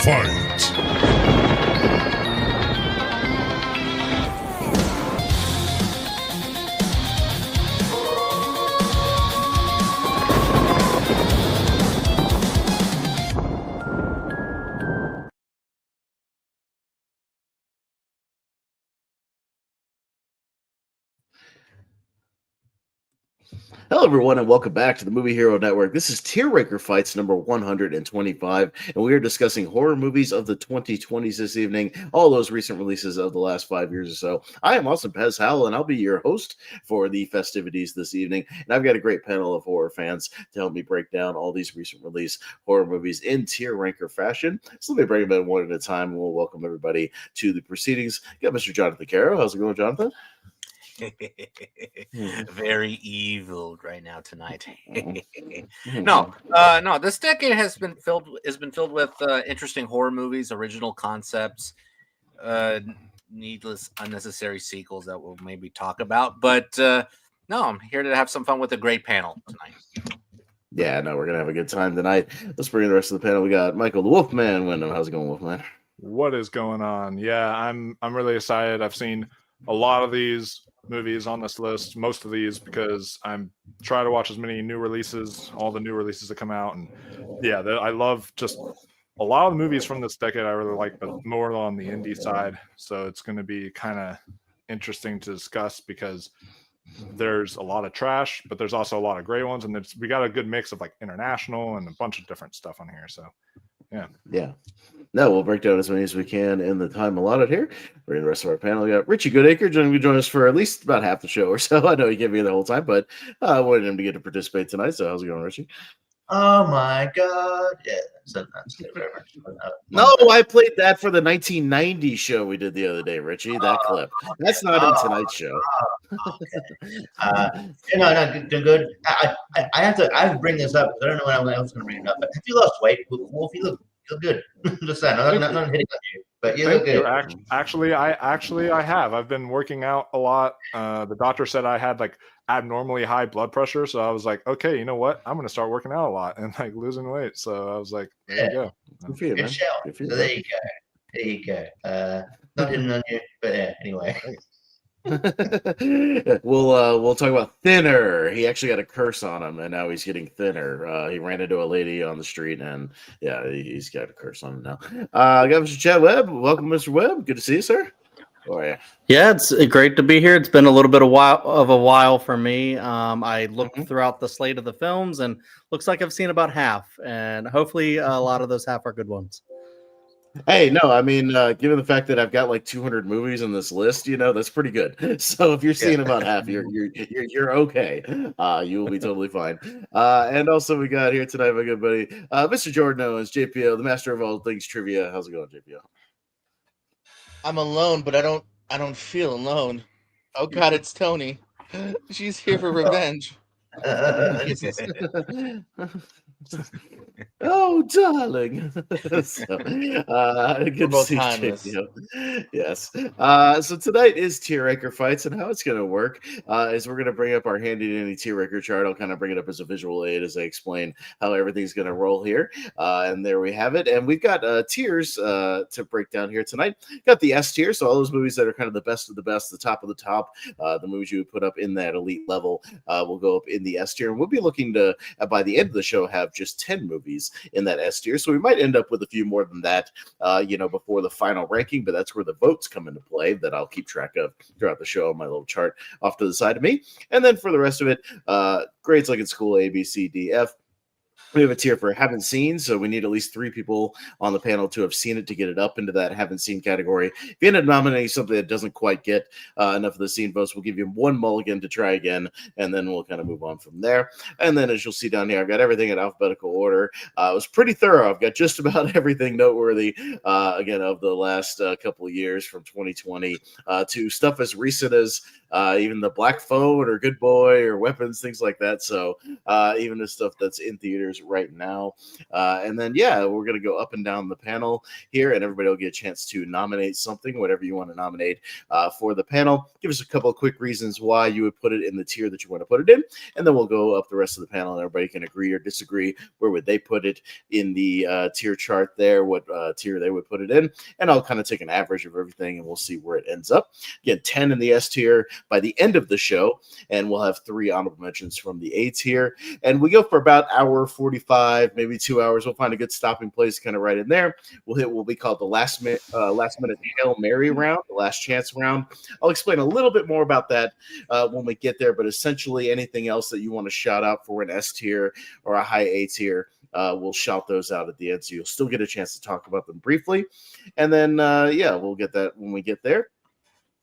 Fight! Hello, everyone, and welcome back to the Movie Hero Network. This is Tier Ranker Fights number 125, and we are discussing horror movies of the 2020s this evening, all those recent releases of the last 5 years or so. I am Austin Pez Howell, and I'll be your host for the festivities this evening, and I've got a great panel of horror fans to help me break down all these recent release horror movies in Tier Ranker fashion. So let me bring them in one at a time, and we'll welcome everybody to the proceedings. Got Mr. Jonathan Caro. How's it going, Jonathan? Very evil right now tonight. Mm-hmm. No. This decade has been filled with interesting horror movies, original concepts, needless, unnecessary sequels that we'll maybe talk about. But no, I'm here to have some fun with a great panel tonight. Yeah, no, we're gonna have a good time tonight. Let's bring in the rest of the panel. We got Michael the Wolfman Wyndham. How's it going, Wolfman? What is going on? Yeah, I'm really excited. I've seen a lot of these movies on this list, most of these, because I'm trying to watch as many new releases, all the new releases that come out, and yeah, I love just a lot of the movies from this decade. I really like, but more on the indie side. So it's going to be kind of interesting to discuss because there's a lot of trash, but there's also a lot of great ones, and we got a good mix of like international and a bunch of different stuff on here. So yeah. No, we'll break down as many as we can in the time allotted here. We're in the rest of our panel. We got Richie Goodacre join us for at least about half the show or so. I know he can't be here the whole time, but I wanted him to get to participate tonight. So how's it going, Richie? Oh my God! Yeah, that's very much. No, I played that for the 1990 show we did the other day, Richie. That clip. That's not in tonight's show. Okay. No, good. I have to bring this up because I don't know when I was going to bring it up. But have you lost weight, Wolf? You look good. Just saying. I'm not hitting on you, but you look good. Actually, I have. I've been working out a lot. The doctor said I had like abnormally high blood pressure, so I was like, okay, you know what? I'm going to start working out a lot and like losing weight. So I was like, there you go. Good for you, man. Good for you, so there you go. Not hitting on you, but yeah. Anyway. We'll talk about Thinner. He actually got a curse on him, and now he's getting thinner. He ran into a lady on the street, and yeah, he's got a curse on him now. I got Mr. Chad Webb. Welcome, Mr. Webb. Good to see you, sir. How are you? Yeah, it's great to be here. It's been a little bit of a while for me. I looked throughout the slate of the films, and looks like I've seen about half, and hopefully a lot of those half are good ones. Hey, no, I mean, given the fact that I've got like 200 movies on this list, that's pretty good. So if you're seeing about half, you're okay. You will be totally fine. And also we got here tonight my good buddy, Mr. Jordan Owens, JPO, the master of all things trivia. How's it going, JPO? I'm alone, but I don't feel alone. Oh God, it's Tony. She's here for revenge. Oh, darling. Good to see you. Yes. So tonight is Tier Ranker Fights, and how it's going to work is we're going to bring up our handy-dandy Tier Ranker chart. I'll kind of bring it up as a visual aid as I explain how everything's going to roll here. And there we have it. And we've got tiers to break down here tonight. Got the S tier, so all those movies that are kind of the best of the best, the top of the top, the movies you would put up in that elite level will go up in the S tier. And we'll be looking to, by the end of the show, have just 10 movies in that S tier. So we might end up with a few more than that, before the final ranking, but that's where the votes come into play that I'll keep track of throughout the show on my little chart off to the side of me. And then for the rest of it, grades like in school, A, B, C, D, F. We have a tier for haven't seen, so we need at least 3 people on the panel to have seen it to get it up into that haven't seen category. If you end up nominating something that doesn't quite get enough of the seen votes, we'll give you one mulligan to try again, and then we'll kind of move on from there. And then as you'll see down here, I've got everything in alphabetical order. It was pretty thorough. I've got just about everything noteworthy, again, of the last couple of years from 2020 to stuff as recent as even the Black Phone or Good Boy or Weapons, things like that. So even the stuff that's in theaters tiers right now. And then, yeah, we're going to go up and down the panel here, and everybody will get a chance to nominate something, whatever you want to nominate for the panel. Give us a couple of quick reasons why you would put it in the tier that you want to put it in, and then we'll go up the rest of the panel, and everybody can agree or disagree where would they put it in the tier chart there, what tier they would put it in, and I'll kind of take an average of everything, and we'll see where it ends up. Again, 10 in the S tier by the end of the show, and we'll have 3 honorable mentions from the A tier, and we go for about hour 45, maybe 2 hours. We'll find a good stopping place kind of right in there. We'll hit what we call the last minute Hail Mary round, the last chance round. I'll explain a little bit more about that when we get there, but essentially anything else that you want to shout out for an S tier or a high A tier, we'll shout those out at the end, so you'll still get a chance to talk about them briefly. And then, we'll get that when we get there.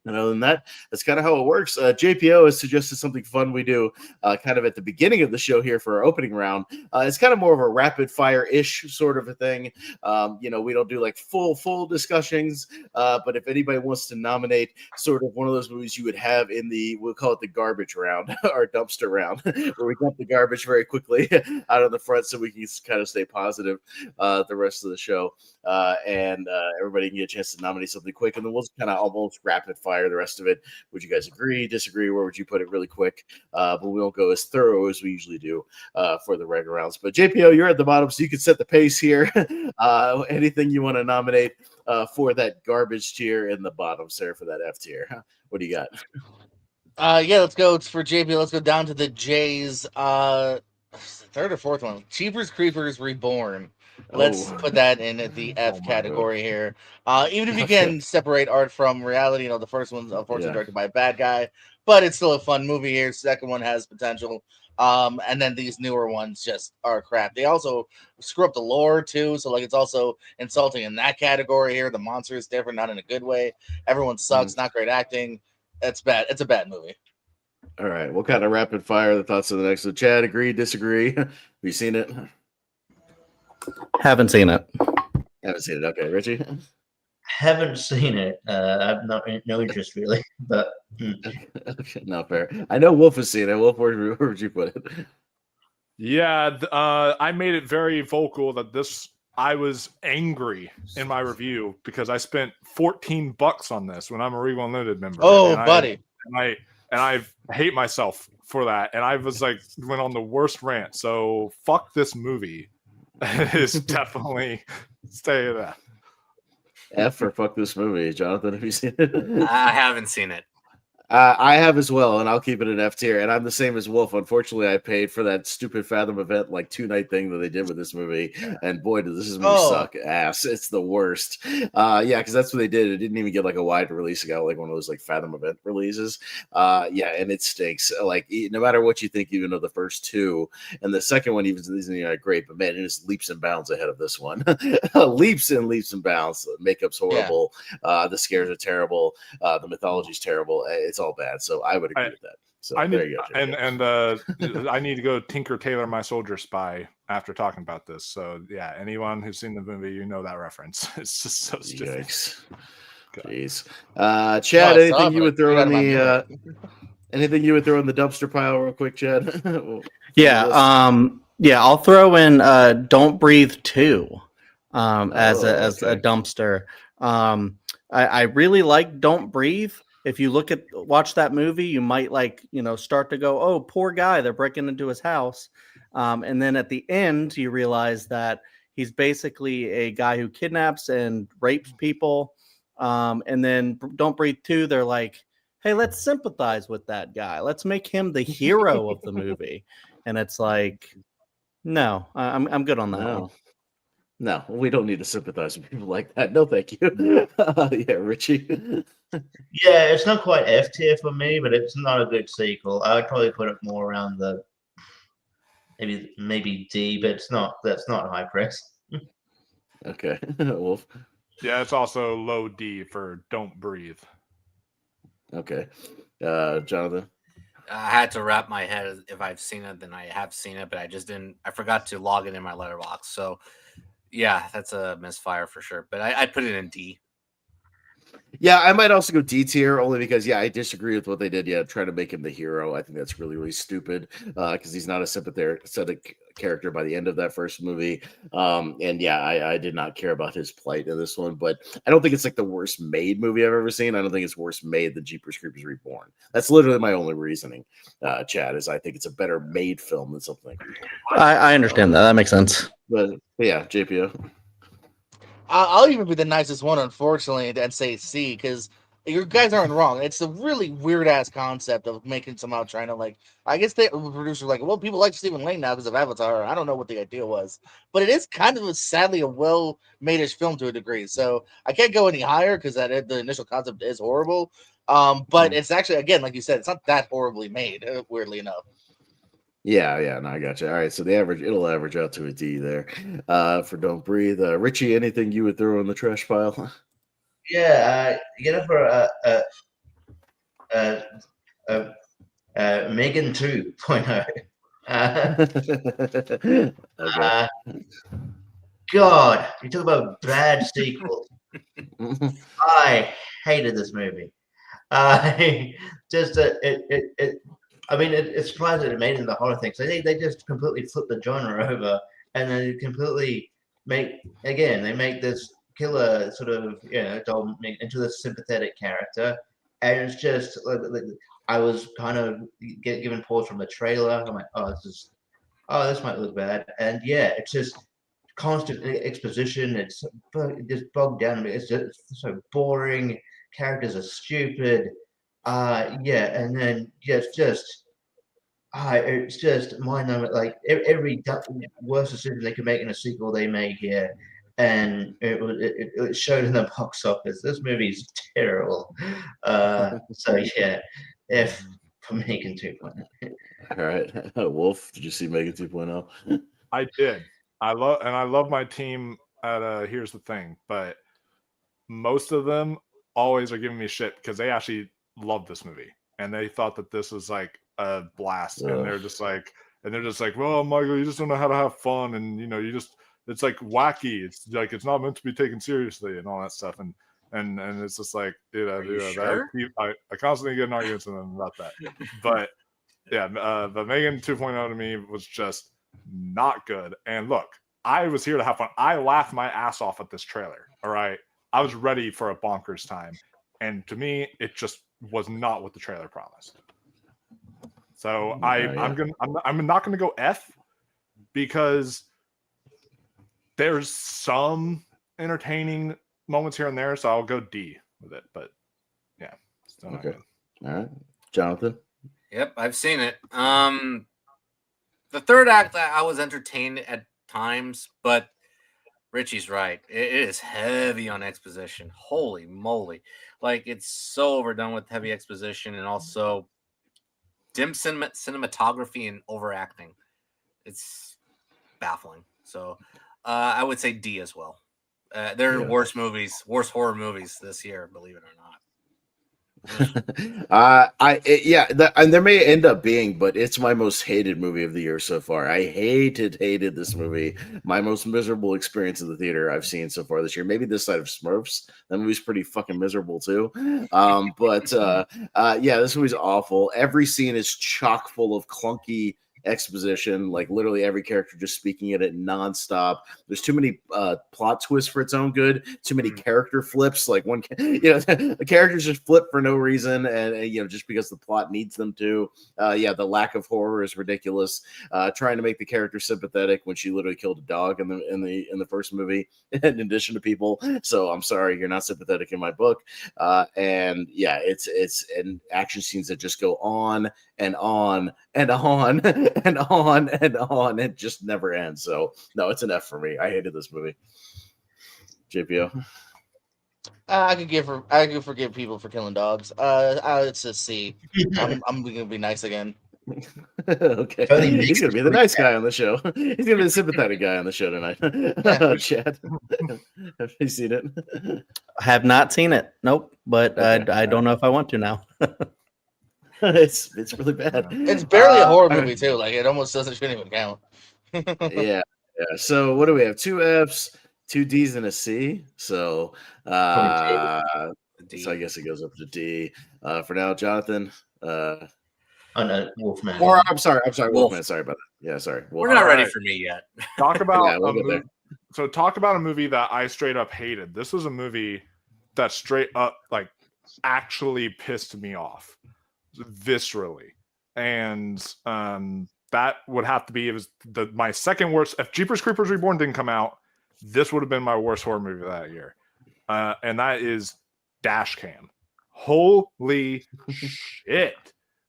And other than that, that's kind of how it works. JPO has suggested something fun we do kind of at the beginning of the show here for our opening round. It's kind of more of a rapid fire-ish sort of a thing. We don't do like full discussions, but if anybody wants to nominate sort of one of those movies you would have in we'll call it the garbage round or dumpster round, where we dump the garbage very quickly out of the front so we can kind of stay positive the rest of the show. And everybody can get a chance to nominate something quick, and then we'll just kind of almost rapid fire the rest of it. Would you guys agree, disagree? Where would you put it really quick? But we won't go as thorough as we usually do for the regular rounds. But JPO, you're at the bottom, so you can set the pace here. Anything you want to nominate for that garbage tier in the bottom, sir, for that F tier? What do you got? Let's go. It's for JP. Let's go down to the J's. Third or fourth one. Cheapers Creepers Reborn. Let's put that in at the F category here. Even if you can separate art from reality, the first one's unfortunately directed by a bad guy, but it's still a fun movie here. Second one has potential. And then these newer ones just are crap. They also screw up the lore too, so it's also insulting in that category here. The monster is different, not in a good way. Everyone sucks, not great acting. It's bad. It's a bad movie. All right, we'll kind of rapid fire the thoughts of the next. So, Chad, agree, disagree? Have you seen it? Haven't seen it. Haven't seen it. Okay, Richie? Haven't seen it. I've no interest really, but Okay, not fair. I know Wolf has seen it. Wolf, where would you put it? Yeah, I made it very vocal that I was angry in my review because I spent $14 on this when I'm a Regal Unlimited member. Oh, buddy. I hate myself for that. And I was went on the worst rant. So fuck this movie. Is definitely stay in that. F or fuck this movie. Jonathan, have you seen it? I haven't seen it. I have as well, and I'll keep it an F tier. And I'm the same as Wolf. Unfortunately, I paid for that stupid Fathom event, 2-night thing that they did with this movie. And boy, does this movie suck ass. It's the worst. Because that's what they did. It didn't even get a wide release. It got one of those Fathom event releases. And it stinks. No matter what you think, even of the first two, and the second one even isn't great, but man, it is leaps and bounds ahead of this one. leaps and bounds. The makeup's horrible. Yeah. The scares are terrible. The mythology's terrible. It's all bad, so I would agree with that. So there you go. I need to go Tinker Tailor My Soldier Spy after talking about this. So yeah, anyone who's seen the movie, you know that reference. It's just so stupid. Jeez, Chad, anything you would throw in the anything you would throw in the dumpster pile, real quick, Chad? I'll throw in Don't Breathe 2 as a dumpster. I really like Don't Breathe. If you watch that movie, you might start to go, oh, poor guy, they're breaking into his house. And then at the end, you realize that he's basically a guy who kidnaps and rapes people. And then Don't Breathe 2, they're like, hey, let's sympathize with that guy. Let's make him the hero of the movie. And it's no, I'm good on that one. No, we don't need to sympathize with people like that. No, thank you. Richie. Yeah, it's not quite F tier for me, but it's not a good sequel. I would probably put it more around the maybe D, but that's not high praise. Okay, Wolf. Yeah, it's also low D for Don't Breathe. Okay, Jonathan. I had to wrap my head if I've seen it, then I have seen it, but I forgot to log it in my letterbox. So yeah, that's a misfire for sure. But I'd put it in D. Yeah, I might also go D tier only because, I disagree with what they did. Yeah, trying to make him the hero. I think that's really, really stupid because he's not a sympathetic character by the end of that first movie. And yeah, I did not care about his plight in this one, but I don't think it's like the worst made movie I've ever seen. I don't think it's worse made than Jeepers Creepers Reborn. That's literally my only reasoning, Chad, is I think it's a better made film than something like Reborn. I understand that. That makes sense. But yeah, JPO. I'll even be the nicest one, unfortunately, and say C, because you guys aren't wrong. It's a really weird ass concept of making somehow trying to like. I guess the producer like, well, people like Stephen Lang now because of Avatar. I don't know what the idea was, but it is kind of sadly a well made-ish film to a degree. So I can't go any higher because the initial concept is horrible. But it's actually, again, like you said, it's not that horribly made. Weirdly enough. Yeah, no, I got you. All right, so it'll average out to a D there. For Don't Breathe, Richie, anything you would throw in the trash pile? Yeah, get it for Megan 2.0. Okay. God, you talk about bad sequels. I hated this movie. It's surprising that it made it into the horror thing. So they just completely flipped the genre over, and then completely make this killer sort of doll into this sympathetic character, and it's just like I was kind of given pause from the trailer. I'm like, this might look bad, and yeah, it's just constant exposition. It's just bogged down. It's just so boring. Characters are stupid. And then it's just mind-numbing. Like every worst decision they could make in a sequel, they made here, and it showed in the box office. This movie's terrible. So yeah, F for Megan 2.0. All right, Wolf, did you see Megan 2.0? I did. I love my team at Here's the Thing, but most of them always are giving me shit because they actually love this movie and they thought that this was like a blast. And they're just like, well, Michael, you just don't know how to have fun, and it's like wacky. It's like it's not meant to be taken seriously and all that stuff. And it's just like, sure? I constantly get in arguments with them about that. But yeah, but Megan 2.0 to me was just not good. And look, I was here to have fun. I laughed my ass off at this trailer. All right, I was ready for a bonkers time, and to me, it just was not what the trailer promised. So I'm not gonna go F because there's some entertaining moments here and there. So I'll go D with it. But yeah, still not good. All right, Jonathan. Yep, I've seen it. The third act, I was entertained at times, but Richie's right. It is heavy on exposition. Holy moly. Like, it's so overdone with heavy exposition and also dim cinematography and overacting. It's baffling. So I would say D as well. There are worse horror movies this year, believe it or not. And there may end up being, but it's my most hated movie of the year so far. I hated this movie. My most miserable experience in the theater I've seen so far this year. Maybe this side of Smurfs. That movie's pretty fucking miserable too. This movie's awful. Every scene is chock full of clunky exposition, like literally every character just speaking at it nonstop. There's too many plot twists for its own good, too many character flips, like the characters just flip for no reason and just because the plot needs them to. The lack of horror is ridiculous. Trying to make the character sympathetic when she literally killed a dog in the first movie in addition to people. So I'm sorry, you're not sympathetic in my book. It's action scenes that just go on and on and on and on and on and just never ends. So no, it's an F for me. I hated this movie. JPO. I could forgive people for killing dogs. It's a C. I'm gonna be nice again. Okay, he's gonna be the nice guy on the show. He's gonna be the sympathetic guy on the show tonight. Chad, have you seen it? I have not seen it. Nope. But I don't know if I want to now. It's really bad. It's barely a horror movie too. Like it almost shouldn't even count. Yeah. So what do we have? 2 Fs, 2 Ds, and a C. So so I guess it goes up to D. For now, Jonathan. No, Wolfman. Or I'm sorry, Wolfman. Sorry about that. Yeah, sorry. We're not ready right. for me yet. Talk about Yeah, we'll a get there. movie. So talk about a movie that I straight up hated. This was a movie that straight up like actually pissed me off viscerally, and that would have to be, it was my second worst. If Jeepers Creepers Reborn didn't come out, this would have been my worst horror movie that year, and that is Dashcam. Holy shit,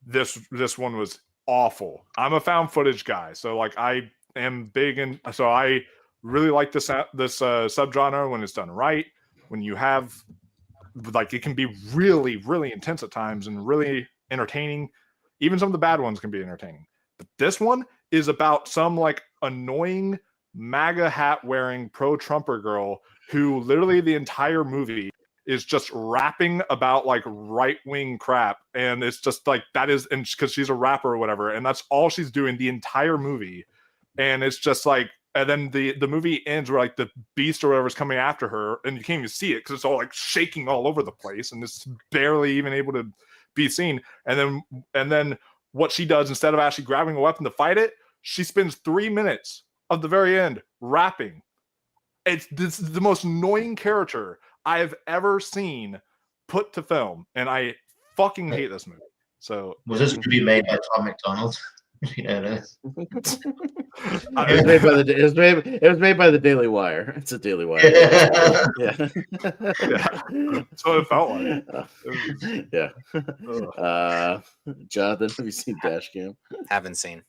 this one was awful. I'm a found footage guy, so like I am big, and so I really like this subgenre when it's done right. When you have, like, it can be really, really intense at times and really entertaining. Even some of the bad ones can be entertaining. But this one is about some like annoying MAGA hat wearing pro-Trumper girl who literally the entire movie is just rapping about like right-wing crap. And it's just like, that is, and because she's a rapper or whatever, and that's all she's doing the entire movie. And it's just like, and then the movie ends where like the beast or whatever is coming after her, and you can't even see it because it's all like shaking all over the place, and it's barely even able to be seen. And then what she does, instead of actually grabbing a weapon to fight it, she spends 3 minutes of the very end rapping. This is the most annoying character I have ever seen put to film, and I fucking hate this movie. So Was this movie made by Tom McDonald? You know this. It was made by the Daily Wire. It's a Daily Wire. Yeah. That's what it felt like. Yeah. Jonathan, have you seen Dashcam? Haven't seen.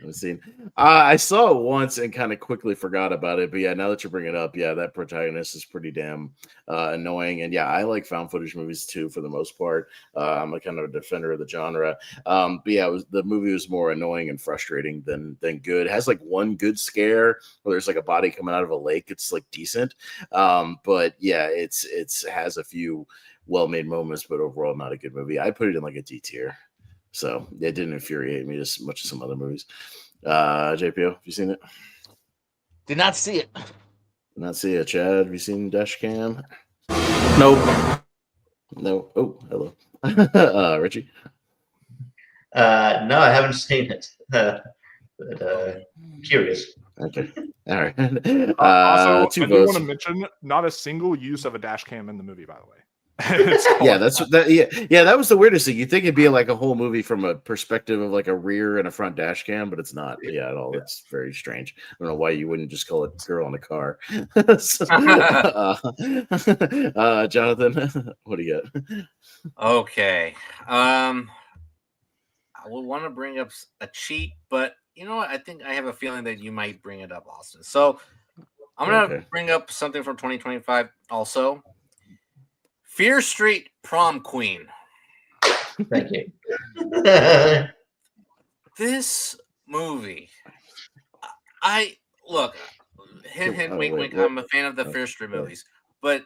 Haven't seen. I saw it once and kind of quickly forgot about it. But yeah, now that you bring it up, yeah, that protagonist is pretty damn annoying. And yeah, I like found footage movies too, for the most part. I'm a kind of a defender of the genre. But yeah, the movie was more annoying and frustrating than good. It has like one good scare where there's like a body coming out of a lake. It's like decent. But yeah, it's has a few well-made moments, but overall not a good movie. I put it in like a D tier. So it didn't infuriate me as much as some other movies. JPO, have you seen it? Did not see it. Did not see it. Chad, have you seen Dashcam? Nope. No. Oh, hello. Richie? No, I haven't seen it. But curious. Okay. All right. Also, I two do votes. want to mention not a single use of a dash cam in the movie, by the way. Yeah, that was the weirdest thing. You'd think it'd be like a whole movie from a perspective of like a rear and a front dash cam, but it's not. Yeah, at all. Yeah. It's very strange. I don't know why you wouldn't just call it girl in a car. Jonathan, what do you got? Okay. I would want to bring up a cheat, but you know what? I think I have a feeling that you might bring it up, Austin. So I'm going to bring up something from 2025 also. Fear Street Prom Queen. Thank you. This movie, I look, hint, wink, wink. What? I'm a fan of the Fear Street movies, but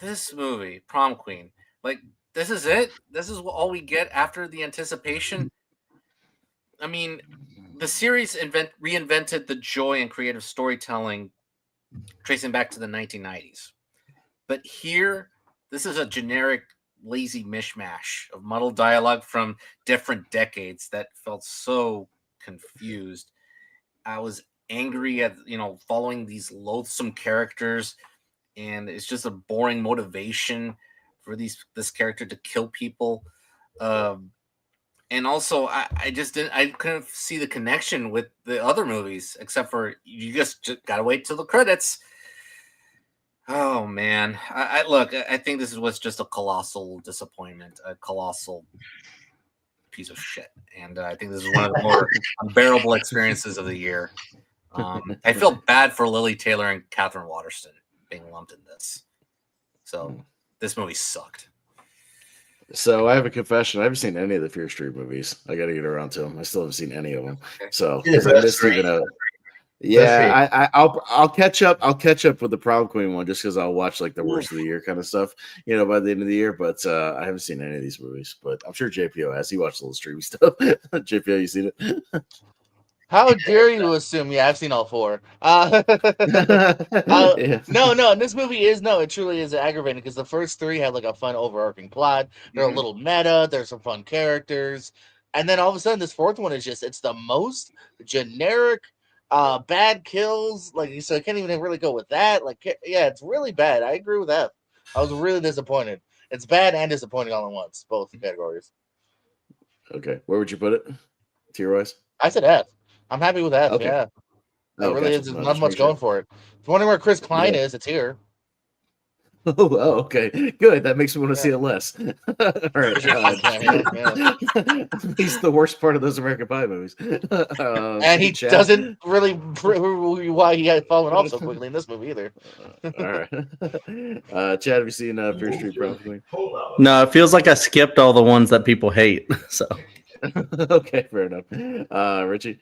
this movie, Prom Queen, like, this is it. This is all we get after the anticipation. I mean, the series reinvented the joy and creative storytelling, tracing back to the 1990s. But here, this is a generic, lazy mishmash of muddled dialogue from different decades that felt so confused. I was angry at, following these loathsome characters, and it's just a boring motivation for this character to kill people. And also, I couldn't see the connection with the other movies, except for you just gotta wait till the credits. Oh man, I think this was just a colossal disappointment, a colossal piece of shit, and I think this is one of the more unbearable experiences of the year. I feel bad for Lily Taylor and Catherine Waterston being lumped in this. So this movie sucked. So I have a confession. I haven't seen any of the Fear Street movies. I got to get around to them. I still haven't seen any of them. So I missed even a. Yeah, I'll catch up. I'll catch up with the Prom Queen one just because I'll watch like the worst of the year kind of stuff, by the end of the year. But I haven't seen any of these movies. But I'm sure JPO has. He watched all the streaming stuff. JPO, you seen it? How dare you assume? Yeah, I've seen all four. No, this movie it truly is aggravating because the first three had like a fun overarching plot. They're a little meta. There's some fun characters. And then all of a sudden, this fourth one is just—it's the most generic, bad kills. Like, so I can't even really go with that. Like, yeah, it's really bad. I agree with that. I was really disappointed. It's bad and disappointing all at once, both categories. Okay, where would you put it, tier-wise? I said F. I'm happy with F. Okay. Yeah, it really gotcha. is. There's No, not just much making sure. going for it. If you're wondering where Chris Klein Yeah. is, it's here. Oh, okay. Good. That makes me want to see it less. All right. At least the worst part of those American Pie movies. And he Chad? doesn't really prove why he had fallen off so quickly in this movie either. All right. Chad, have you seen Fear Street Prom? No, it feels like I skipped all the ones that people hate. So Okay, fair enough. Richie?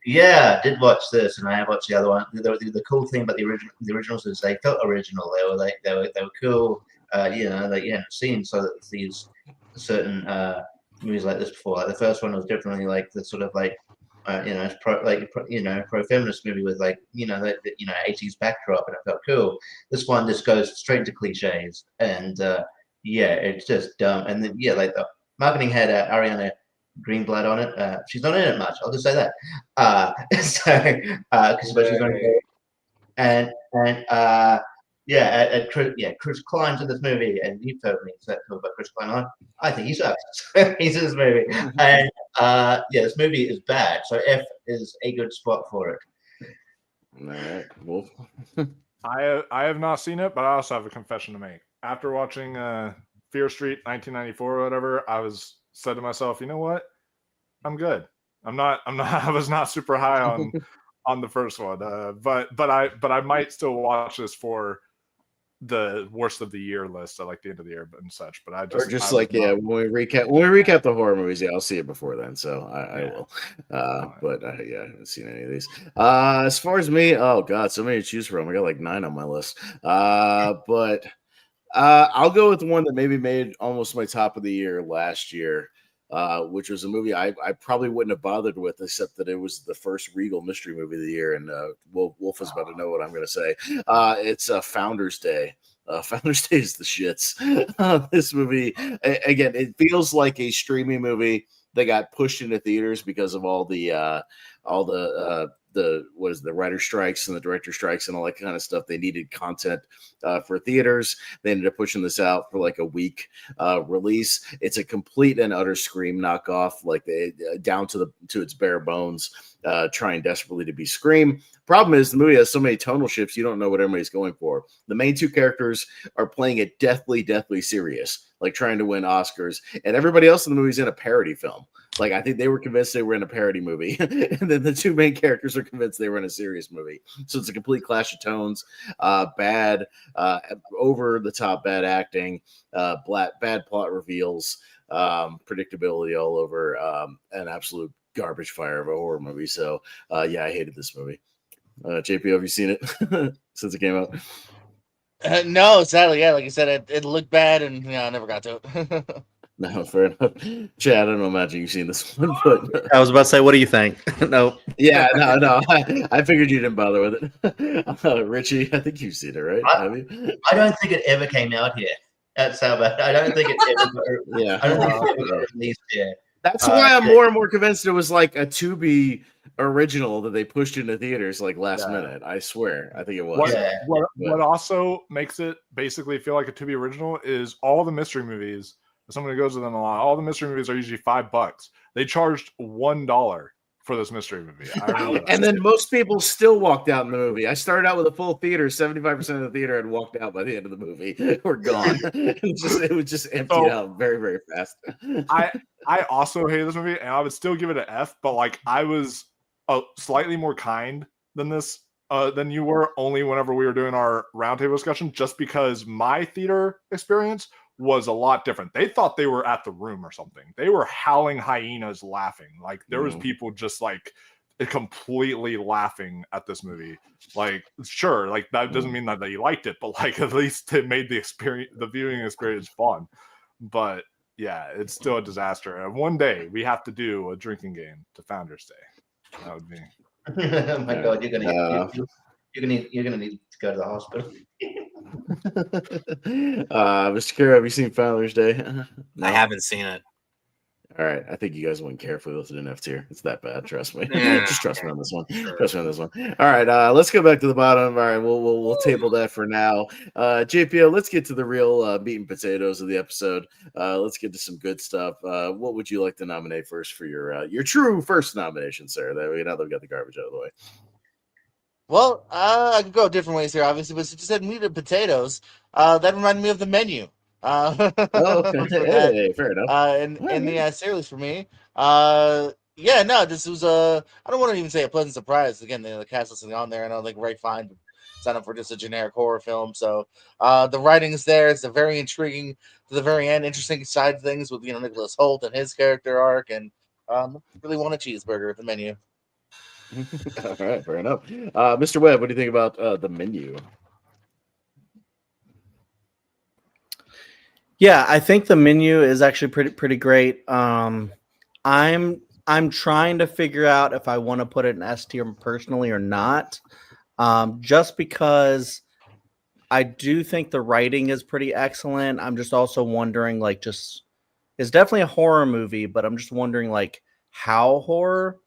Yeah, I did watch this, and I have watched the other one. The cool thing about the originals is they felt original. They were cool. You know, like you hadn't seen these certain movies like this before. Like the first one was definitely like the sort of like you know, pro feminist movie with like you know the 80s backdrop, and it felt cool. This one just goes straight to cliches, and yeah, it's just dumb. And then yeah, like the marketing had Ariana Greenblatt on it. She's not in it much. I'll just say that. Because she's on it. And Chris Klein's in this movie, and you've heard me talk about Chris Klein. I think he sucks. He's in this movie, and this movie is bad. So F is a good spot for it. All right, Wolf. I have not seen it, but I also have a confession to make. After watching Fear Street 1994 or whatever, I said to myself, you know what? I'm good. I was not super high on the first one. But I might still watch this for the worst of the year list at like the end of the year and such. But when we recap the horror movies, I'll see it before then. So I will. But I haven't seen any of these. As far as me, oh god, so many to choose from. I got like 9 on my list. But I'll go with one that maybe made almost my top of the year last year, which was a movie I probably wouldn't have bothered with, except that it was the first Regal mystery movie of the year. And Wolf is about to know what I'm going to say. It's Founders Day. Founders Day is the shits. This movie, again, it feels like a streaming movie that got pushed into theaters because of all the writer strikes and the director strikes and all that kind of stuff. They needed content for theaters. They ended up pushing this out for like a week release. It's a complete and utter Scream knockoff, like down to its bare bones, trying desperately to be Scream. Problem is, the movie has so many tonal shifts, you don't know what everybody's going for. The main two characters are playing it deathly serious, like trying to win Oscars, and everybody else in the movie is in a parody film. Like, I think they were convinced they were in a parody movie, and then the two main characters are convinced they were in a serious movie. So it's a complete clash of tones, bad, over-the-top bad acting, bad plot reveals, predictability all over, an absolute garbage fire of a horror movie. So, I hated this movie. JP, have you seen it since it came out? No, sadly, yeah. Like you said, it looked bad, and I never got to it. No, fair enough. Chad, I don't imagine you've seen this one, but I was about to say, what do you think? No. Yeah, no. I figured you didn't bother with it. Richie, I think you've seen it, right? Have you? I don't think it ever came out here. That's how bad. I don't think it ever. Yeah, I don't think it ever got released here. That's why I'm more and more convinced it was like a to-be original that they pushed into theaters like last minute. I swear, I think it was. What also makes it basically feel like a to-be original is all the mystery movies. As someone who goes to them a lot, all the mystery movies are usually $5. They charged $1 for this mystery movie. And then most people still walked out in the movie. I started out with a full theater. 75% of the theater had walked out by the end of the movie. We're gone. It was just emptied out very, very fast. I also hated this movie, and I would still give it an F. But like, I was slightly more kind than this than you were. Only whenever we were doing our roundtable discussion, just because my theater experience was a lot different. They thought they were at the Room or something. They were howling hyenas laughing. Like, there was people just like completely laughing at this movie. Like, sure, like that doesn't mean that you liked it, but like at least it made the viewing experience fun. But yeah, it's still a disaster. And one day we have to do a drinking game to Founders Day. That would be. Oh my God, you're gonna need to go to the hospital. Mr. Caro, have you seen Founders Day? No. I haven't seen it. All right, I think you guys wouldn't care if we listed an F tier. It's that bad. Trust me. Yeah, Just trust me okay. on this one. Sure. Trust me on this one. All right, let's go back to the bottom. All right, we'll table that for now. JPO, let's get to the real meat and potatoes of the episode. Let's get to some good stuff. What would you like to nominate first for your true first nomination, sir? Now that we got the garbage out of the way. Well, I could go different ways here, obviously, but since you said meat and potatoes, that reminded me of the menu. Oh, okay. For that, Hey, fair enough. in the series for me. Yeah, no, this was I don't want to even say a pleasant surprise. Again, the cast listing on there, and I don't think Ray Fiennes signed up for just a generic horror film. So the writing is there. It's a very intriguing to the very end, interesting side of things with Nicholas Holt and his character arc, and really want a cheeseburger at the menu. All right, fair enough. Mr. Webb, what do you think about the menu? Yeah, I think the menu is actually pretty great. I'm trying to figure out if I want to put it in S tier personally or not. Just because I do think the writing is pretty excellent. I'm just also wondering, it's definitely a horror movie, but I'm just wondering, how horror,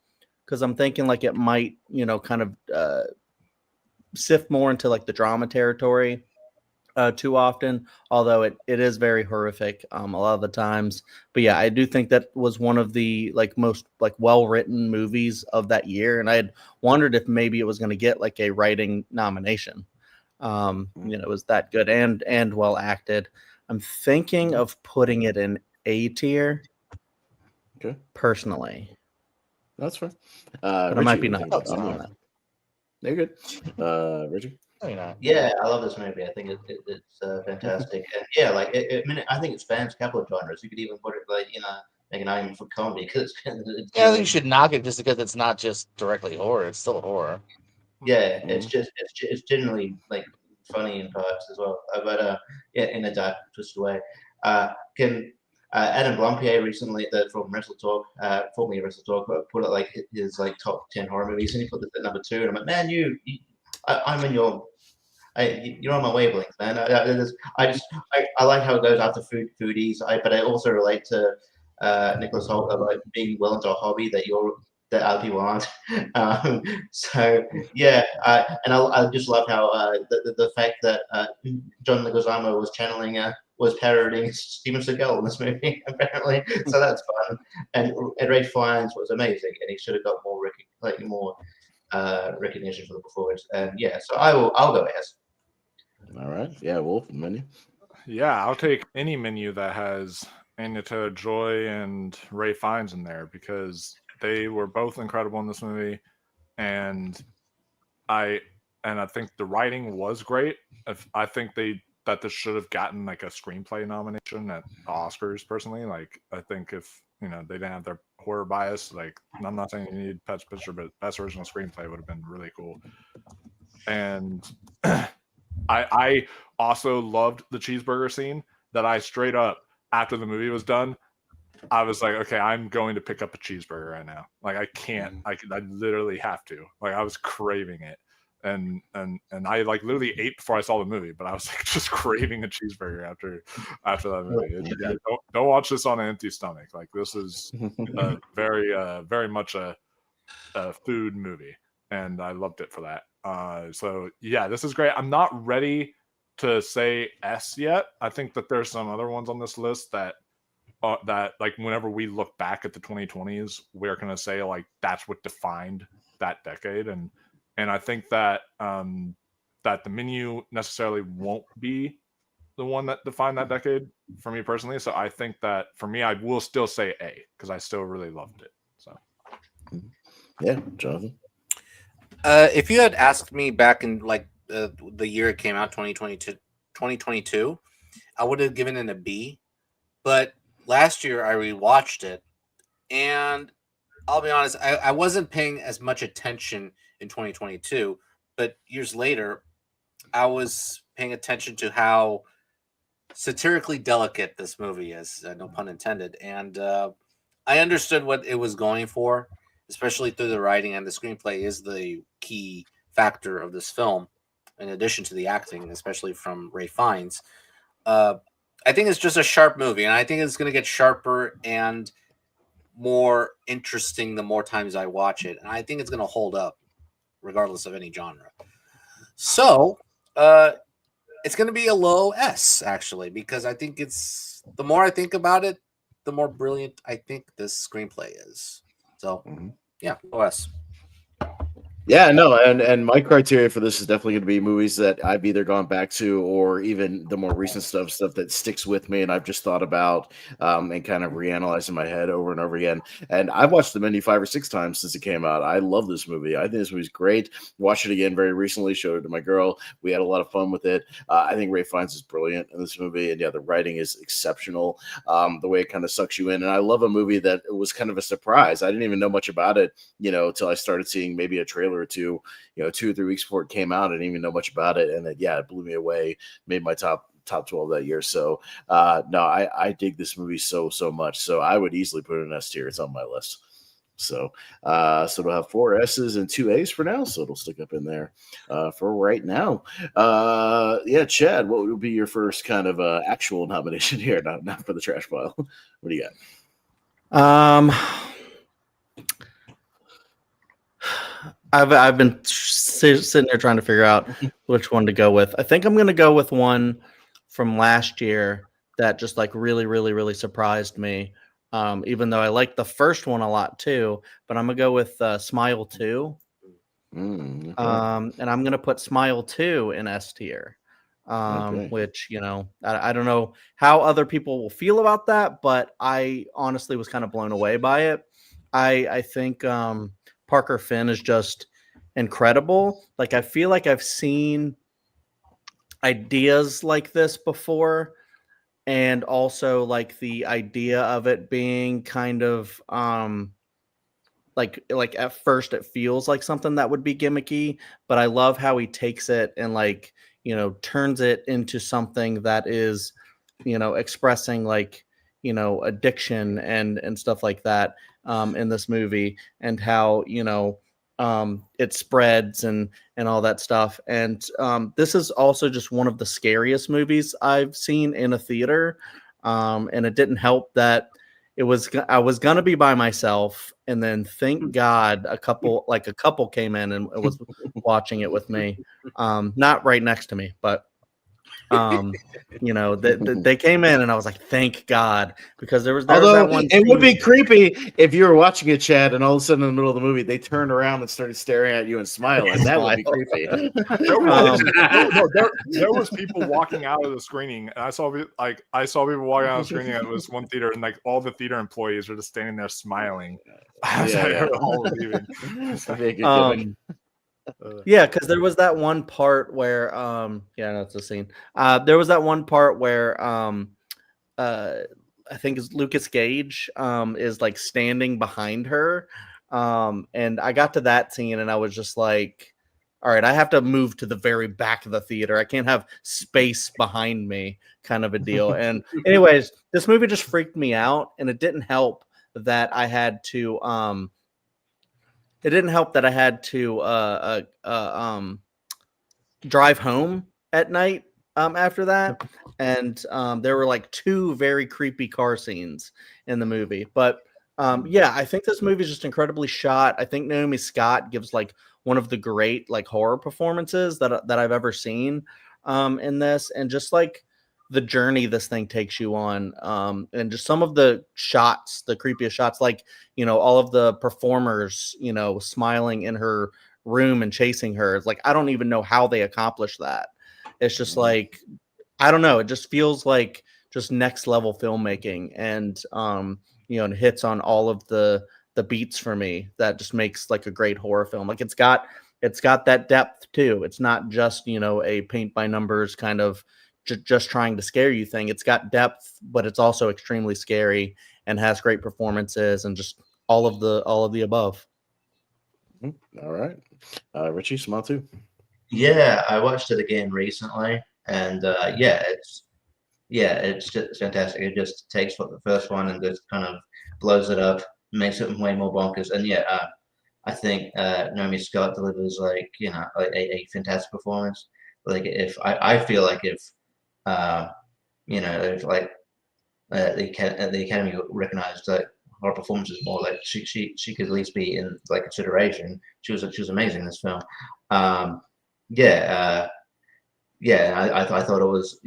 because I'm thinking it might, kind of sift more into the drama territory too often, although it is very horrific a lot of the times. But yeah, I do think that was one of the most well-written movies of that year, and I had wondered if maybe it was going to get a writing nomination. It was that good and well acted. I'm thinking of putting it in A tier. Okay, personally, that's fair. but I might be not on that. They're good. Richie. Yeah, I love this movie. I think it's fantastic. And yeah, I think it spans a couple of genres. You could even put it make an argument for comedy because I think you should knock it just because it's not just directly horror. It's still horror. Yeah, it's generally funny in parts as well. But yeah, in a dark, twisted way. Can Adam Blumpier recently from Wrestle Talk, formerly Wrestle Talk, put it his top 10 horror movies, and he put this at number 2. And I'm like, man, I'm in you're on my wavelength, man. I like how it goes after foodies. But I also relate to Nicholas Holt about being well into a hobby that other people aren't. So yeah, and I just love how the fact that John Leguizamo was parodying Steven Seagal in this movie apparently. So that's fun. And Ray Fiennes was amazing, and he should have got more recognition for the performance. And yeah, so I'll go S. All right. Yeah, Wolf, menu. Yeah, I'll take any menu that has Anya Taylor-Joy and Ray Fiennes in there because they were both incredible in this movie, and I think the writing was great. I think that this should have gotten a screenplay nomination at the Oscars. Personally, I think if they didn't have their horror bias, I'm not saying you need Best Picture, but Best Original Screenplay would have been really cool. And I also loved the cheeseburger scene that I straight up, after the movie was done, I was like, okay, I'm going to pick up a cheeseburger right now. I can't, I literally have to. I was craving it. And I literally ate before I saw the movie, but I was just craving a cheeseburger after that movie. Yeah, don't watch this on an empty stomach. This is very much a food movie, and I loved it for that. So yeah, this is great. I'm not ready to say S yet. I think that there's some other ones on this list that whenever we look back at the 2020s, we're gonna say that's what defined that decade, and I think that that the menu necessarily won't be the one that defined that decade for me personally. So I think that for me, I will still say A because I still really loved it. So yeah, Jonathan. If you had asked me back in the year it came out, 2022, I would have given it a B. But last year I rewatched it, and I'll be honest, I wasn't paying as much attention in 2022, but years later, I was paying attention to how satirically delicate this movie is, no pun intended, and I understood what it was going for, especially through the writing, and the screenplay is the key factor of this film, in addition to the acting, especially from Ray Fiennes. I think it's just a sharp movie, and I think it's going to get sharper, and more interesting the more times I watch it, and I think it's going to hold up regardless of any genre. So it's going to be a low S, actually, because I think it's, the more I think about it, the more brilliant I think this screenplay is. So yeah, low S. Yeah, no, and my criteria for this is definitely going to be movies that I've either gone back to, or even the more recent stuff that sticks with me and I've just thought about and kind of reanalyzed in my head over and over again. And I've watched the movie 5 or 6 times since it came out. I love this movie. I think this movie's great. Watched it again very recently. Showed it to my girl. We had a lot of fun with it. I think Ray Fiennes is brilliant in this movie, and yeah, the writing is exceptional. The way it kind of sucks you in, and I love a movie that was kind of a surprise. I didn't even know much about it, until I started seeing maybe a trailer or two, 2 or 3 weeks before it came out. I didn't even know much about it, and it blew me away. Made my top 12 that year. So no, I dig this movie so much. So I would easily put it in S tier. It's on my list. So it'll have 4 S's and 2 A's for now. So it'll stick up in there for right now. Chad, what would be your first kind of actual nomination here? Not for the trash pile. What do you got? I've been sitting there trying to figure out which one to go with. I think I'm going to go with one from last year that just like really, really, really surprised me. Even though I liked the first one a lot too, but I'm gonna go with Smile 2. Okay. And I'm gonna put Smile 2 in S tier. Which, I don't know how other people will feel about that, but I honestly was kind of blown away by it. I think Parker Finn is just incredible. Like, I feel like I've seen ideas like this before, and also like the idea of it being kind of like at first it feels like something that would be gimmicky, but I love how he takes it and turns it into something that is expressing addiction and stuff like that in this movie, and how it spreads and all that stuff. And this is also just one of the scariest movies I've seen in a theater. And it didn't help that I was gonna be by myself, and then thank God a couple came in and was watching it with me. Not right next to me, but they came in, and I was like, thank God, because there was that one it would be creepy if you were watching it, Chad, and all of a sudden in the middle of the movie they turned around and started staring at you and smiling. That would be creepy. There was people walking out of the screening, and I saw people walking out of the screening at this one theater, and like all the theater employees were just standing there smiling. Yeah, because there was that one part where that's a scene. There was that one part where I think it's Lucas Gage is like standing behind her, and I got to that scene and I was just like, all right, I have to move to the very back of the theater. I can't have space behind me, kind of a deal. And anyways, this movie just freaked me out, and it didn't help that I had to drive home at night after that. And there were like 2 very creepy car scenes in the movie. But I think this movie is just incredibly shot. I think Naomi Scott gives like one of the great like horror performances that I've ever seen in this. And just like the journey this thing takes you on, and just some of the shots, the creepiest shots, like all of the performers smiling in her room and chasing her. It's like, I don't even know how they accomplished that. It's just like, I don't know, it just feels like just next level filmmaking, and it hits on all of the beats for me that just makes like a great horror film. Like, it's got that depth too. It's not just a paint by numbers kind of just trying to scare you thing. It's got depth, but it's also extremely scary and has great performances and just all of the above. All right, Richie, Smile 2. Yeah, I watched it again recently, and it's just fantastic. It just takes what the first one and just kind of blows it up, makes it way more bonkers. And I think Naomi Scott delivers a fantastic performance. Like, I feel like if the Academy recognized her performance is more like she could at least be in like consideration. She was amazing in this film. I thought it was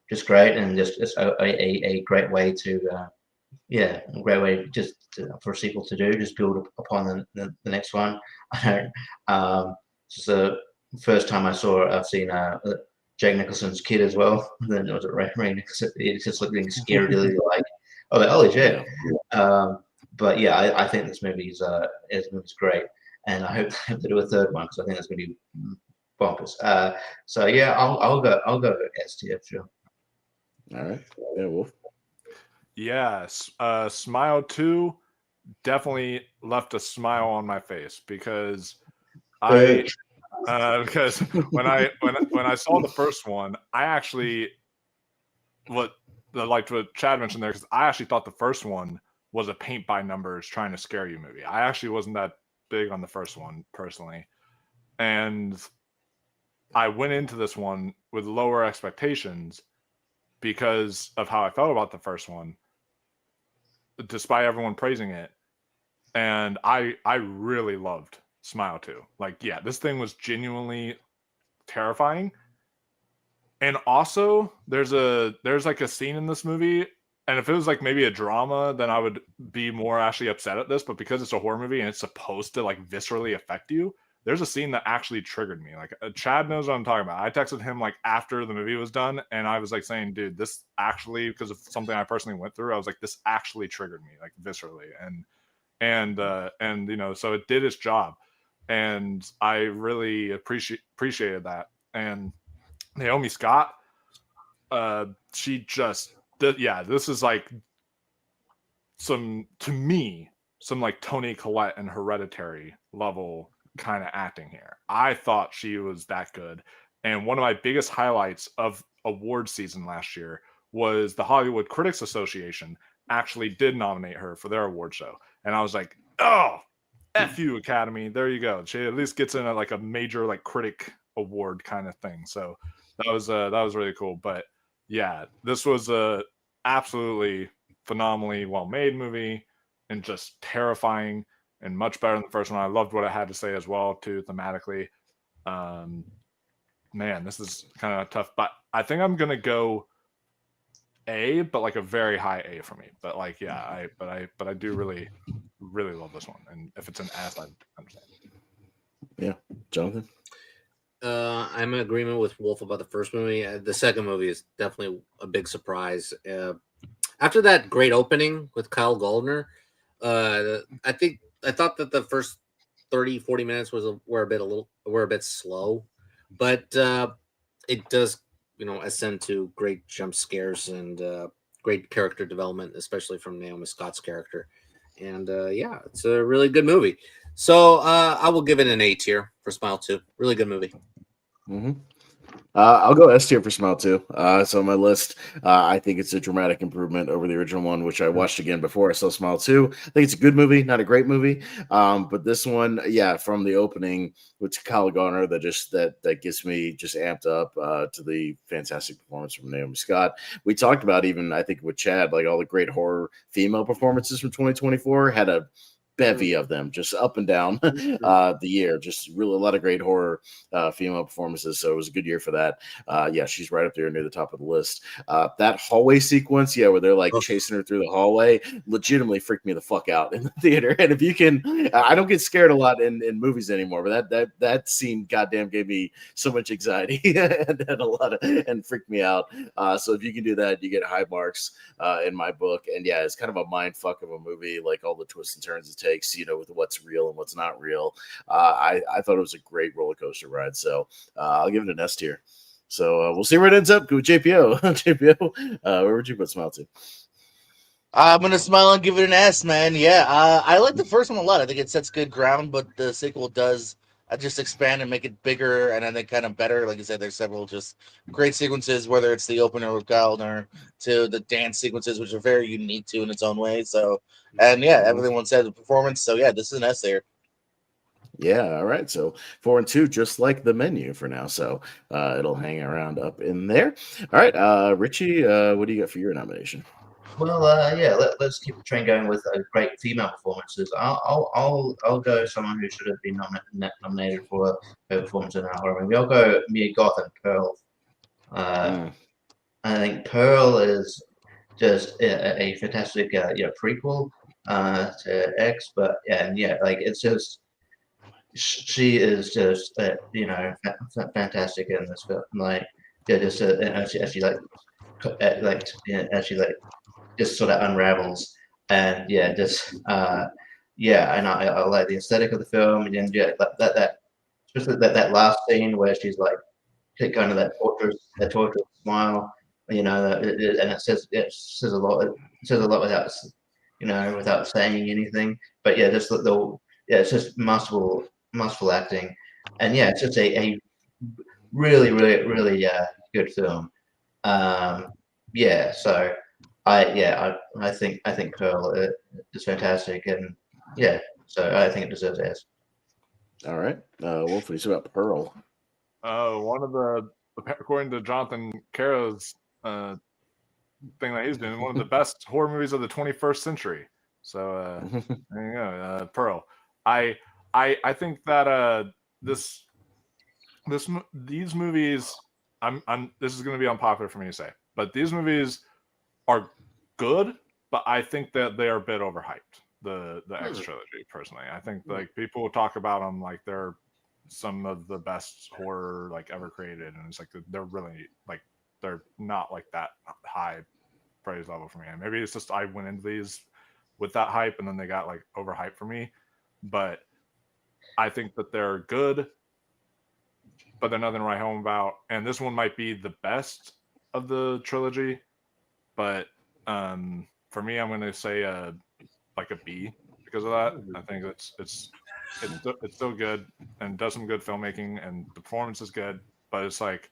just great, and just a great way to a great way for a sequel to do, just build upon the next one. I don't it's the first time I've seen Jack Nicholson's kid as well. Then it was Ray Nicholson. It's just looking scarily like, oh, like, holy shit. But yeah, I think this movie's great, and I hope they do a third one because I think that's going to be bonkers. So yeah, I'll go S tier, sure. All right, yeah, Wolf. Yes, Smile 2 definitely left a smile on my face because because when I saw the first one, I actually what Chad mentioned there, because I actually thought the first one was a paint by numbers trying to scare you movie. I actually wasn't that big on the first one personally, and I went into this one with lower expectations because of how I felt about the first one, despite everyone praising it. And I really loved Smile 2. Like, yeah, this thing was genuinely terrifying. And also, there's like a scene in this movie, and if it was like maybe a drama, then I would be more actually upset at this. But because it's a horror movie and it's supposed to like viscerally affect you, there's a scene that actually triggered me. Like, Chad knows what I'm talking about. I texted him like after the movie was done, and I was like saying, dude, this actually, because of something I personally went through, I was like, this actually triggered me like viscerally. And so it did its job, and I really appreciated that. And Naomi Scott, she just this is like some like Toni Collette and Hereditary level kind of acting here. I thought she was that good. And one of my biggest highlights of award season last year was the Hollywood Critics Association actually did nominate her for their award show. And I was like, oh, F you, Academy. There you go. She at least gets in a major like critic award kind of thing. So that was really cool. But yeah, this was a absolutely phenomenally well-made movie and just terrifying and much better than the first one. I loved what it had to say as well, too, thematically. Man, this is kind of tough. But I think I'm gonna go A, but like a very high A for me. But like, yeah, I do really, really love this one. And if it's an S, I understand. Yeah, Jonathan. I'm in agreement with Wolf about the first movie. The second movie is definitely a big surprise. After that great opening with Kyle Goldner, I thought that the first 30-40 minutes were a bit slow, but it does ascend to great jump scares and great character development, especially from Naomi Scott's character. And it's a really good movie. So I will give it an A tier for Smile 2. Really good movie. Mm-hmm. I'll go S tier for Smile 2. So on my list, I think it's a dramatic improvement over the original one, which I watched again before I saw Smile 2. I think it's a good movie, not a great movie. But this one, from the opening with Kyle Garner, that gets me just amped up to the fantastic performance from Naomi Scott. We talked about, even I think with Chad, like all the great horror female performances from 2024 had a bevy of them just up and down the year. Just really a lot of great horror female performances. So it was a good year for that. She's right up there near the top of the list. That hallway sequence, where they're like chasing her through the hallway, legitimately freaked me the fuck out in the theater. And if you can, I don't get scared a lot in movies anymore, but that scene goddamn gave me so much anxiety and freaked me out. So if you can do that, you get high marks in my book. And it's kind of a mind fuck of a movie, like all the twists and turns it takes, with what's real and what's not real. I thought it was a great roller coaster ride. So I'll give it an S tier. So we'll see where it ends up with JPO. JPO, where would you put Smile 2? I'm gonna smile and give it an S, man. I like the first one a lot. I think it sets good ground, but the sequel does just expand and make it bigger, and I think kind of better. Like I said, there's several just great sequences, whether it's the opener with Gallner to the dance sequences, which are very unique in its own way. So, and everyone said the performance. So this is an S there. Yeah, all right. So 4 and 2, just like the menu for now. So it'll hang around up in there. All right, Richie, what do you got for your nomination? Well, yeah, let's keep the train going with great female performances. I'll go someone who should have been nominated for her performance in a horror movie. I'll go Mia Goth and Pearl. I think Pearl is just a fantastic prequel to X, but yeah, like it's just she is just fantastic in this film. Like yeah, just as she just sort of unravels, and yeah, just yeah, and I like the aesthetic of the film, and yeah, that especially that last scene where she's like kind of that torturous smile, and it says a lot. It says a lot without without saying anything. But yeah, just yeah, it's just masterful acting, and yeah, it's just a really good film. Yeah, so I think Pearl is fantastic, and yeah, so I think it deserves S. All right, Wolf, what about Pearl? One of the according to Jonathan Caro's thing that he's doing, one of the best horror movies of the 21st century. So there you go, Pearl. I think that these movies, this is going to be unpopular for me to say, but these movies are good, but I think that they are a bit overhyped. The X trilogy, personally, I think like people talk about them like they're some of the best horror like ever created, and it's like they're really like they're not like that high praise level for me. And maybe it's just I went into these with that hype, and then they got like overhyped for me. But I think that they're good, but they're nothing to write home about. And this one might be the best of the trilogy, but for me, I'm going to say like a B because of that. I think it's still good and does some good filmmaking, and the performance is good, but it's like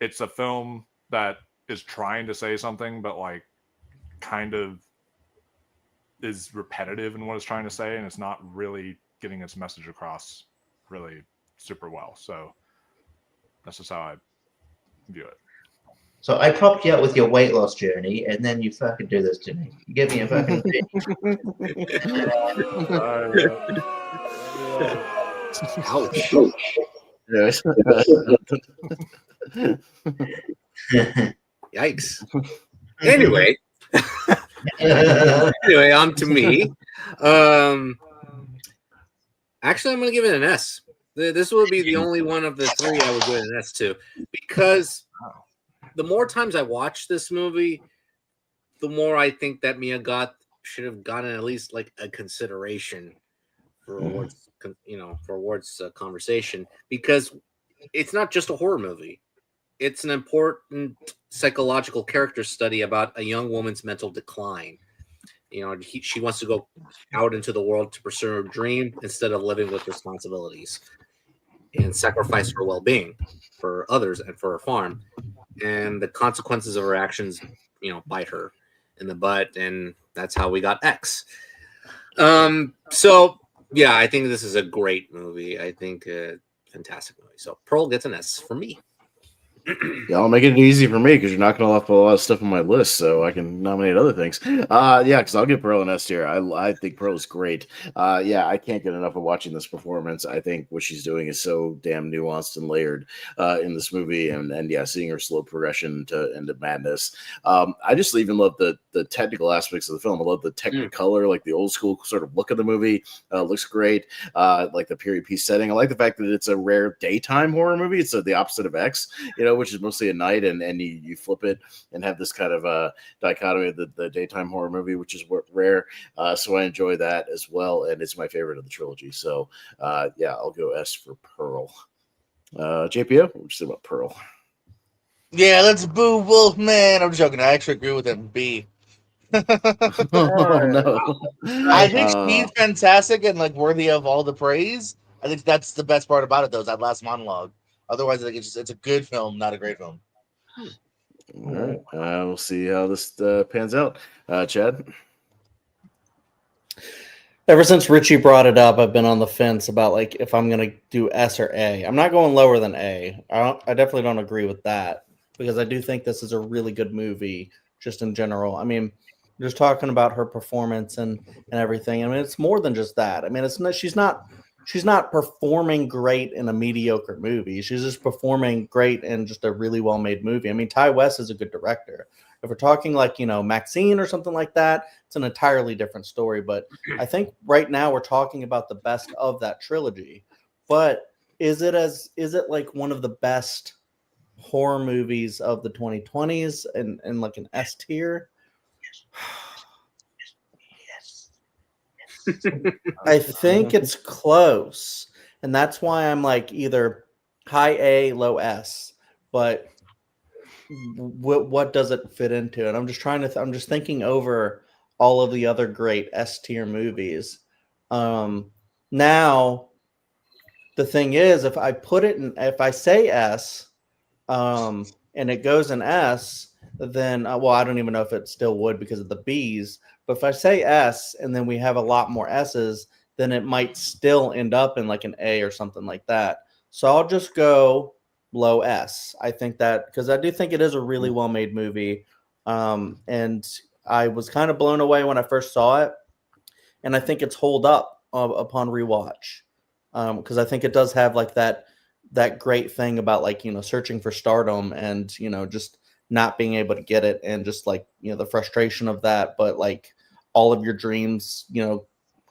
it's a film that is trying to say something, but like kind of is repetitive in what it's trying to say, and it's not really getting its message across really super well. So that's just how I view it. So I propped you up with your weight loss journey, and then you fucking do this to me. You give me a fucking Ouch. Yes. Yikes. Anyway, on to me. Actually, I'm going to give it an S. This will be the only one of the three I would give it an S to, because the more times I watch this movie, the more I think that Mia Goth should have gotten at least like a consideration for awards, for awards conversation, because it's not just a horror movie. It's an important psychological character study about a young woman's mental decline. She wants to go out into the world to pursue her dream instead of living with responsibilities and sacrifice her well-being for others and for her farm. And the consequences of her actions, bite her in the butt, and that's how we got X. So yeah, I think this is a great movie. I think a fantastic movie. So Pearl gets an S for me. Yeah, I'll make it easy for me because you're knocking off a lot of stuff on my list, so I can nominate other things. Yeah, because I'll give Pearl an S tier. I think Pearl is great. Yeah, I can't get enough of watching this performance. I think what she's doing is so damn nuanced and layered in this movie, and yeah, seeing her slow progression into madness. I just even love the technical aspects of the film. I love the Technicolor, like the old school sort of look of the movie. Looks great. Like the period piece setting. I like the fact that it's a rare daytime horror movie. It's the opposite of X, which is mostly at night, and you flip it and have this kind of dichotomy of the daytime horror movie, which is rare. So I enjoy that as well, and it's my favorite of the trilogy. So yeah, I'll go S for Pearl. JPO, what you say about Pearl? Yeah, let's boo Wolfman. I'm joking. I actually agree with him. B. Oh no! I think she's fantastic and like worthy of all the praise. I think that's the best part about it, though, is that last monologue. Otherwise, I think it's a good film, not a great film. All right, we'll see how this pans out. Chad? Ever since Richie brought it up, I've been on the fence about like if I'm gonna do S or A. I'm not going lower than A. I definitely don't agree with that because I do think this is a really good movie, just in general. I mean, just talking about her performance and everything. I mean, it's more than just that. I mean, it's not, she's not performing great in a mediocre movie. She's just performing great in just a really well made movie. I mean, Ty West is a good director. If we're talking like, you know, Maxine or something like that, it's an entirely different story. But I think right now we're talking about the best of that trilogy. But is it like one of the best horror movies of the 2020s and like an S tier? I think it's close. And that's why I'm like either high A, low S. But what does it fit into? And I'm just I'm just thinking over all of the other great S tier movies. Now the thing is, if I say S, and it goes in S, then well, I don't even know if it still would because of the B's. But if I say S and then we have a lot more S's, then it might still end up in like an A or something like that. So I'll just go low S. I think that because I do think it is a really well made movie. And I was kind of blown away when I first saw it. And I think it's hold up upon rewatch. Because I think it does have like that great thing about like, you know, searching for stardom and, you know, just not being able to get it and just like, you know, the frustration of that, but like all of your dreams, you know,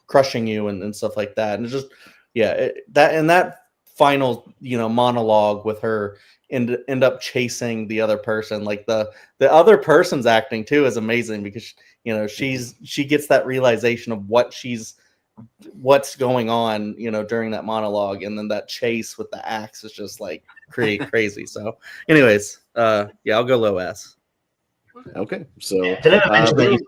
crushing you and stuff like that. And it's just, yeah, that final, you know, monologue with her end up chasing the other person, like the other person's acting too is amazing because, you know, she gets that realization of what's going on, you know, during that monologue, and then that chase with the axe is just like crazy. So anyways, yeah, I'll go low S. Okay, so Did I mention that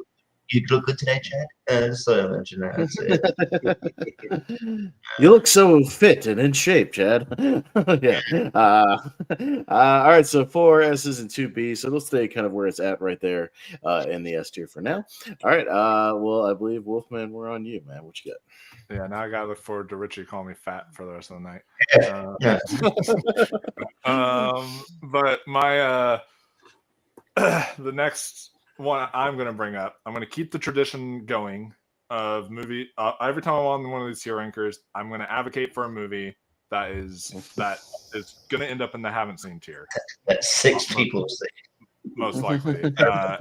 you look good today, Chad? Just so I mention that. That's it. You look so fit and in shape, Chad. Yeah. All right, so 4 S's and 2 B's. So they'll stay kind of where it's at right there in the S tier for now. All right. Well, I believe Wolfman, we're on you, man. What you got? Yeah, now I gotta look forward to Richie calling me fat for the rest of the night. But my the next one I'm gonna bring up, I'm gonna keep the tradition going of movie. Every time I'm on one of these tier rankers, I'm gonna advocate for a movie that is gonna end up in the haven't seen tier. That 6 people see. Most likely.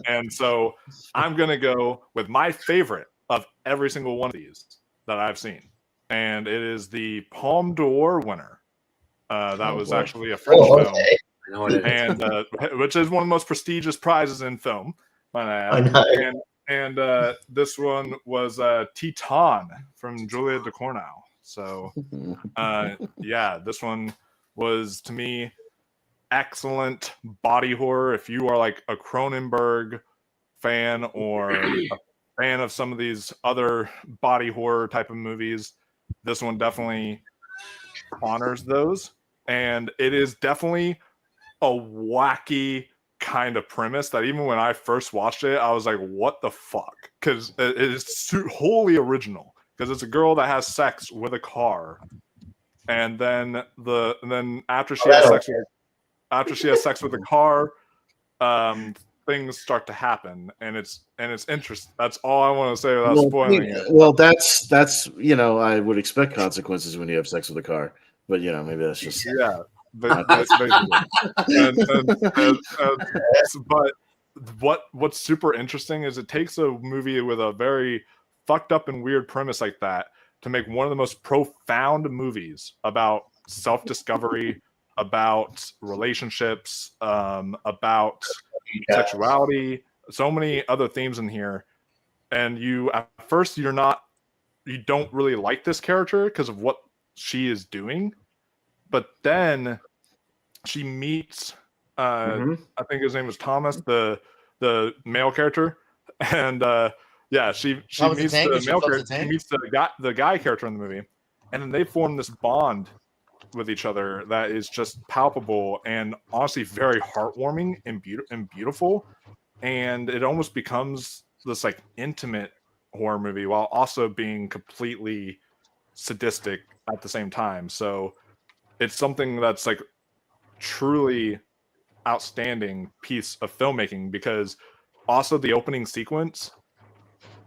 And so I'm gonna go with my favorite of every single one of these that I've seen, and it is the Palme d'Or winner. That was actually a French film, and which is one of the most prestigious prizes in film. I know. And this one was Titan from Julia Ducournau. So yeah, this one was to me excellent body horror. If you are like a Cronenberg fan or a fan of some of these other body horror type of movies, this one definitely honors those. And it is definitely a wacky kind of premise that even when I first watched it, I was like, what the fuck? Because it is wholly original. Because it's a girl that has sex with a car. And then after she has sex with the car, things start to happen, and it's interesting. That's all I want to say without spoiling it. Well, that's you know, I would expect consequences when you have sex with a car, but you know, maybe that's just but that's but what's super interesting is it takes a movie with a very fucked up and weird premise like that to make one of the most profound movies about self-discovery, about relationships, about sexuality, so many other themes in here. And you at first you don't really like this character because of what she is doing, but then she meets I think his name was Thomas, the male character, and she meets the male character, she meets the guy character in the movie, and then they form this bond with each other that is just palpable and honestly very heartwarming and beautiful, and it almost becomes this like intimate horror movie while also being completely sadistic at the same time. So it's something that's like truly outstanding piece of filmmaking, because also the opening sequence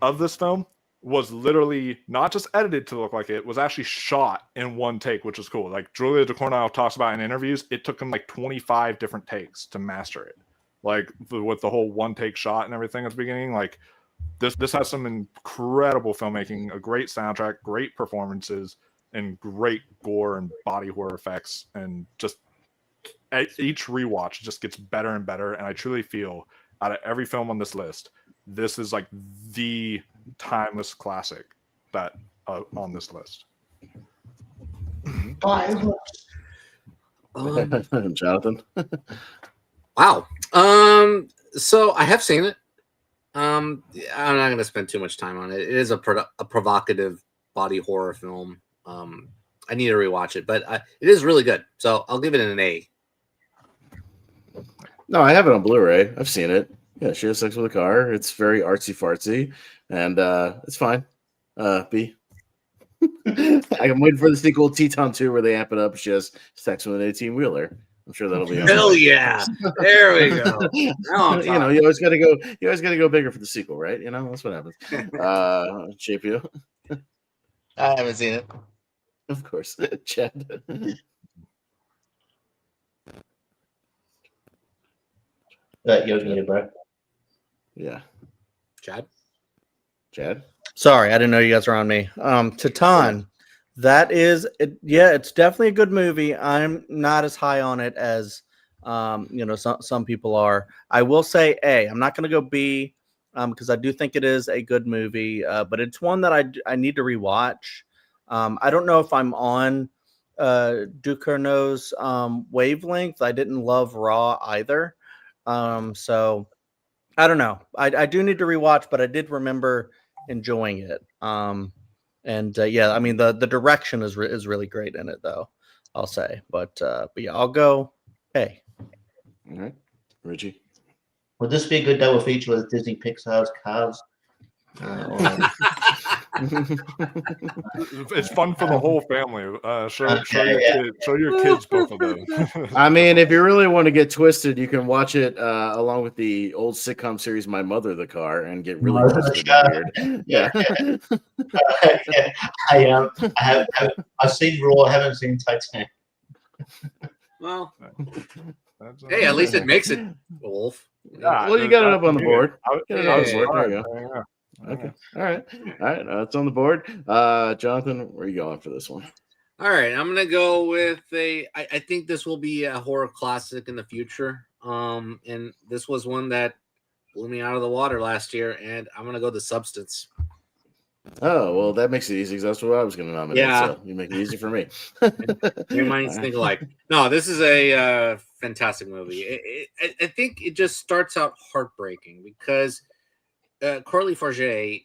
of this film was literally not just edited to look like it, was actually shot in one take, which is cool. Like Julia DeCornell talks about in interviews, it took them like 25 different takes to master it. Like with the whole one take shot and everything at the beginning. Like this has some incredible filmmaking, a great soundtrack, great performances, and great gore and body horror effects. And just each rewatch just gets better and better. And I truly feel out of every film on this list, this is like the timeless classic that on this list. Jonathan. Wow. So I have seen it. I'm not going to spend too much time on it. It is a provocative body horror film. I need to rewatch it, but it is really good. So I'll give it an A. No, I have it on Blu-ray. I've seen it. Yeah, she has sex with a car. It's very artsy fartsy, and it's fine. B. I'm waiting for the sequel, Teton 2, where they amp it up. She has sex with an 18-wheeler. I'm sure that'll be. Hell yeah! There we go. Now you know, you always got to go. You always got to go bigger for the sequel, right? You know, that's what happens. JPO. I haven't seen it. Of course, Chad. Yogi, bro. Yeah, Chad. Sorry, I didn't know you guys were on me. Titan, that is, yeah, it's definitely a good movie. I'm not as high on it as, some people are. I will say A. I'm not going to go B, because I do think it is a good movie, but it's one that I need to rewatch. I don't know if I'm on Ducournau's wavelength. I didn't love Raw either, so I don't know. I do need to rewatch, but I did remember enjoying it. Yeah, I mean the direction is really great in it, though, I'll say. But yeah, I'll go A. All right, Richie. Would this be a good double feature with Disney Pixar's Cars? It's fun for the whole family. Show your kids both of those. I mean, if you really want to get twisted, you can watch it along with the old sitcom series My Mother the Car and get really twisted and weird. Yeah. I've seen Raw, I haven't seen Titanic. Well, hey, at least it makes it, Wolf. Yeah, well, you got it up on the board. There you go. Yeah. Okay. All right. It's on the board. Jonathan, where are you going for this one? All right. I'm gonna go with I think this will be a horror classic in the future. And this was one that blew me out of the water last year, and I'm gonna go The Substance. Oh, well, that makes it easy because that's what I was going to nominate. Yeah. So you make it easy for me. Your minds think alike. No, this is a fantastic movie. I think it just starts out heartbreaking because Carly Farget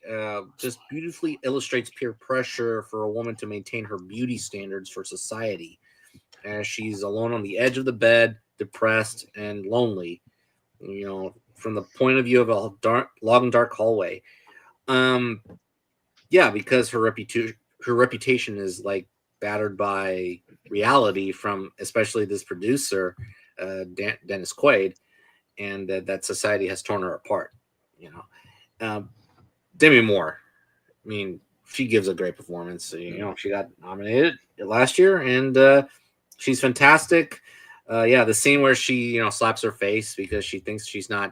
just beautifully illustrates peer pressure for a woman to maintain her beauty standards for society, as she's alone on the edge of the bed, depressed and lonely. You know, from the point of view of a long, dark hallway. Yeah, because her reputation is like battered by reality from especially this producer, Dennis Quaid, and that society has torn her apart. You know, Demi Moore. I mean, she gives a great performance. You know, she got nominated last year, and she's fantastic. Yeah, the scene where she slaps her face because she thinks she's not,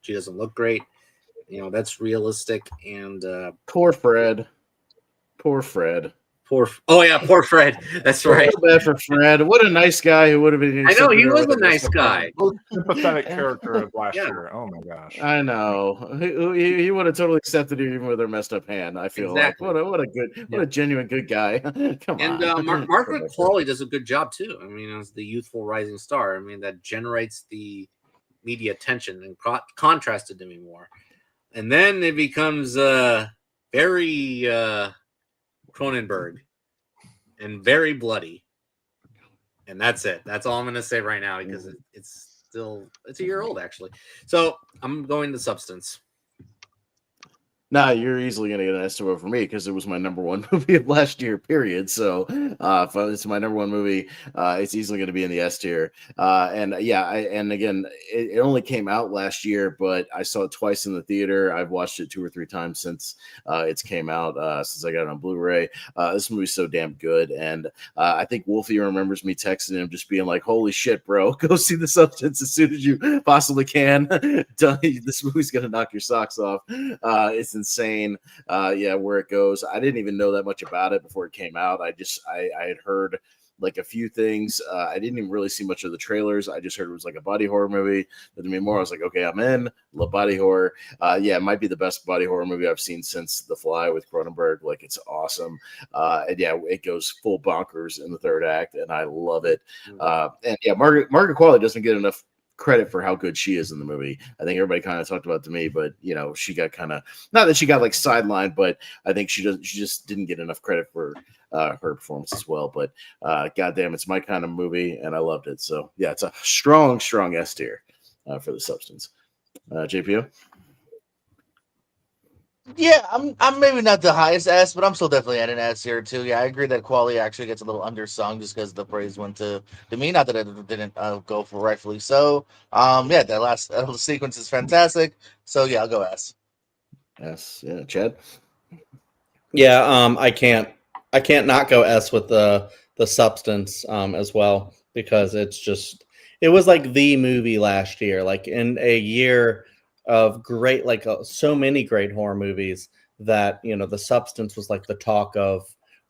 she doesn't look great. That's realistic. And poor Fred. Poor Fred. Poor Fred. That's right. Bad for Fred. What a nice guy who would have been. I know he was a nice guy. Most sympathetic character of last year. Oh my gosh. I know. He would have totally accepted it even with her messed up hand. I feel exactly. Like what a genuine good guy. Come on. And Margaret Qualley does a good job too. I mean, as the youthful rising star, I mean that generates the media attention and contrasted Demi Moore. And then it becomes very Cronenberg and very bloody. And that's it. That's all I'm going to say right now because it's a year old, actually. So I'm going to Substance. Nah, you're easily gonna get an S tier for me because it was my number one movie of last year. Period. So, if it's my number one movie, it's easily going to be in the S tier. And yeah, and again, it only came out last year, but I saw it twice in the theater. I've watched it 2 or 3 times since it's came out. Since I got it on Blu-ray, this movie's so damn good, and I think Wolfie remembers me texting him, just being like, "Holy shit, bro, go see The Substance as soon as you possibly can. This movie's gonna knock your socks off." It's insane. Yeah, where it goes. I didn't even know that much about it before it came out. I had heard like a few things. I didn't even really see much of the trailers. I just heard it was like a body horror movie. But to me more, I was like, okay, I'm in. Love body horror. Yeah, it might be the best body horror movie I've seen since The Fly with Cronenberg. Like, it's awesome. And yeah, it goes full bonkers in the third act, and I love it. And yeah, Margaret Qualley doesn't get enough credit for how good she is in the movie. I think everybody kind of talked about it to me, but you know, she got kind of, not that she got like sidelined, but I think she just didn't get enough credit for her performance as well. But goddamn, it's my kind of movie, and I loved it. So yeah, it's a strong S tier for The Substance. JPO. Yeah, I'm maybe not the highest S, but I'm still definitely at an S here too. Yeah, I agree that quality actually gets a little undersung just because the praise went to me. Not that it didn't go for rightfully so. Yeah, that last sequence is fantastic. So yeah, I'll go S. Yes, yeah, Chad. Yeah, I can't not go S with the Substance as well, because it was like the movie last year, like in a year of great, like so many great horror movies, that, you know, The Substance was like the talk of,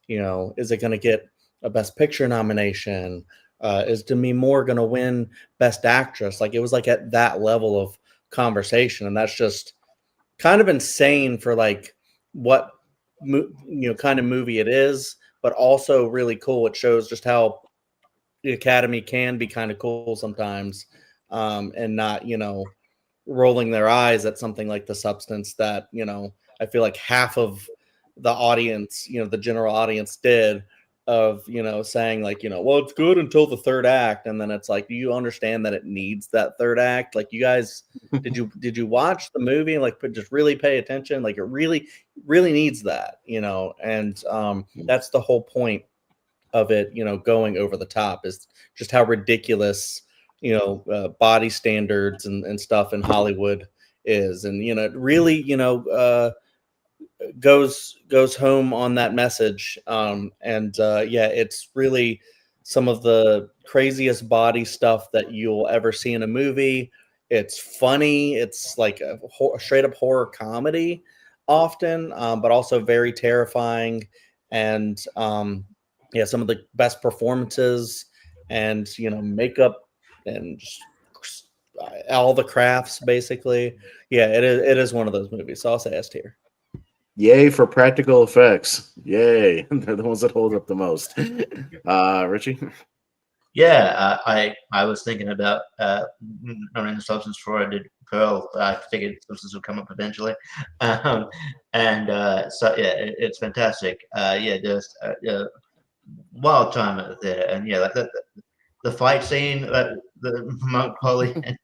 you know, is it going to get a Best Picture nomination? Is Demi Moore going to win Best Actress? Like, it was like at that level of conversation, and that's just kind of insane for like what kind of movie it is, but also really cool. It shows just how the Academy can be kind of cool sometimes, and not, you know, rolling their eyes at something like The Substance that, you know, I feel like half of the audience, you know, the general audience did, of, you know, saying like, you know, well, it's good until the third act, and then it's like, do you understand that it needs that third act? Like, you guys, did you watch the movie and like just really pay attention? Like, it really needs that, you know. And that's the whole point of it, you know, going over the top, is just how ridiculous, you know, body standards and stuff in Hollywood is. And, you know, it really, you know, goes home on that message. And yeah, it's really some of the craziest body stuff that you'll ever see in a movie. It's funny. It's like a straight up horror comedy often, but also very terrifying. And yeah, some of the best performances, and, you know, makeup, and just all the crafts basically. Yeah, it is one of those movies. So I'll say S tier. Yay for practical effects. Yay. They're the ones that hold up the most. Richie? Yeah, I was thinking about knowing The Substance before I did Pearl. I figured Substance would come up eventually. So yeah, it's fantastic. Yeah, just wild time at the theater. And yeah, like the fight scene that the Monk Polly and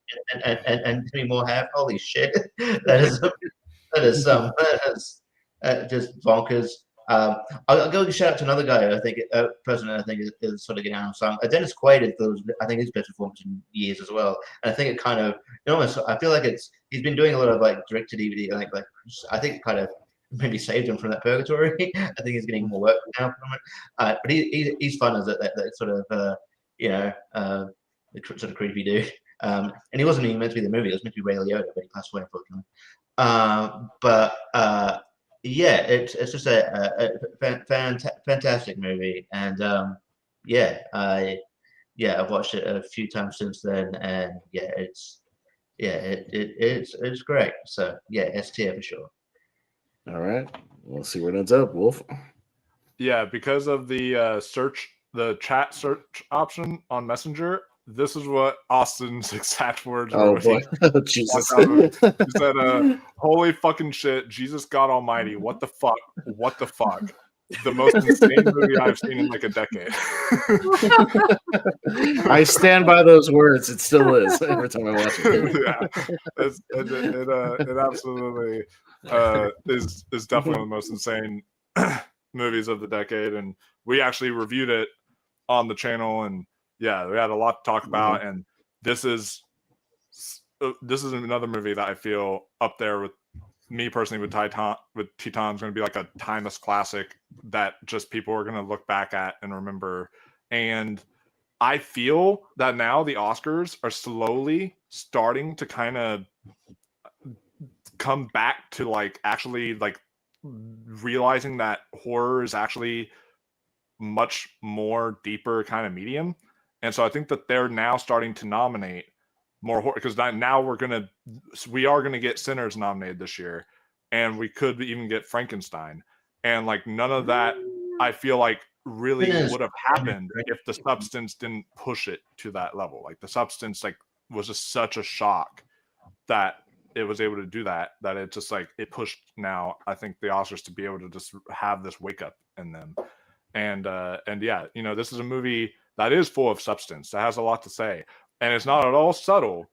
Demi Moore have, holy shit. That is just bonkers. I'll go shout out to another guy. I think person I think is sort of getting out of song. Dennis Quaid is I think his best performance in years as well. And I think it kind of, almost, I feel like he's been doing a lot of like direct to DVD. Like I think it kind of maybe saved him from that purgatory. I think he's getting more work now from it. But he's fun as that sort of you know, sort of creepy dude. And he wasn't even meant to be the movie. It was meant to be Ray Liotta, but he passed away, unfortunately. Yeah, it's just a fantastic movie, and I've watched it a few times since then, and yeah, it's great. So yeah, S tier for sure. All right, we'll see where it ends up, Wolf. Yeah, because of the chat search option on Messenger, this is what Austin's exact words were. Oh boy, Jesus! He said, "Holy fucking shit, Jesus God Almighty, what the fuck? What the fuck?" the most insane movie I've seen in like a decade. I stand by those words. It still is every time I watch it. Yeah, it absolutely is definitely one of the most insane movies of the decade, and we actually reviewed it on the channel, and yeah, we had a lot to talk about, and this is another movie that I feel up there with me personally with Titan's going to be like a timeless classic that just people are going to look back at and remember. And I feel that now the Oscars are slowly starting to kind of come back to like actually like realizing that horror is actually much more deeper kind of medium. And so I think that they're now starting to nominate more horror, because now we are going to get Sinners nominated this year, and we could even get Frankenstein, and like none of that I feel like really would have happened if the Substance didn't push it to that level. Like the Substance like was just such a shock that it was able to do that it just like it pushed now I think the Oscars to be able to just have this wake up in them. And yeah, you know, this is a movie that is full of substance, that has a lot to say, and it's not at all subtle,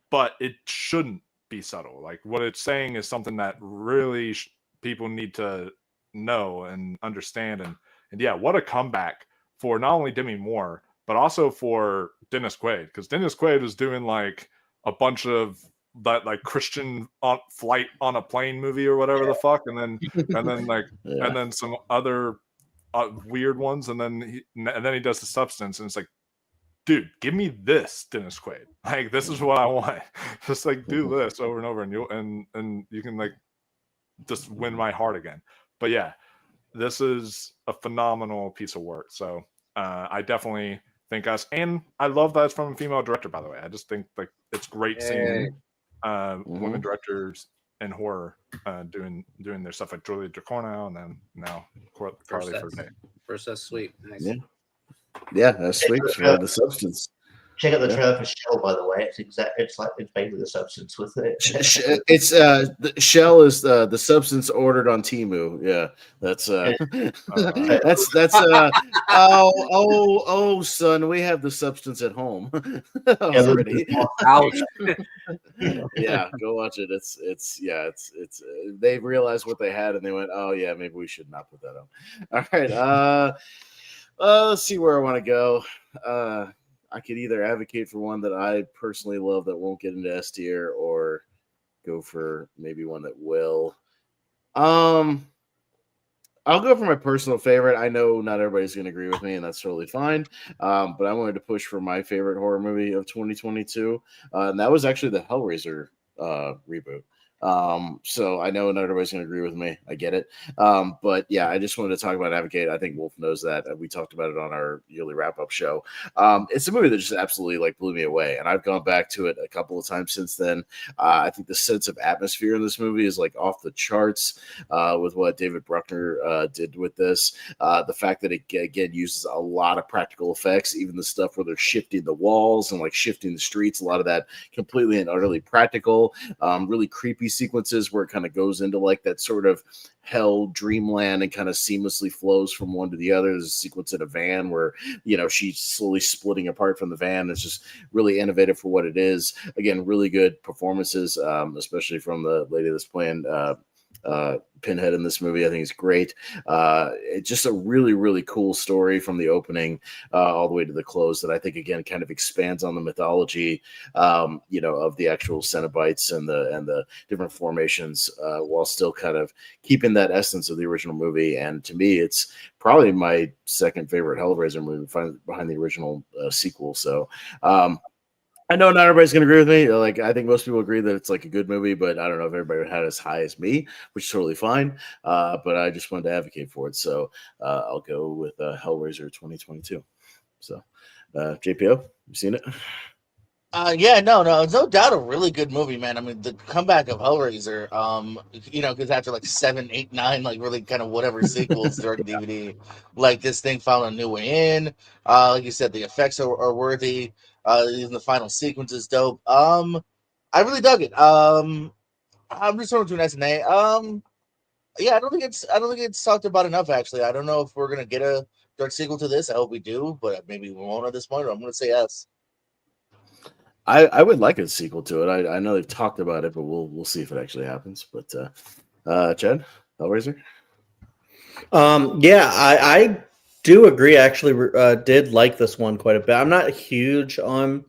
but it shouldn't be subtle. Like what it's saying is something that really people need to know and understand. And yeah, what a comeback for not only Demi Moore, but also for Dennis Quaid, because Dennis Quaid was doing like a bunch of that like Christian flight on a plane movie or whatever the fuck, and then like and then some other weird ones, and then he does the Substance, and it's like, dude, give me this, Dennis Quaid. Like this is what I want. Just like do this over and over, and you can like just win my heart again. But yeah, this is a phenomenal piece of work. So I definitely think and I love that it's from a female director, by the way. I just think like it's great seeing women directors in horror doing their stuff, like Julia Ducournau, and then now Carly Ferguson. First, that's sweet. Nice. Yeah, that's sweet. The Substance. Check out the trailer for Shell, by the way. It's basically the Substance with it. It's the Shell is the Substance ordered on Temu. Yeah, that's oh son, we have the Substance at home already. Ouch. Yeah, go watch it. It's they realized what they had and they went, oh yeah, maybe we should not put that on. All right, let's see where I want to go. I could either advocate for one that I personally love that won't get into S tier, or go for maybe one that will. I'll go for my personal favorite. I know not everybody's going to agree with me, and that's totally fine. But I wanted to push for my favorite horror movie of 2022, and that was actually the Hellraiser reboot. So I know not everybody's going to agree with me. I get it. But yeah, I just wanted to talk about Advocate. I think Wolf knows that. We talked about it on our yearly wrap-up show. It's a movie that just absolutely like blew me away, and I've gone back to it a couple of times since then. I think the sense of atmosphere in this movie is like off the charts with what David Bruckner did with this. The fact that it again uses a lot of practical effects, even the stuff where they're shifting the walls and like shifting the streets, a lot of that completely and utterly practical. Really creepy sequences where it kind of goes into like that sort of hell dreamland and kind of seamlessly flows from one to the other. There's a sequence in a van where, you know, she's slowly splitting apart from the van. It's just really innovative for what it is. Again, really good performances, especially from the lady that's playing Pinhead in this movie. I think it's great. It's just a really, really cool story from the opening all the way to the close that I think again kind of expands on the mythology, you know, of the actual Cenobites and the different formations, while still kind of keeping that essence of the original movie. And to me, it's probably my second favorite Hellraiser movie behind the original sequel. So I know not everybody's going to agree with me. Like, I think most people agree that it's like a good movie, but I don't know if everybody had as high as me, which is totally fine. But I just wanted to advocate for it. So I'll go with Hellraiser 2022. So, JPO, you seen it? Yeah, no, it's no doubt a really good movie, man. I mean, the comeback of Hellraiser, you know, because after like 7, 8, 9, like really kind of whatever sequels direct DVD, like this thing found a new way in. Like you said, the effects are worthy. Even the final sequence is dope. I really dug it. I'm just going to an S and A. Yeah, I don't think it's talked about enough. Actually, I don't know if we're gonna get a direct sequel to this. I hope we do, but maybe we won't at this point. I'm gonna say yes. I would like a sequel to it. I know they've talked about it, but we'll see if it actually happens. But Chad, Hellraiser. Yeah, I do agree. I actually did like this one quite a bit. I'm not huge on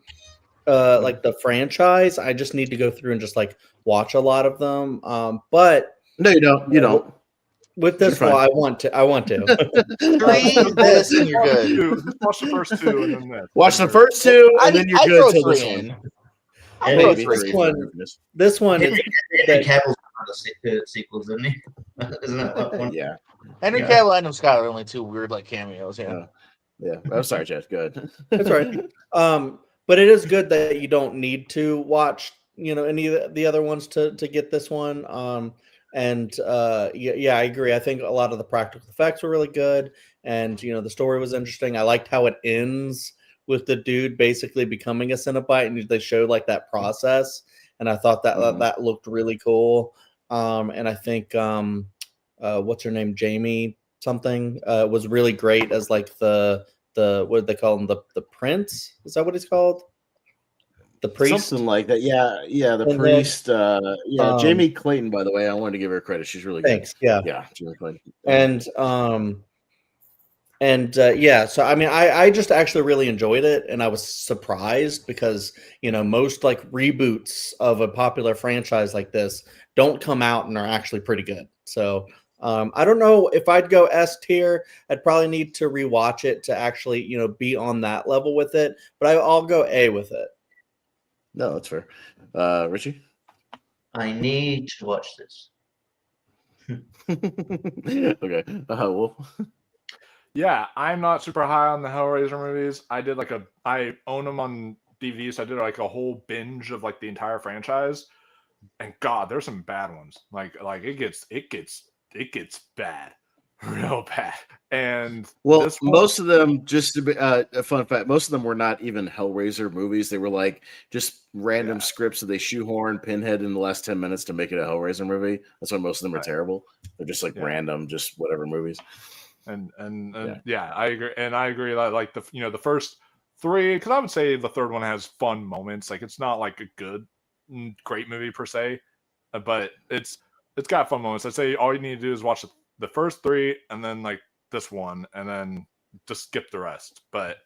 like the franchise. I just need to go through and just like watch a lot of them. But No, you don't. You don't. with this You're one, fine. I want to. I want to. 3, this, and you're good. Just watch the first 2 and then this. Watch the first 2, and then you're I'd good throw till 3 this in. one. I'll Yeah, throw Maybe 3. This 3 one- for goodness. This one is Henry Cavill's one of the sequels, isn't he? Isn't that one? Yeah. Henry Yeah. Cavill and Adam Scott are only 2 weird like cameos. Yeah. Yeah. I'm sorry, Chad. Good. That's right. But it is good that you don't need to watch, any of the other ones to get this one. Yeah, I agree. I think a lot of the practical effects were really good, and the story was interesting. I liked how it ends with the dude basically becoming a Cenobite, and they showed like that process, and I thought that Mhm. that looked really cool. And I think what's her name, Jamie something, was really great as like the what did they call him, the prince? Is that what he's called? The priest? Something like that. Yeah. The And then, priest. Jamie um, Clayton, by the way. I wanted to give her credit. She's really good. Thanks. Yeah. Yeah, Jamie Clayton. Yeah, so I mean, I just actually really enjoyed it, and I was surprised because most like reboots of a popular franchise like this don't come out and are actually pretty good. So I don't know if I'd go S tier. I'd probably need to rewatch it to actually be on that level with it. But I'll go A with it. No, that's fair. Richie. I need to watch this. Okay. Wolf. Yeah, I'm not super high on the Hellraiser movies. I own them on DVD, so I did like a whole binge of like the entire franchise. And God, there's some bad ones. Like it gets bad, real bad. And Well, this one, most of them, just to be, a fun fact, most of them were not even Hellraiser movies. They were like just random scripts that they shoehorned Pinhead in the last 10 minutes to make it a Hellraiser movie. That's why most of them are terrible. They're just like random, just whatever movies. And I agree. And I agree that like the first 3, because I would say the third one has fun moments. Like it's not like a great movie per se, but it's got fun moments. I'd say all you need to do is watch the first 3 and then like this one, and then just skip the rest. But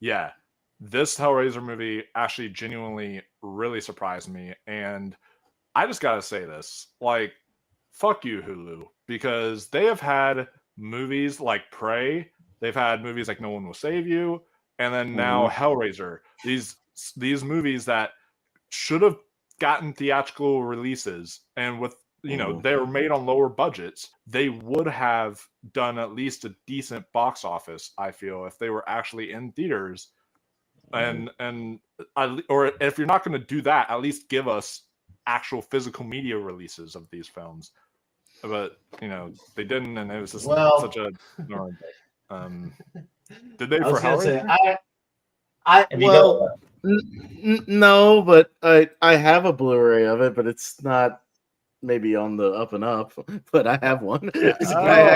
yeah, this Hellraiser movie actually genuinely really surprised me, and I just gotta say this, like, fuck you, Hulu, because they have had movies like Prey, they've had movies like No One Will Save You, and then now Hellraiser. These movies that should have gotten theatrical releases, and with they were made on lower budgets, they would have done at least a decent box office, I feel, if they were actually in theaters. Or if you're not going to do that, at least give us actual physical media releases of these films. But they didn't, and it was just such a did they I was for gonna say, Hellraiser? No, but I have a Blu-ray of it, but it's not maybe on the up and up. But I have one. There's a guy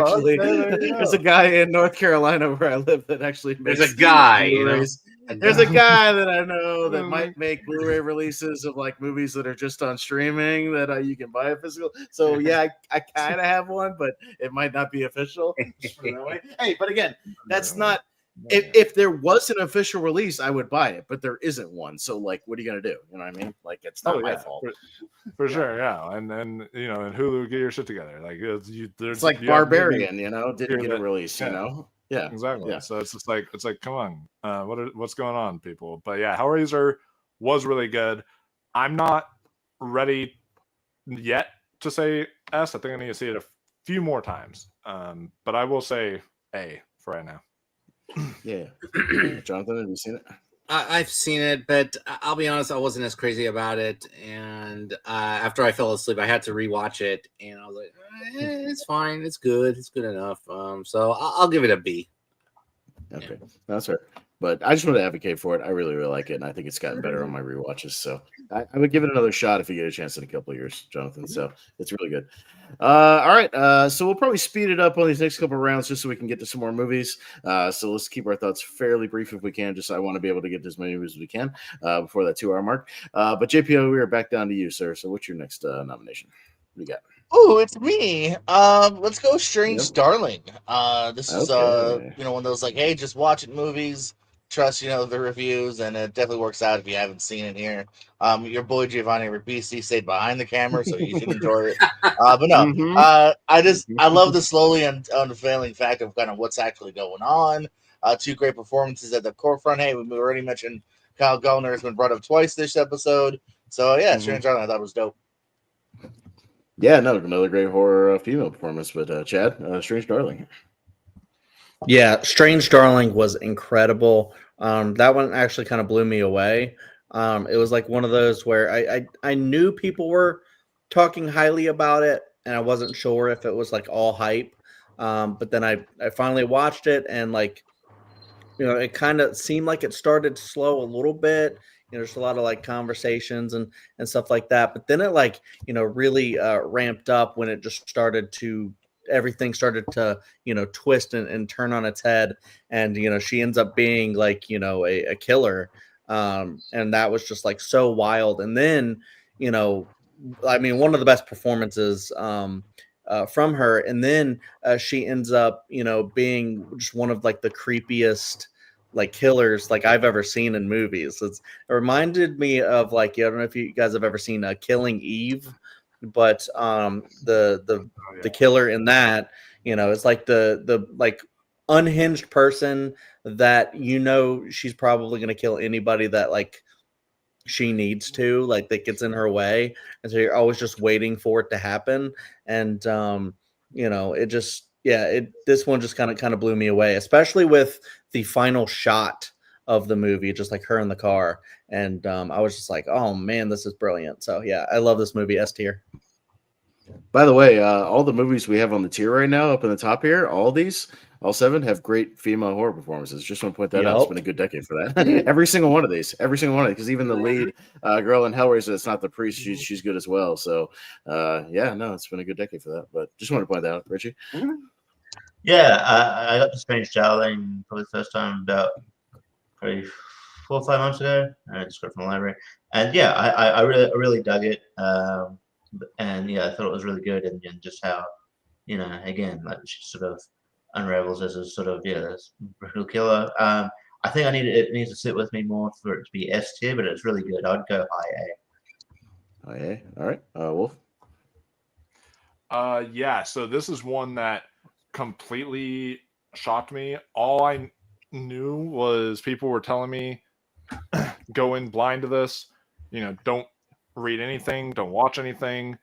there's a guy in North Carolina where I live that actually makes There's a guy, Blu-rays. There's a guy that I know that might make Blu-ray releases of like movies that are just on streaming that you can buy a physical. So yeah, I kind of have one, but it might not be official. Just put it that way. Hey, but again, that's not. If there was an official release, I would buy it, but there isn't one. So like, what are you gonna do? You know what I mean? Like, it's not my fault. For sure, yeah. And then and Hulu, get your shit together. Like it's like Barbarian, didn't get a release, Yeah, exactly. Yeah. So it's just like come on, what's going on, people? But yeah, Hellraiser was really good. I'm not ready yet to say S. I think I need to see it a few more times. But I will say A for right now. Yeah. Jonathan, have you seen it? I've seen it, but I'll be honest, I wasn't as crazy about it. And after I fell asleep, I had to rewatch it, and I was like, "It's fine, it's good enough." So I'll give it a B. Okay, that's fair. but I just want to advocate for it. I really, really like it, and I think it's gotten better on my rewatches. So I would give it another shot if you get a chance in a couple of years, Jonathan. So it's really good. All right, so we'll probably speed it up on these next couple of rounds just so we can get to some more movies. So let's keep our thoughts fairly brief if we can. Just I want to be able to get to as many movies as we can before that 2-hour mark. But JPO, we are back down to you, sir. So what's your next nomination? What do you got? Oh, it's me. Let's go Strange Yep. Darling. This is Okay. one of those like, hey, just watch it movies, trust the reviews, and it definitely works out if you haven't seen it here. Your boy Giovanni Ribisi stayed behind the camera, so you should enjoy it. But no, Mhm. I love the slowly unveiling fact of kind of what's actually going on. Two great performances at the forefront. Hey, we already mentioned Kyle Gallner has been brought up twice this episode. So yeah, Strange Darling I thought was dope. Yeah, no, another great horror female performance. But Chad, Strange Darling. Yeah, Strange Darling was incredible. That one actually kind of blew me away. It was like one of those where I knew people were talking highly about it, and I wasn't sure if it was like all hype. But then I finally watched it, and like it kind of seemed like it started slow a little bit. There's a lot of like conversations and stuff like that. But then it like really ramped up when it just started to everything started to twist and turn on its head, and she ends up being like a killer, and that was just like so wild. And then I mean, one of the best performances from her, and then she ends up being just one of like the creepiest like killers like I've ever seen in movies. It reminded me of like, I don't know if you guys have ever seen Killing Eve, but the killer in that it's like the like unhinged person that she's probably going to kill anybody that like she needs to, like that gets in her way, and so you're always just waiting for it to happen. And it just this one just kind of blew me away, especially with the final shot of the movie, just like her in the car. And I was just like, oh man, this is brilliant. So yeah, I love this movie. S tier. By the way, all the movies we have on the tier right now, up in the top here, all 7 have great female horror performances. Just want to point that out. It's been a good decade for that. every single one of these, because even the lead girl in Hellraiser, that's not the priest, she's good as well. So, it's been a good decade for that. But just want to point that out, Richie. Yeah, I got to Strange Darling probably the first time about probably 4 or 5 months ago. I just got it from the library, and yeah, I really dug it. And yeah, I thought it was really good, and just how again, like she sort of unravels as a sort of this brutal killer. I think it needs to sit with me more for it to be S tier, but it's really good. I'd go high A. High A. All right, Wolf. Yeah. So this is one that completely shocked me. All I knew was people were telling me go in blind to this. Don't read anything, don't watch anything.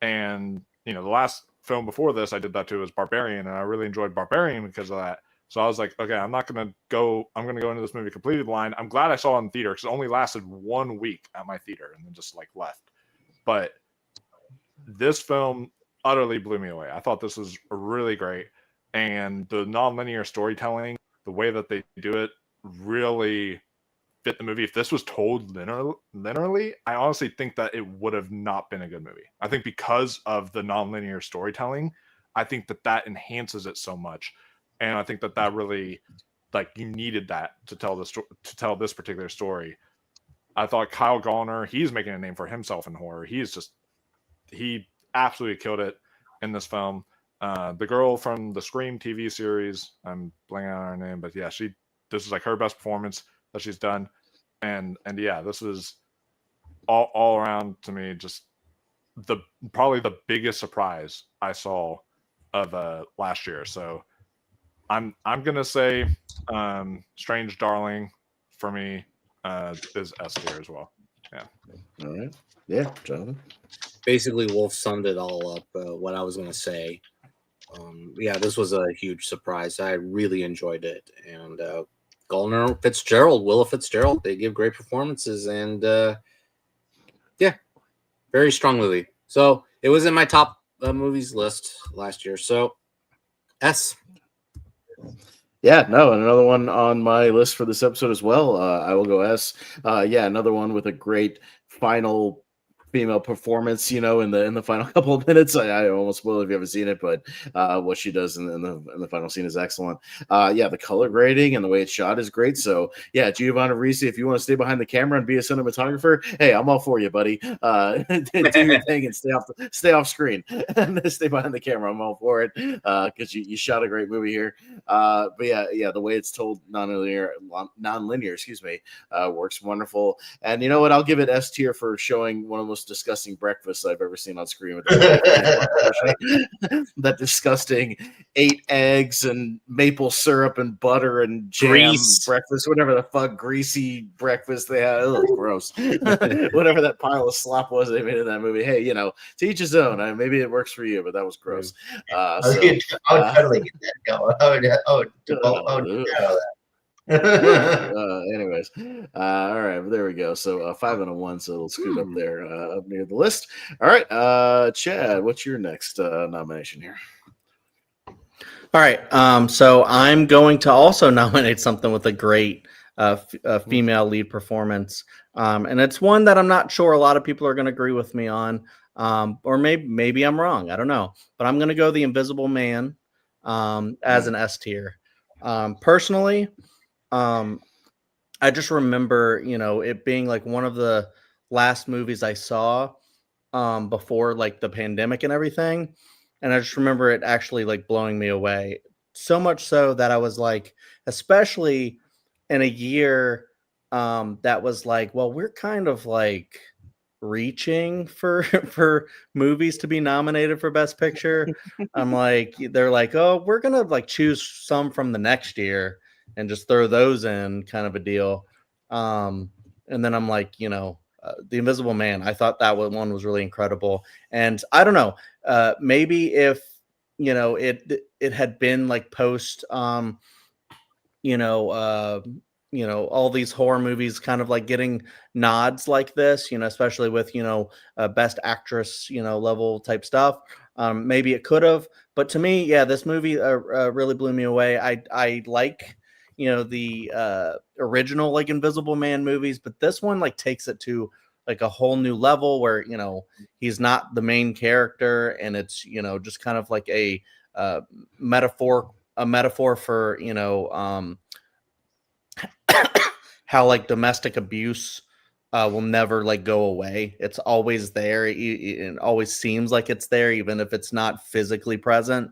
And the last film before this I did that too was Barbarian, and I really enjoyed Barbarian because of that. So I was like, okay, I'm gonna go into this movie completely blind. I'm glad I saw it in theater because it only lasted 1 week at my theater and then just like left. But this film utterly blew me away. I thought this was really great, and the non-linear storytelling, the way that they do it, really fit the movie. If this was told linearly, I honestly think that it would have not been a good movie. I think because of the non-linear storytelling, I think that enhances it so much, and I think that really, like, you needed that to tell this particular story. I thought Kyle Gallner, he's making a name for himself in horror. He absolutely killed it in this film. The girl from the Scream TV series, I'm blanking on her name, but yeah, this is like her best performance that she's done, and yeah, this was all around to me just probably the biggest surprise I saw of last year. So I'm gonna say Strange Darling for me is S tier as well. Yeah. All right. Yeah, Jonathan. Basically, Wolf summed it all up. What I was gonna say. Yeah, this was a huge surprise. I really enjoyed it, and Gallner, Willa Fitzgerald, they give great performances, and yeah, very strong movie. So it was in my top movies list last year. So S. Yeah, no, and another one on my list for this episode as well. I will go S. Yeah, another one with a great final female performance. In the final couple of minutes. I almost spoil if you haven't seen it, but what she does in the final scene is excellent. Yeah, the color grading and the way it's shot is great. So yeah, Giovanni Risi, if you want to stay behind the camera and be a cinematographer, hey, I'm all for you, buddy. Do your thing and stay off screen and stay behind the camera. I'm all for it because you shot a great movie here. But yeah, the way it's told non-linear, excuse me, works wonderful. And you know what? I'll give it S tier for showing one of the most disgusting breakfasts I've ever seen on screen. That disgusting 8 eggs and maple syrup and butter and jam Grease. breakfast, whatever the fuck greasy breakfast they had. Ugh, gross. Whatever that pile of slop was they made in that movie. Hey, to each his own. Maybe it works for you, but that was gross. I would totally get that going. I would get that. Anyways, all right, but there we go. So 5 and a 1, so it'll scoot up there, up near the list. All right, Chad, what's your next nomination here? All right, so I'm going to also nominate something with a great female lead performance, and it's one that I'm not sure a lot of people are going to agree with me on, or maybe I'm wrong. I don't know, but I'm going to go The Invisible Man as an S tier. Personally. I just remember, it being like one of the last movies I saw before like the pandemic and everything. And I just remember it actually like blowing me away. So much so that I was like, especially in a year that was like, well, we're kind of like reaching for movies to be nominated for Best Picture. I'm like, they're like, oh, we're gonna like choose some from the next year and just throw those in, kind of a deal. And then I'm like, The Invisible Man, I thought that one was really incredible. And I don't know, maybe if it had been like post all these horror movies kind of like getting nods like this, especially with best actress level type stuff, maybe it could have. But to me, yeah, this movie really blew me away. I like the original like Invisible Man movies, but this one like takes it to like a whole new level where he's not the main character, and it's just kind of like a metaphor for how like domestic abuse will never like go away. It's always there. It always seems like it's there, even if it's not physically present.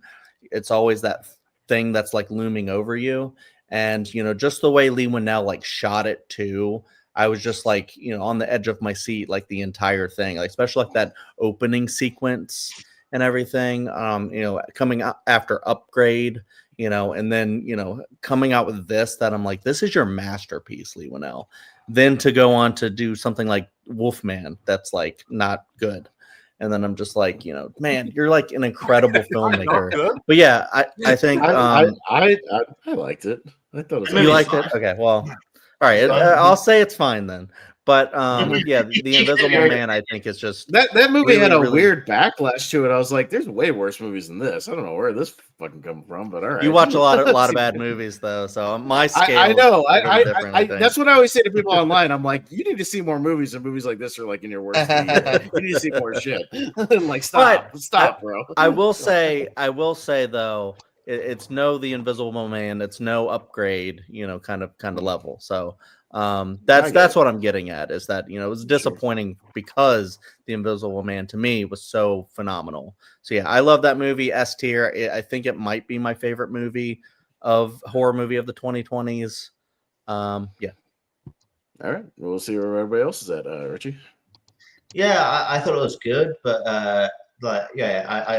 It's always that thing that's like looming over you. And just the way Lee Winnell like shot it too, I was just like on the edge of my seat like the entire thing, like especially like that opening sequence and everything. Coming out after Upgrade, and then coming out with this, that I'm like, this is your masterpiece, Lee Winnell. Then to go on to do something like Wolfman, that's like not good. And then I'm just like, man, you're like an incredible filmmaker. But yeah, I think I liked it. I thought it was you liked it. Okay, well, all right. I'll say it's fine then. But yeah, The Invisible Man, I think is just that movie really, had a really weird backlash to it. I was like, there's way worse movies than this. I don't know where this fucking come from, but all right. You watch a lot of bad movies though, so my scale. I know. I that's what I always say to people online. I'm like, you need to see more movies, and movies like this are like in your worst of the year. You need to see more shit. Like, stop, bro. I will say though, it's no The Invisible Man, it's no Upgrade, kind of level. So that's what I'm getting at, is that it was disappointing because The Invisible Man to me was so phenomenal. So yeah, I love that movie. S tier. I think it might be my favorite horror movie of the 2020s. Yeah. All right, we'll see where everybody else is at. Richie. Yeah, I thought it was good, but I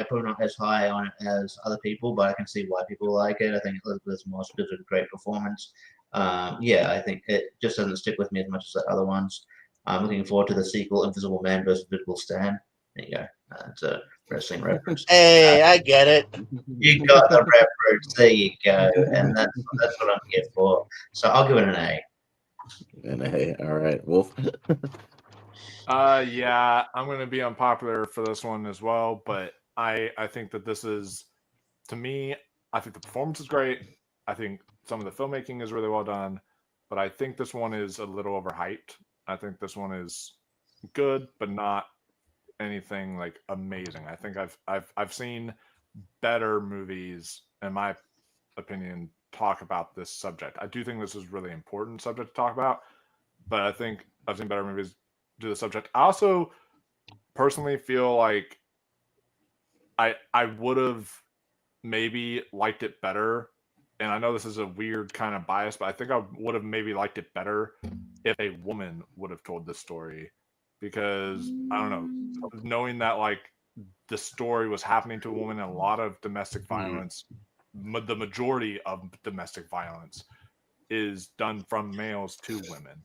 probably not as high on it as other people, but I can see why people like it. I think Elizabeth Moss did a great performance. I think it just doesn't stick with me as much as the other ones. I'm looking forward to the sequel, Invisible Man versus Invisible Stan. There you go. It's a wrestling reference. Hey, I get it. You got the reference. There you go. And that's what I'm here for. So I'll give it an A. An A. All right, Wolf. Yeah, I'm going to be unpopular for this one as well, but I think that this is, to me, I think the performance is great. I think some of the filmmaking is really well done, but I think this one is a little overhyped. I think this one is good, but not anything like amazing. I think I've seen better movies, in my opinion, talk about this subject. I do think this is a really important subject to talk about, but I think I've seen better movies do the subject. I also personally feel like I would have maybe liked it better, and I know this is a weird kind of bias, but I think I would have maybe liked it better if a woman would have told this story, because I don't know, knowing that like the story was happening to a woman, and a lot of domestic violence, the majority of domestic violence is done from males to women.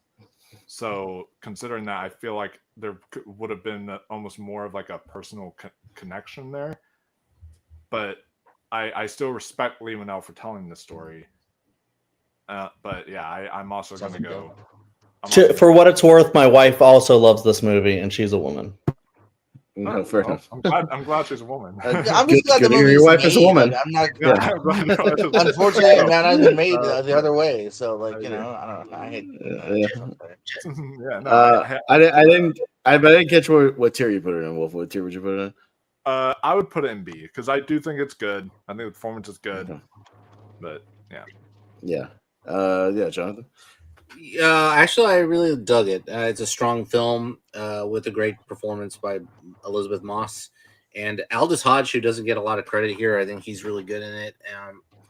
So considering that, I feel like there would have been almost more of like a personal connection there. But I still respect Lee Winnell for telling this story. But yeah, I'm also going to go. For what it's worth, my wife also loves this movie, and she's a woman. No, fair enough. I'm glad she's a woman. I'm just glad the movie's your wife is a made. woman. Like, I'm not. Yeah. Unfortunately, man, I've been made the other way. So, like, I don't know. I hate. I didn't catch what tier you put it in, Wolf. What tier would you put it in? I would put it in B because I do think it's good. I think the performance is good, but yeah, Jonathan. Actually, I really dug it. It's a strong film with a great performance by Elizabeth Moss and Aldous Hodge, who doesn't get a lot of credit here. I think he's really good in it.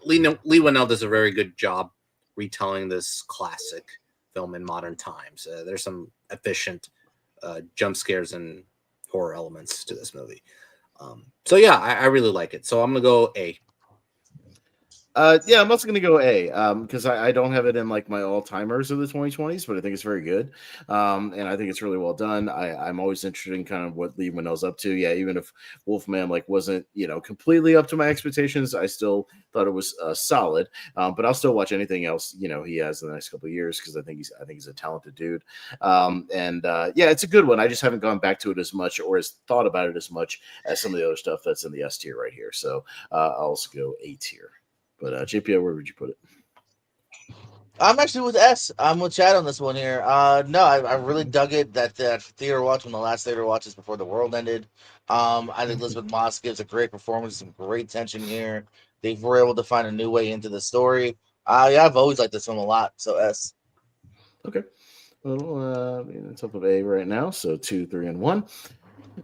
Lee Winnell does a very good job retelling this classic film in modern times. There's some efficient jump scares and horror elements to this movie. So yeah, I really like it. So I'm gonna go A. I'm also gonna go A, because I don't have it in like my all-timers of the 2020s, but I think it's very good, and I think it's really well done. I'm always interested in kind of what Lee Winnell's up to. Yeah, even if Wolfman like wasn't completely up to my expectations, I still thought it was solid. But I'll still watch anything else he has in the next couple of years, because I think he's a talented dude. It's a good one. I just haven't gone back to it as much or as thought about it as much as some of the other stuff that's in the S tier right here. So I'll also go A tier. But JPO, where would you put it? I'm actually with S. I'm with Chad on this one here. No, I really dug it. That theater watch, when the last theater watches before the world ended. I think Elizabeth Moss gives a great performance, some great tension here. They were able to find a new way into the story. I've always liked this film a lot. So S. Okay. Well, it's up of A right now. So 2, 3, and 1.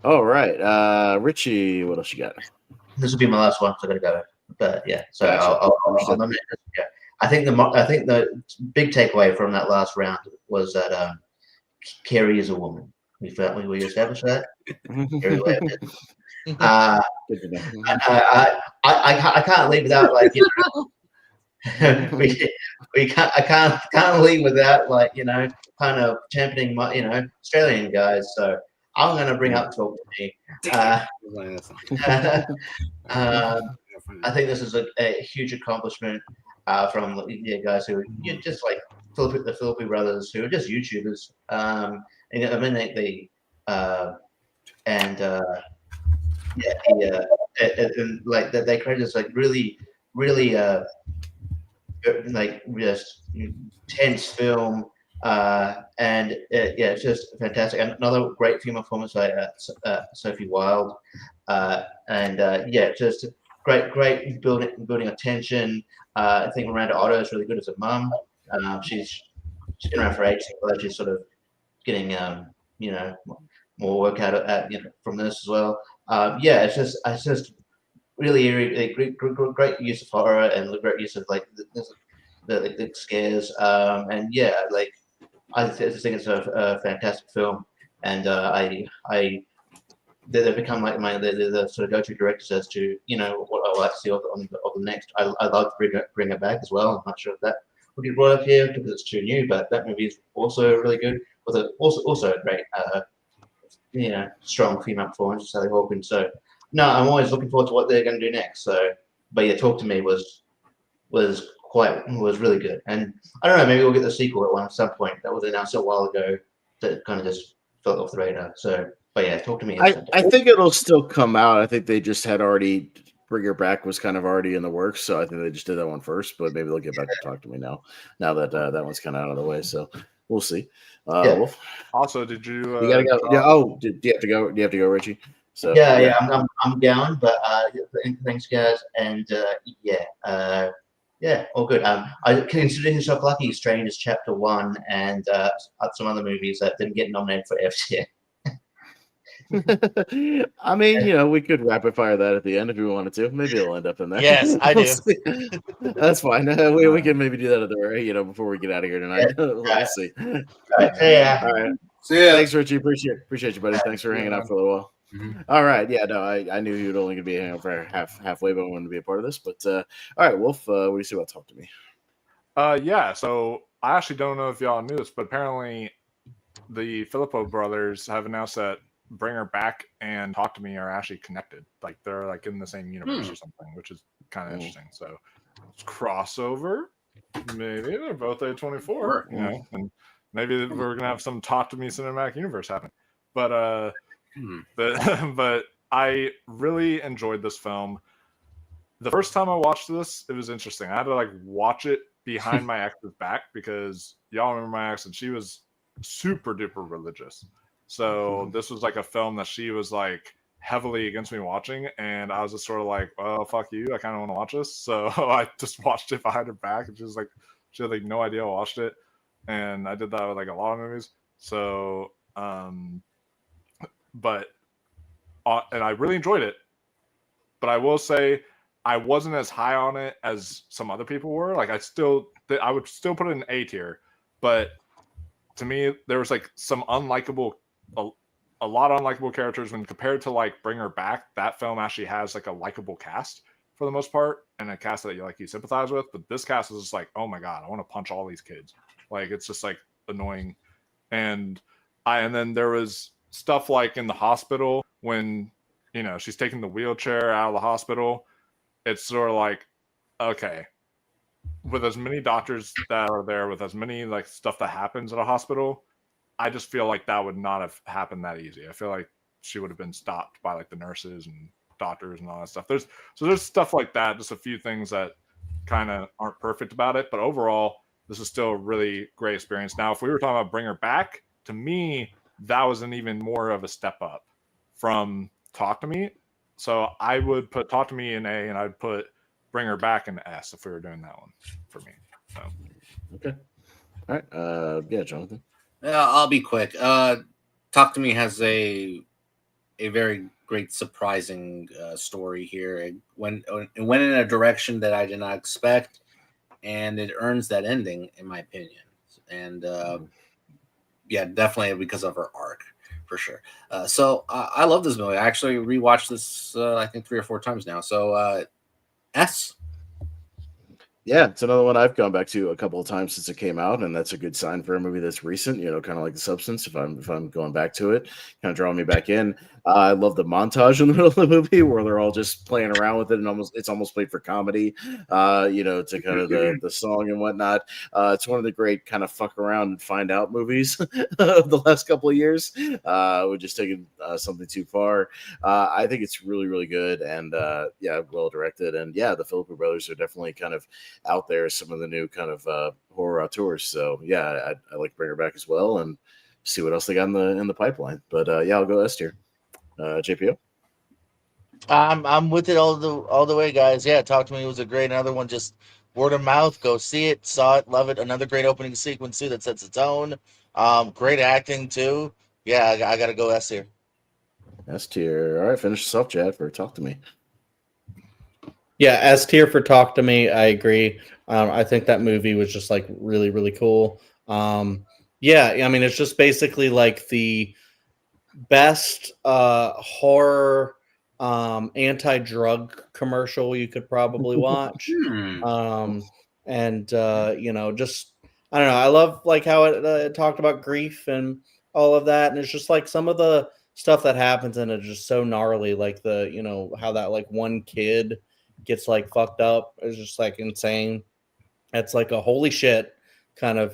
All right. Richie, what else you got? This will be my last one, so I gotta go. But yeah, so I'll nominate this. Yeah, I think the big takeaway from that last round was that Carrie is a woman. We established that. I can't leave without I can't leave without kind of championing my Australian guys. So I'm going to bring up Talk to Me. I think this is a huge accomplishment from guys who just like the Philippi brothers, who are just YouTubers. Like that they created this like really like just tense film. It's just fantastic. Another great female performance by Sophie Wilde, just great building of tension. I think Miranda Otto is really good as a mum. She's been around for ages, but she's sort of getting more work out from this as well. It's just really great use of horror and great use of like the scares. I just think it's a fantastic film, and they've become like the sort of go-to directors as to what I like to see of the next. I'd love to bring it back as well. I'm not sure if that would be brought up here because it's too new, but that movie is also really good. With also a great strong female performance, Sally Hawkins. So no, I'm always looking forward to what they're going to do next. So, but yeah, Talk to Me was really good, and I don't know, maybe we'll get the sequel at some point. That was announced a while ago. That kind of just fell off the radar. So, but yeah, Talk to Me. I think it'll still come out. I think they just had already Bring Her Back was kind of already in the works, so I think they just did that one first. But maybe they'll get back to Talk to Me now that that one's kind of out of the way. So we'll see. Wolf, Also, did you? you gotta go. Yeah. Oh, do you have to go? Do you have to go, Richie? So Yeah, I'm down, but thanks, guys, and yeah, all good. I consider himself lucky. Strangers Chapter 1 and some other movies that didn't get nominated for F's yet. I mean, we could rapid fire that at the end if we wanted to. Maybe it'll end up in there. Yes, I do. That's fine. We can maybe do that at the before we get out of here tonight. We'll see. All right, All right. See ya. Thanks, Richie. Appreciate you, buddy. Thanks for hanging out for a little while. Mhm. All right. Yeah, no, I knew you were only gonna be hanging out for halfway, but I wanted to be a part of this. But all right, Wolf, what do you say about Talk to Me? Yeah, so I actually don't know if y'all knew this, but apparently the Filippo brothers have announced that Bring Her Back and Talk to Me are actually connected. Like they're like in the same universe or something, which is kind of interesting. So it's crossover. Maybe they're both A24, and maybe we're gonna have some Talk to Me cinematic universe happen. But but I really enjoyed this film. The first time I watched this, it was interesting. I had to watch it behind my ex's back because y'all remember my ex, and she was super duper religious. So this was a film that she was heavily against me watching, and I was just sort of like, "Oh, fuck you! I kind of want to watch this." So I just watched it behind her back, and she was she had no idea I watched it, and I did that with a lot of movies. So, but and I really enjoyed it. But I will say, I wasn't as high on it as some other people were. I would still put it in A tier, but to me, there was some unlikable, a lot of unlikable characters when compared to Bring Her Back. That film actually has a likable cast for the most part, and a cast that you sympathize with. But this cast is just oh my god, I want to punch all these kids. It's just annoying, and then there was stuff in the hospital when she's taking the wheelchair out of the hospital. It's sort of okay, with as many doctors that are there, with as many stuff that happens at a hospital, I just feel that would not have happened that easy. I feel she would have been stopped by the nurses and doctors and all that stuff. There's stuff like that, just a few things that kind of aren't perfect about it, but overall, this is still a really great experience. Now, if we were talking about Bring Her Back, to me, that was an even more of a step up from Talk to Me. So I would put Talk to Me in A, and I'd put Bring Her Back in S if we were doing that one for me. So. Okay. All right. Yeah, Jonathan. I'll be quick. Talk to Me has a very great, surprising story here. It went in a direction that I did not expect, and it earns that ending, in my opinion. And yeah, definitely because of her arc, for sure. So I love this movie. I actually rewatched this, I think 3 or 4 times now. So S. Yeah, it's another one I've gone back to a couple of times since it came out, and that's a good sign for a movie that's recent. Kind of like The Substance. If I'm going back to it, kind of drawing me back in. I love the montage in the middle of the movie where they're all just playing around with it, and it's almost played for comedy. To kind of the song and whatnot. It's one of the great kind of fuck around and find out movies of the last couple of years. We're just taking something too far. I think it's really, really good, and well directed, and the Filippo brothers are definitely kind of out there, some of the new kind of horror auteurs. So I like Bring Her Back as well, and see what else they got in the pipeline. But I'll go S tier. JPO. I'm with it all the way, guys. Yeah, Talk to Me was a great. Another one, just word of mouth. Go see it, saw it, love it. Another great opening sequence too that sets its tone. Great acting too. Yeah, I gotta go S tier. S tier. All right, finish this off, Chad, for Talk to Me. Yeah, S tier for Talk to Me. I agree. I think that movie was just really, really cool. Yeah, I mean, it's just basically the best horror anti-drug commercial you could probably watch. And just I don't know. I love how it talked about grief and all of that, and it's just some of the stuff that happens in it is just so gnarly. How that one kid gets fucked up is just insane. It's a holy shit kind of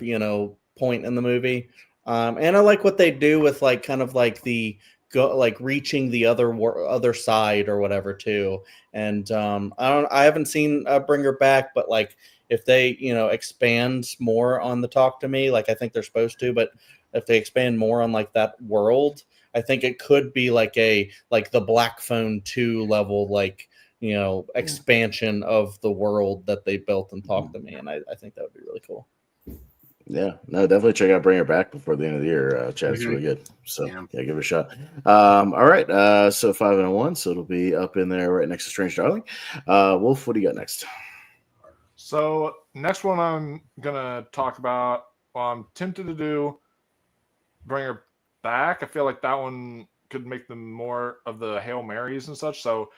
point in the movie. And I like what they do with kind of the go like reaching the other side or whatever too. And I haven't seen Bring Her Back, but like if they expand more on the Talk to Me, like I think they're supposed to, but if they expand more on like that world, I think it could be like the Black Phone 2 level, like expansion of the world that they built and Talk to Me, and I think that would be really cool. Yeah, no, definitely check out Bring Her Back before the end of the year. Chad, it's really good. So yeah, give it a shot. All right, so 5 and 1, so it'll be up in there right next to Strange Darling. Wolf, what do you got next? So next one I'm gonna talk about. Well, I'm tempted to do Bring Her Back. I feel like that one could make them more of the Hail Marys and such. So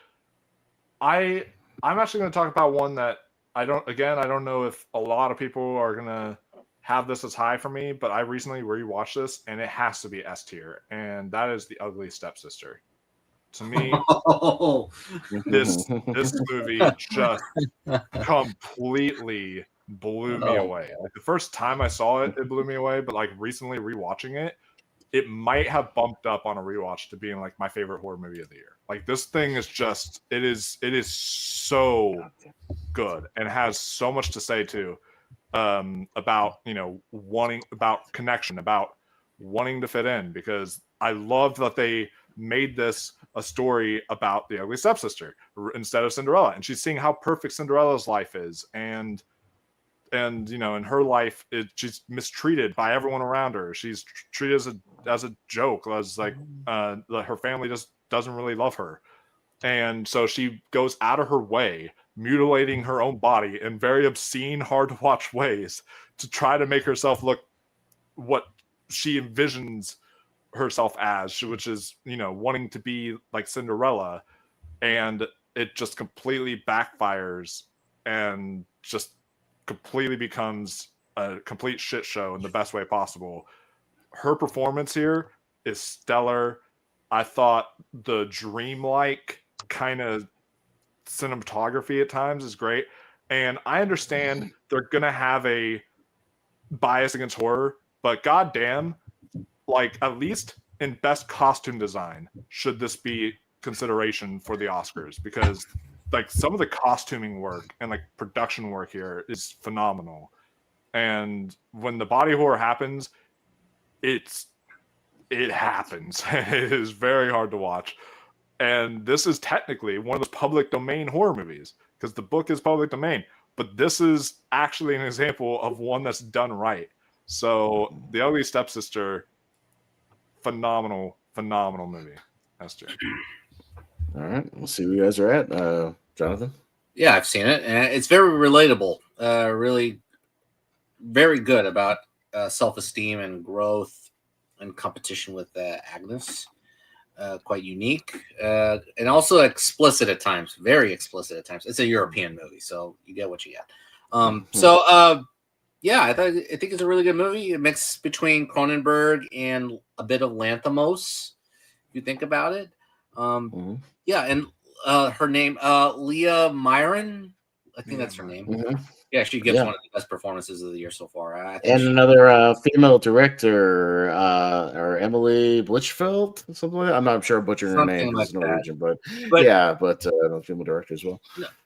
I'm actually going to talk about one that I don't know if a lot of people are going to have this as high for me, but I recently rewatched this and it has to be S tier, and that is The Ugly Stepsister. To me, this movie just completely blew me away. Like the first time I saw it, it blew me away, but like recently rewatching it, it might have bumped up on a rewatch to being like my favorite horror movie of the year. Like this thing is just it is so good and has so much to say too, about about connection, about wanting to fit in, because I loved that they made this a story about the ugly stepsister instead of Cinderella, and she's seeing how perfect Cinderella's life is, and in her life she's mistreated by everyone around her. She's treated as a joke, as like her family just doesn't really love her, and so she goes out of her way, mutilating her own body in very obscene, hard to watch ways to try to make herself look what she envisions herself as, which is wanting to be like Cinderella, and it just completely backfires and just completely becomes a complete shit show in the best way possible. Her performance here is stellar. I thought the dreamlike kind of cinematography at times is great, and I understand they're gonna have a bias against horror, but goddamn, like at least in best costume design should this be consideration for the Oscars, because like some of the costuming work and like production work here is phenomenal. And when the body horror happens, it happens. It is very hard to watch. And this is technically one of those public domain horror movies because the book is public domain, but this is actually an example of one that's done right. So The Ugly Stepsister, phenomenal movie. That's true. All right, we'll see where you guys are at. Jonathan? Yeah, I've seen it, and it's very relatable. Really, very good about self-esteem and growth and competition with Agnes. Quite unique, and also explicit at times. Very explicit at times. It's a European movie, so you get what you get. Yeah, I think it's a really good movie. A mix between Cronenberg and a bit of Lanthimos, if you think about it. Yeah, and her name, Leah Myron. I think that's her name. Yeah, she gives one of the best performances of the year so far. And another female director, or Emily Blichfeld, something like that. I'm not sure I'm butchering her name because it's Norwegian, but female director as well.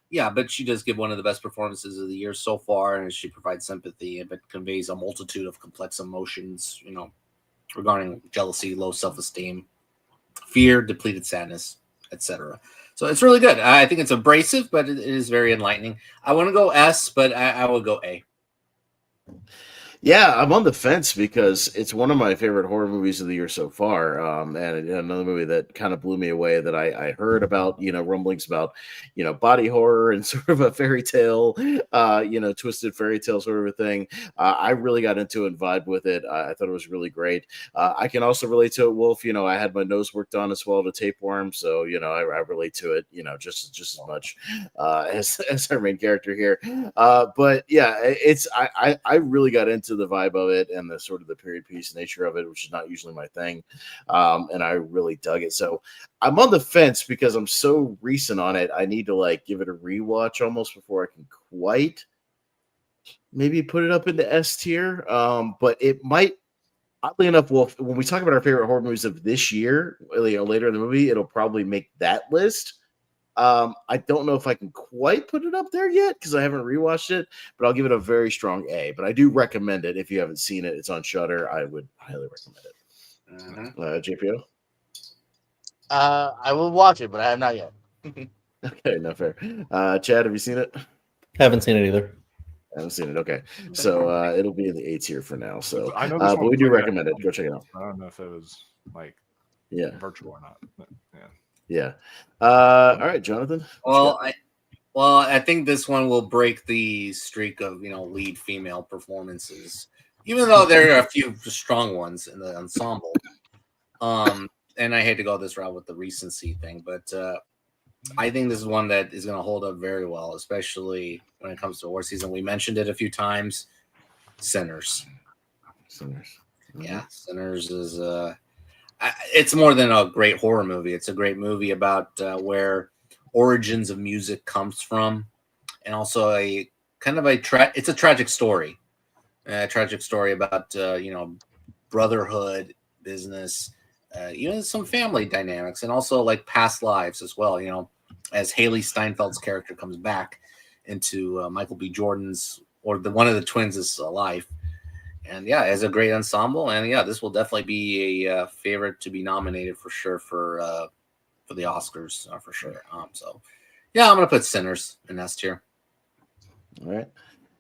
Yeah, but she does give one of the best performances of the year so far, and she provides sympathy and conveys a multitude of complex emotions, regarding jealousy, low self-esteem, fear, depleted sadness, etc. So it's really good. I think it's abrasive, but it is very enlightening. I want to go S, but I will go A. Yeah, I'm on the fence because it's one of my favorite horror movies of the year so far. And another movie that kind of blew me away that I heard about, rumblings about, body horror and sort of a fairy tale, twisted fairy tale sort of a thing. I really got into it and vibed with it. I thought it was really great. I can also relate to it, Wolf. I had my nose worked on as well to tapeworm. So, I relate to it, just as much as our main character here. But yeah, I really got into the vibe of it and the sort of the period piece nature of it, which is not usually my thing, and I really dug it. So I'm on the fence because I'm so recent on it. I need to give it a rewatch almost before I can quite maybe put it up into S tier. But it might. oddly enough, when we talk about our favorite horror movies of this year, later in the movie, it'll probably make that list. I don't know if I can quite put it up there yet because I haven't rewatched it, but I'll give it a very strong A. But I do recommend it if you haven't seen it. It's on Shudder. I would highly recommend it. JPO? I will watch it, but I have not yet. Okay, no fair. Chad, have you seen it? Haven't seen it either. I haven't seen it. Okay, so it'll be in the A tier for now. So I know, but we do recommend it. Go check it out. I don't know if it was like virtual or not. But, yeah. All right, Jonathan. Well, I think this one will break the streak of lead female performances, even though there are a few strong ones in the ensemble. And I hate to go this route with the recency thing, but I think this is one that is going to hold up very well, especially when it comes to war season. We mentioned it a few times. Sinners. Yeah, Sinners is it's more than a great horror movie. It's a great movie about where origins of music comes from, and also a kind of it's a tragic story. A tragic story about brotherhood, business, some family dynamics, and also like past lives as well. As Haley Steinfeld's character comes back into Michael B. Jordan's or one of the twins' life. And yeah, as a great ensemble, and yeah, this will definitely be a favorite to be nominated for sure for the Oscars for sure. So yeah, I'm gonna put Sinners in S tier. All right.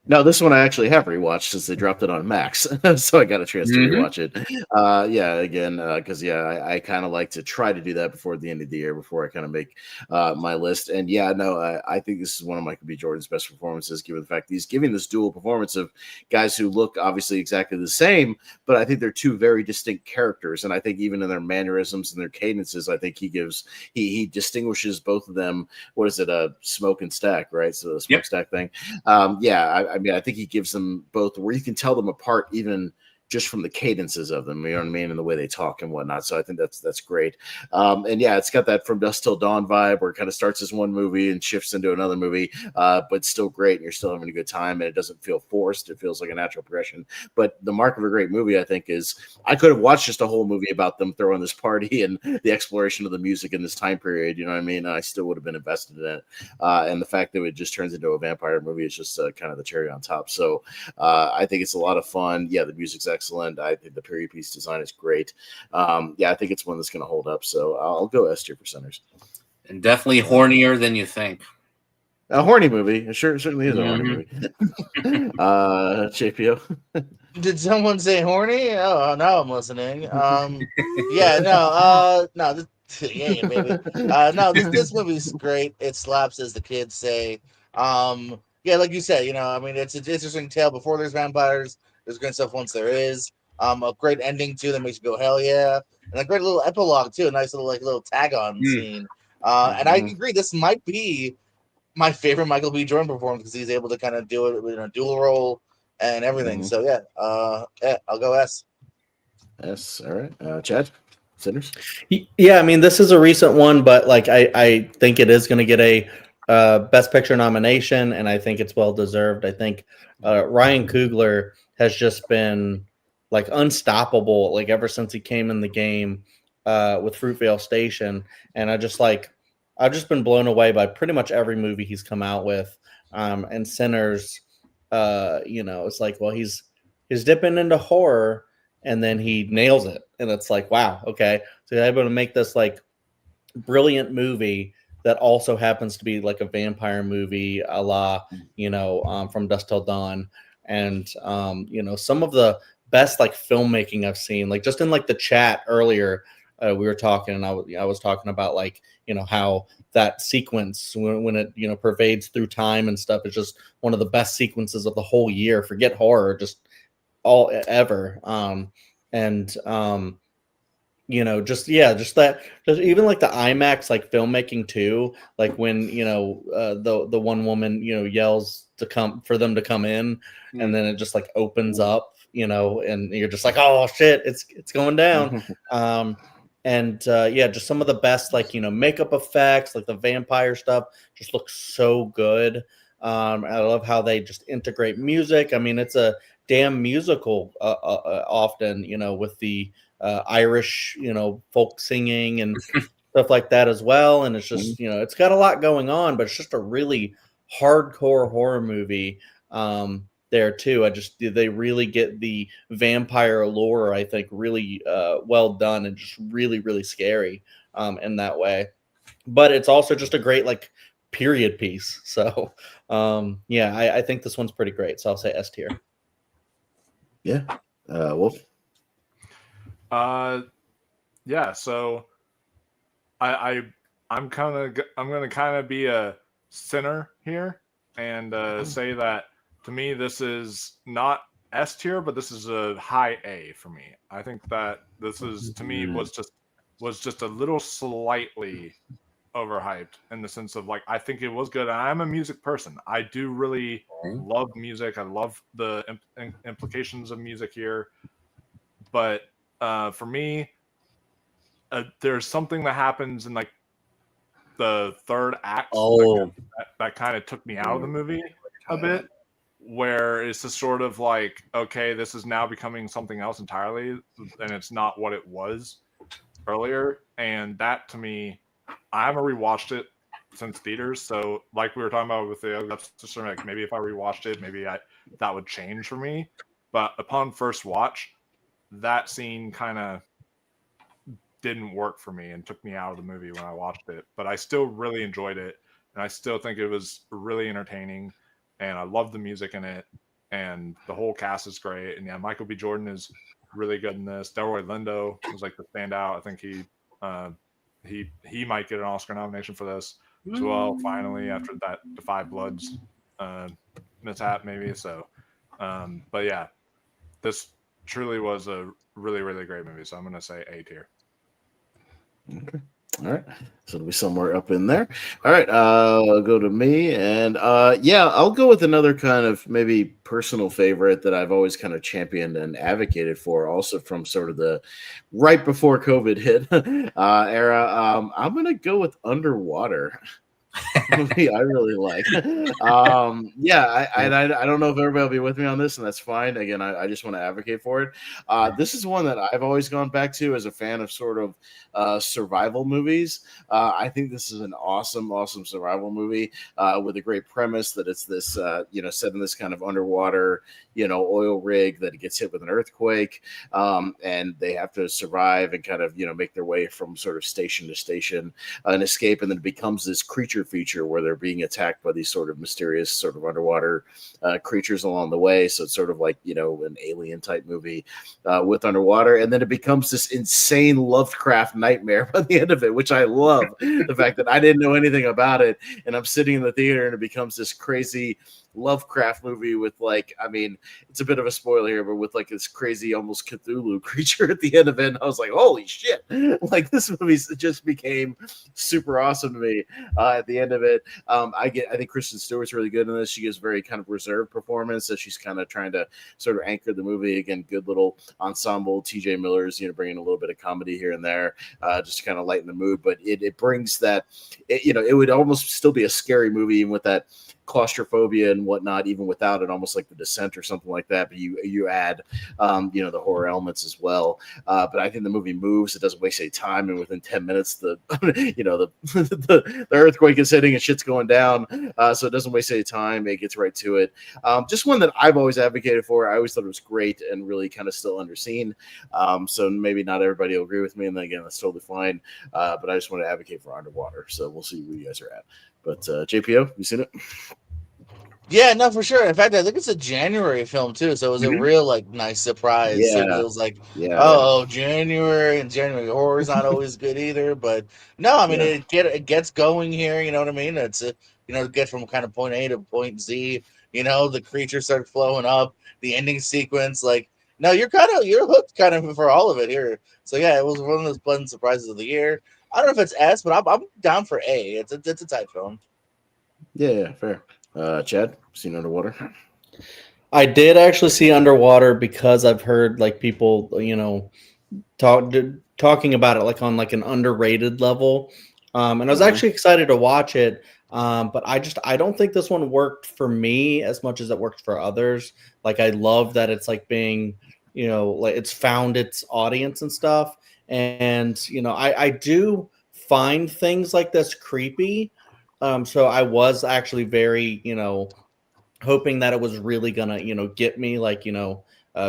Now, this one I actually have rewatched since they dropped it on Max, so I got a chance to rewatch it. Because I kind of like to try to do that before the end of the year, before I kind of make my list. And I think this is one of Michael B. Jordan's best performances, given the fact that he's giving this dual performance of guys who look obviously exactly the same, but I think they're two very distinct characters. And I think even in their mannerisms and their cadences, I think he distinguishes both of them. What is it? A smoke and stack, right? So the smokestack thing. I think he gives them both where you can tell them apart, even just from the cadences of them, you know what I mean, and the way they talk and whatnot. So I think that's great. It's got that From Dusk Till Dawn vibe where it kind of starts as one movie and shifts into another movie, but still great, and you're still having a good time, and it doesn't feel forced. It feels like a natural progression. But the mark of a great movie, I think, is I could have watched just a whole movie about them throwing this party and the exploration of the music in this time period, you know what I mean? And I still would have been invested in it. And the fact that it just turns into a vampire movie is just kind of the cherry on top. So I think it's a lot of fun. Yeah, the music's excellent. I think the period piece design is great. I think it's one that's going to hold up. So I'll go S tier for Sinners. And definitely hornier than you think. A horny movie. It certainly is a horny movie. JPO. Did someone say horny? Oh, now I'm listening. This movie's great. It slaps, as the kids say. Like you said, it's an interesting tale before there's vampires. There's good stuff once there is. A great ending too that makes you go hell yeah, and a great little epilogue too. A nice little tag on scene. And I agree, this might be my favorite Michael B. Jordan performance because he's able to kind of do it with a dual role and everything. So I'll go S. S. All right, Chad. Sinners. Yeah, I mean, this is a recent one, but I think it is going to get a Best Picture nomination, and I think it's well deserved. I think Ryan Coogler has just been unstoppable ever since he came in the game with Fruitvale Station, and I've just been blown away by pretty much every movie he's come out with. And Sinners, it's he's dipping into horror, and then he nails it, and it's wow, okay, so he's able to make this brilliant movie that also happens to be a vampire movie, a la From Dusk Till Dawn, and some of the best filmmaking I've seen. Just in the chat earlier, we were talking, and I was talking about how that sequence when it pervades through time and stuff is just one of the best sequences of the whole year. Forget horror, just all ever. Just even the IMAX filmmaking too, when the one woman yells to come for them to come in, and then it just opens up, and you're just oh shit, it's going down. Just some of the best makeup effects, the vampire stuff just looks so good. I love how they just integrate music. I mean, it's a damn musical often, with the Irish, folk singing and stuff like that as well. And it's just, it's got a lot going on, but it's just a really hardcore horror movie there too. They really get the vampire lore, I think, really well done and just really, really scary in that way. But it's also just a great period piece. So I think this one's pretty great. So I'll say S tier. Yeah. Wolf. Yeah. So I'm gonna kind of be a sinner here and say that to me this is not S tier, but this is a high A for me. I think that this is to me was just a little slightly overhyped in the sense of I think it was good. And I'm a music person. I do really love music. I love the implications of music here. But for me, there's something that happens in the third act that kind of took me out of the movie a bit, where it's just sort of okay, this is now becoming something else entirely, and it's not what it was earlier. And that to me, I haven't rewatched it since theaters, so we were talking about with the other, just maybe if I rewatched it, maybe that would change for me. But upon first watch, that scene kind of didn't work for me and took me out of the movie when I watched it. But I still really enjoyed it, and I still think it was really entertaining, and I love the music in it, and the whole cast is great. And yeah, Michael B. Jordan is really good in this. Delroy Lindo was the standout. I think he might get an Oscar nomination for this as well, finally, after that The Five Bloods mishap, maybe. So, but yeah, this truly was a really, really great movie. So I'm going to say A tier. Okay. All right. So it'll be somewhere up in there. All right. I'll go to me. And I'll go with another kind of maybe personal favorite that I've always kind of championed and advocated for, also from sort of the right before COVID hit era. I'm going to go with Underwater. Movie I really like. I don't know if everybody will be with me on this, and that's fine. Again, I just want to advocate for it. This is one that I've always gone back to as a fan of sort of survival movies. I think this is an awesome survival movie with a great premise that it's this set in this kind of underwater oil rig that gets hit with an earthquake, and they have to survive and kind of make their way from sort of station to station and escape, and then it becomes this creature feature where they're being attacked by these sort of mysterious sort of underwater creatures along the way. So it's sort of an alien type movie with underwater, and then it becomes this insane Lovecraft nightmare by the end of it, which I love. The fact that I didn't know anything about it, and I'm sitting in the theater and it becomes this crazy Lovecraft movie with it's a bit of a spoiler here, but with this crazy almost Cthulhu creature at the end of it. And I was like, holy shit, this movie just became super awesome to me at the end of it. I think Kristen Stewart's really good in this. She gives very kind of reserved performance as she's kind of trying to sort of anchor the movie. Again, good little ensemble. TJ Miller's bringing a little bit of comedy here and there just to kind of lighten the mood, but it brings that it would almost still be a scary movie even with that claustrophobia and whatnot, even without it, almost like The Descent or something like that. But you add the horror elements as well. But I think the movie moves. It doesn't waste any time, and within 10 minutes the the earthquake is hitting and shit's going down. So it doesn't waste any time. It gets right to it. Just one that I've always advocated for. I always thought it was great and really kind of still underseen. So maybe not everybody will agree with me, and then again, that's totally fine. But I just want to advocate for Underwater. So we'll see where you guys are at. But JPO, you seen it? Yeah, no, for sure. In fact, I think it's a January film too, so it was a real nice surprise. Yeah. So it was January, and January horror is not always good either. But no, I mean it gets going here. You know what I mean? It's to get from kind of point A to point Z. The creatures start flowing up. The ending sequence, no, you're hooked kind of for all of it here. So yeah, it was one of those pleasant surprises of the year. I don't know if it's S, but I'm down for A. It's a tight film. Yeah, fair. Chad, seen Underwater? I did actually see Underwater because I've heard people, talking about it on an underrated level. And I was actually excited to watch it. But I don't think this one worked for me as much as it worked for others. Like I love that it's like being, like it's found its audience and stuff. And I do find things like this creepy. So I was actually very, hoping that it was really gonna, get me, like,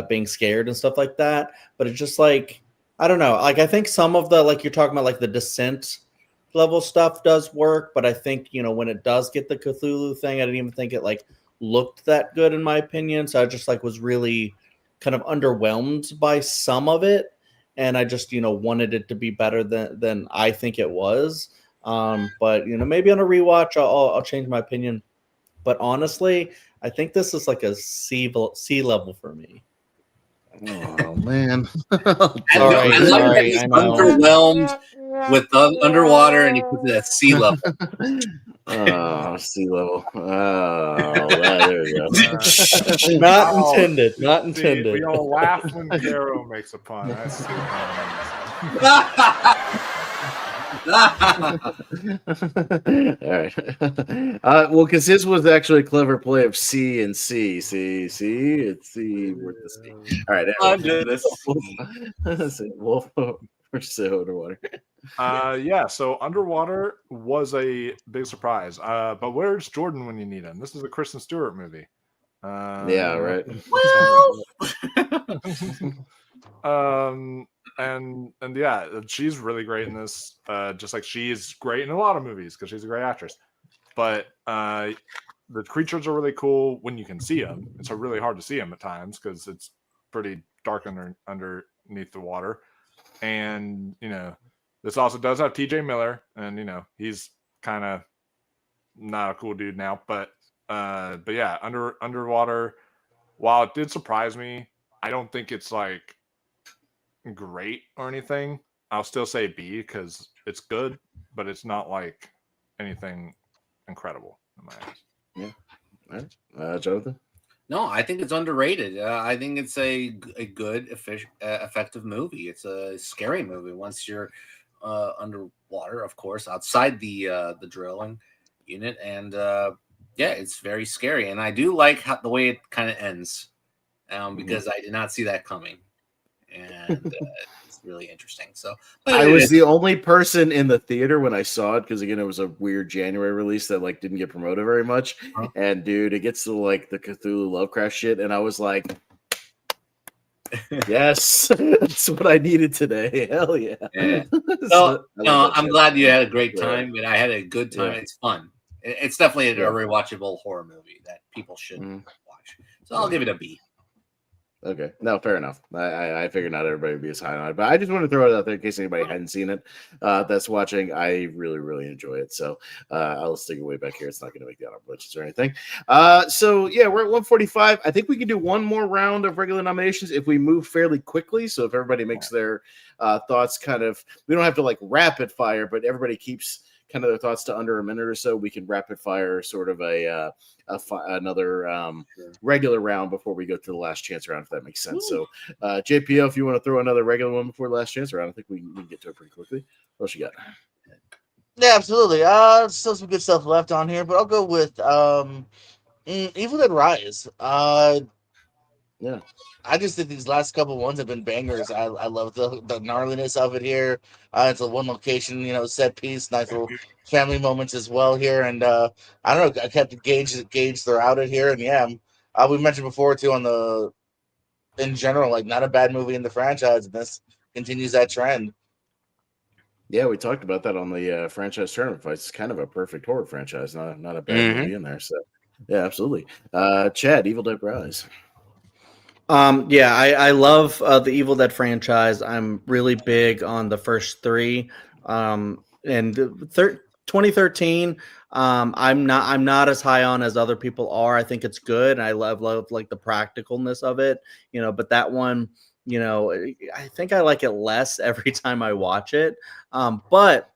being scared and stuff like that. But it's just like, I don't know. Like I think some of the, like you're talking about, like the Descent level stuff does work, but I think when it does get the Cthulhu thing, I didn't even think it like looked that good in my opinion. So I just like was really kind of underwhelmed by some of it, and I just wanted it to be better than I think it was. But maybe on a rewatch I'll change my opinion. But honestly, I think this is like a C level for me. Oh man. Sorry, I love that he's I know. underwhelmed with underwater, and he puts it at sea level. Oh, sea level. Oh, there we go. Not Oh, intended. Not See, intended. we all laugh when Caro makes a pun. I see All right. Well, because his was actually a clever play of C and C. See, it's C with the C. All right. Anyway, this Wolf versus Underwater. Yeah, so Underwater was a big surprise. But where's Jordan when you need him? This is a Kristen Stewart movie. Yeah, right. And yeah, she's really great in this. Just like she is great in a lot of movies because she's a great actress. But the creatures are really cool when you can see them. It's really hard to see them at times because it's pretty dark underneath the water. And this also does have TJ Miller, and he's kind of not a cool dude now, but yeah, Underwater, while it did surprise me, I don't think it's like great or anything. I'll still say B because it's good, but it's not like anything incredible in my eyes. Yeah. All right. Jonathan? No, I think it's underrated. I think it's a good, effective movie. It's a scary movie once you're underwater, of course, outside the drilling unit, and yeah, it's very scary. And I do like the way it kind of ends, because I did not see that coming, and it's really interesting. So I was the only person in the theater when I saw it because again it was a weird January release that like didn't get promoted very much. And dude, it gets to like the Cthulhu Lovecraft shit, and I was like, yes, that's what I needed today. Hell yeah. So, I'm glad you had a great time, but I had a good time. Yeah. It's fun. It's definitely a rewatchable horror movie that people should watch. So I'll give it a B. Okay, no, fair enough. I figured not everybody would be as high on it, but I just want to throw it out there in case anybody hadn't seen it that's watching. I really, really enjoy it, so I'll stick it way back here. It's not going to make the honorable mentions or anything. So yeah, we're at 145. I think we can do one more round of regular nominations if we move fairly quickly. So if everybody makes their thoughts kind of, we don't have to like rapid fire, but everybody keeps kind of their thoughts to under a minute or so. We can rapid fire sort of another regular round before we go to the last chance round, if that makes sense. So, JPO, if you want to throw another regular one before the last chance round, I think we can get to it pretty quickly. What else you got? Yeah, absolutely. Still some good stuff left on here, but I'll go with Evil Dead Rise. Yeah. I just think these last couple ones have been bangers. I love the gnarliness of it here. It's a one location, set piece, nice little family moments as well here. And I don't know, I kept gauge throughout it here. And yeah, we mentioned before too in general, like not a bad movie in the franchise, and this continues that trend. Yeah, we talked about that on the franchise tournament fights. It's kind of a perfect horror franchise, not a bad movie in there. So yeah, absolutely. Chad, Evil Dead Rise. Yeah, I love the Evil Dead franchise. I'm really big on the first three. And 2013, I'm not as high on as other people are. I think it's good. I love like the practicalness of it, but that one, I think I like it less every time I watch it. But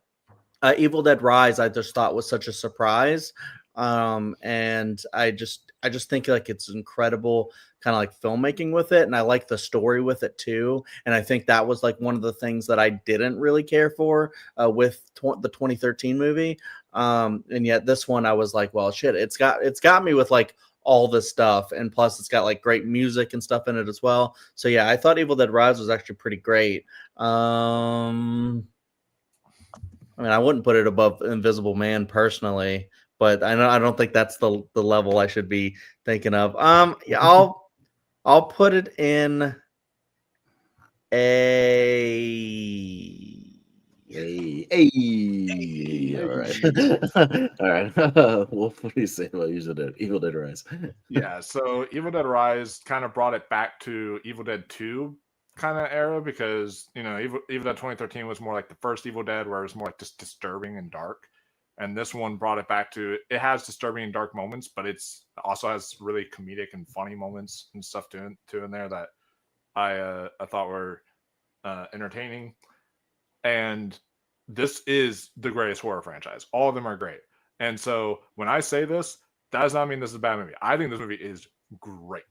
Evil Dead Rise, I just thought was such a surprise. And I just think like it's incredible kind of like filmmaking with it, and I like the story with it too. And I think that was like one of the things that I didn't really care for with the 2013 movie. And yet this one I was like, well, shit, it's got me with like all this stuff, and plus it's got like great music and stuff in it as well. So yeah, I thought Evil Dead Rise was actually pretty great. I mean, I wouldn't put it above Invisible Man personally, but I don't think that's the level I should be thinking of. Yeah, I'll put it in a. All right. All right. Wolf, what do you say about Evil Dead Rise? Yeah, so Evil Dead Rise kind of brought it back to Evil Dead 2 kind of era, because Evil Dead 2013 was more like the first Evil Dead, where it was more like just disturbing and dark, and this one brought it back to, it has disturbing and dark moments, but it's also has really comedic and funny moments and stuff too in there that I thought were entertaining. And this is the greatest horror franchise. All of them are great. And so when I say this, that does not mean this is a bad movie. I think this movie is great.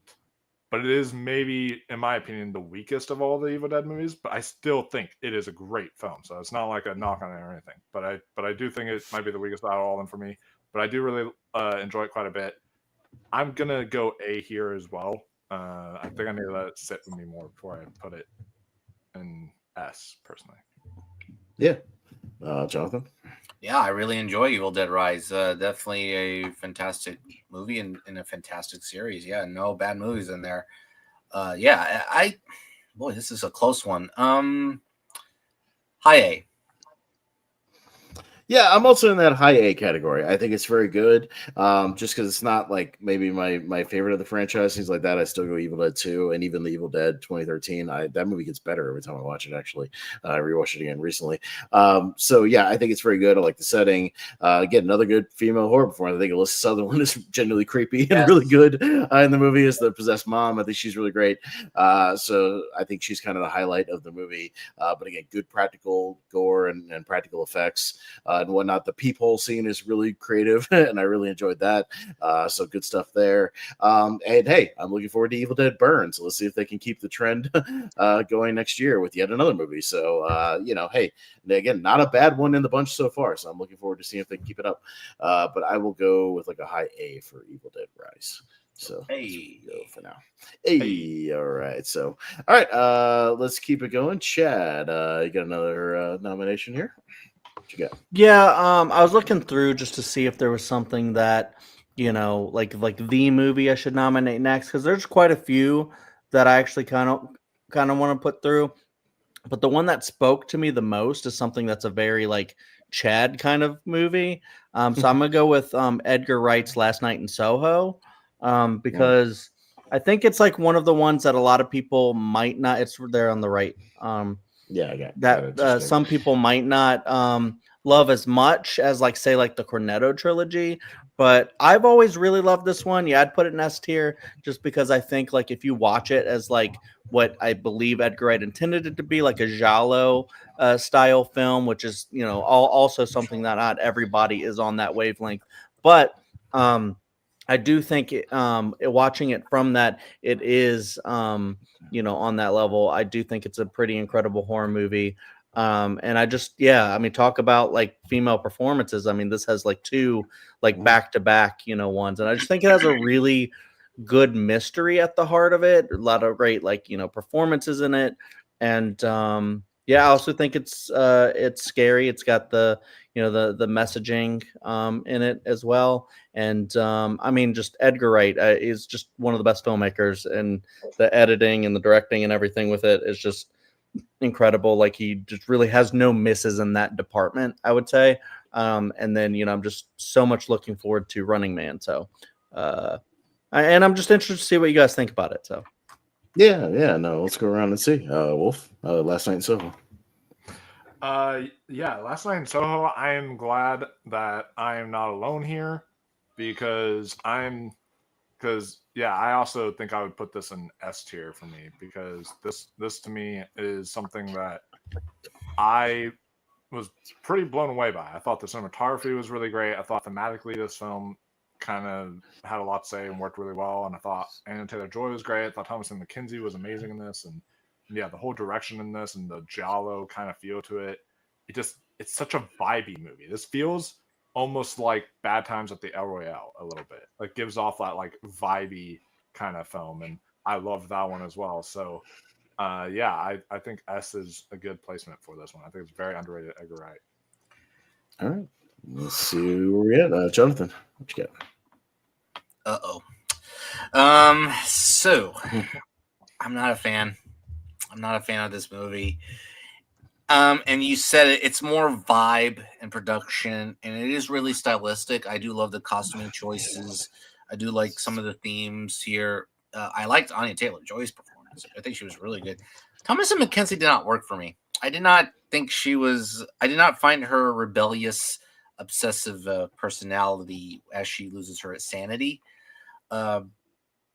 But it is maybe, in my opinion, the weakest of all the Evil Dead movies. But I still think it is a great film. So it's not like a knock on it or anything. But I do think it might be the weakest out of all of them for me. But I do really enjoy it quite a bit. I'm going to go A here as well. I think I need to let it sit with me more before I put it in S, personally. Yeah. Jonathan? Yeah, I really enjoy Evil Dead Rise. Definitely a fantastic movie and a fantastic series. Yeah, no bad movies in there. Yeah, boy, this is a close one. High A. Yeah, I'm also in that high A category. I think it's very good. Just because it's not like maybe my favorite of the franchise, things like that. I still go Evil Dead 2 and even the Evil Dead 2013. That movie gets better every time I watch it, actually. I rewatched it again recently. So yeah, I think it's very good. I like the setting. Again, another good female horror performance. I think Alyssa Sutherland is genuinely creepy and really good in the movie as the possessed mom. I think she's really great. So I think she's kind of the highlight of the movie. But again, good practical gore and practical effects. And whatnot. The peephole scene is really creative, and I really enjoyed that. So good stuff there. And hey, I'm looking forward to Evil Dead Burn. So let's see if they can keep the trend going next year with yet another movie. So hey, again, not a bad one in the bunch so far. So I'm looking forward to seeing if they can keep it up. But I will go with like a high A for Evil Dead Rise. So Hey, go for now. Hey, all right. So all right, let's keep it going. Chad, you got another nomination here? What you got? Yeah, I was looking through just to see if there was something that, like the movie I should nominate next, because there's quite a few that I actually kind of want to put through. But the one that spoke to me the most is something that's a very like Chad kind of movie. So I'm gonna go with Edgar Wright's Last Night in Soho, because I think it's like one of the ones that a lot of people might not. It's there on the right. Yeah, I got that some people might not love as much as like say like the Cornetto trilogy, but I've always really loved this one. Yeah, I'd put it in S tier just because I think like if you watch it as like what I believe Edgar Wright intended it to be, like a giallo style film, which is also something that not everybody is on that wavelength, but I do think watching it from that, it is on that level. I do think it's a pretty incredible horror movie. And I just, I mean, talk about like female performances. I mean, this has like two like back-to-back, ones. And I just think it has a really good mystery at the heart of it. A lot of great like, performances in it. And I also think it's scary. It's got the messaging in it as well. And I mean, just Edgar Wright is just one of the best filmmakers, and the editing and the directing and everything with it is just incredible. Like he just really has no misses in that department, I would say. And then I'm just so much looking forward to Running Man. So and I'm just interested to see what you guys think about it. So yeah, no, let's go around and see. Wolf, Last Night in Soho. Last Night in Soho, I am glad that I am not alone here, because I also think I would put this in S tier for me, because this to me is something that I was pretty blown away by. I thought the cinematography was really great. I thought thematically this film kind of had a lot to say and worked really well. And I thought Anna Taylor-Joy was great. I thought Thomasin McKenzie was amazing in this. And the whole direction in this and the giallo kind of feel to it. It's such a vibey movie. This feels almost like Bad Times at the El Royale a little bit. Like gives off that like vibey kind of film, and I love that one as well. So yeah, I think S is a good placement for this one. I think it's very underrated Edgar Wright. All right, let's see where we're at. Jonathan, what you got? So I'm not a fan. I'm not a fan of this movie. And you said it, it's more vibe and production, and it is really stylistic. I do love the costuming choices. I do like some of the themes here. I liked Anya Taylor-Joy's performance. I think she was really good. Thomasin McKenzie did not work for me. I did not find her rebellious, obsessive personality as she loses her sanity. I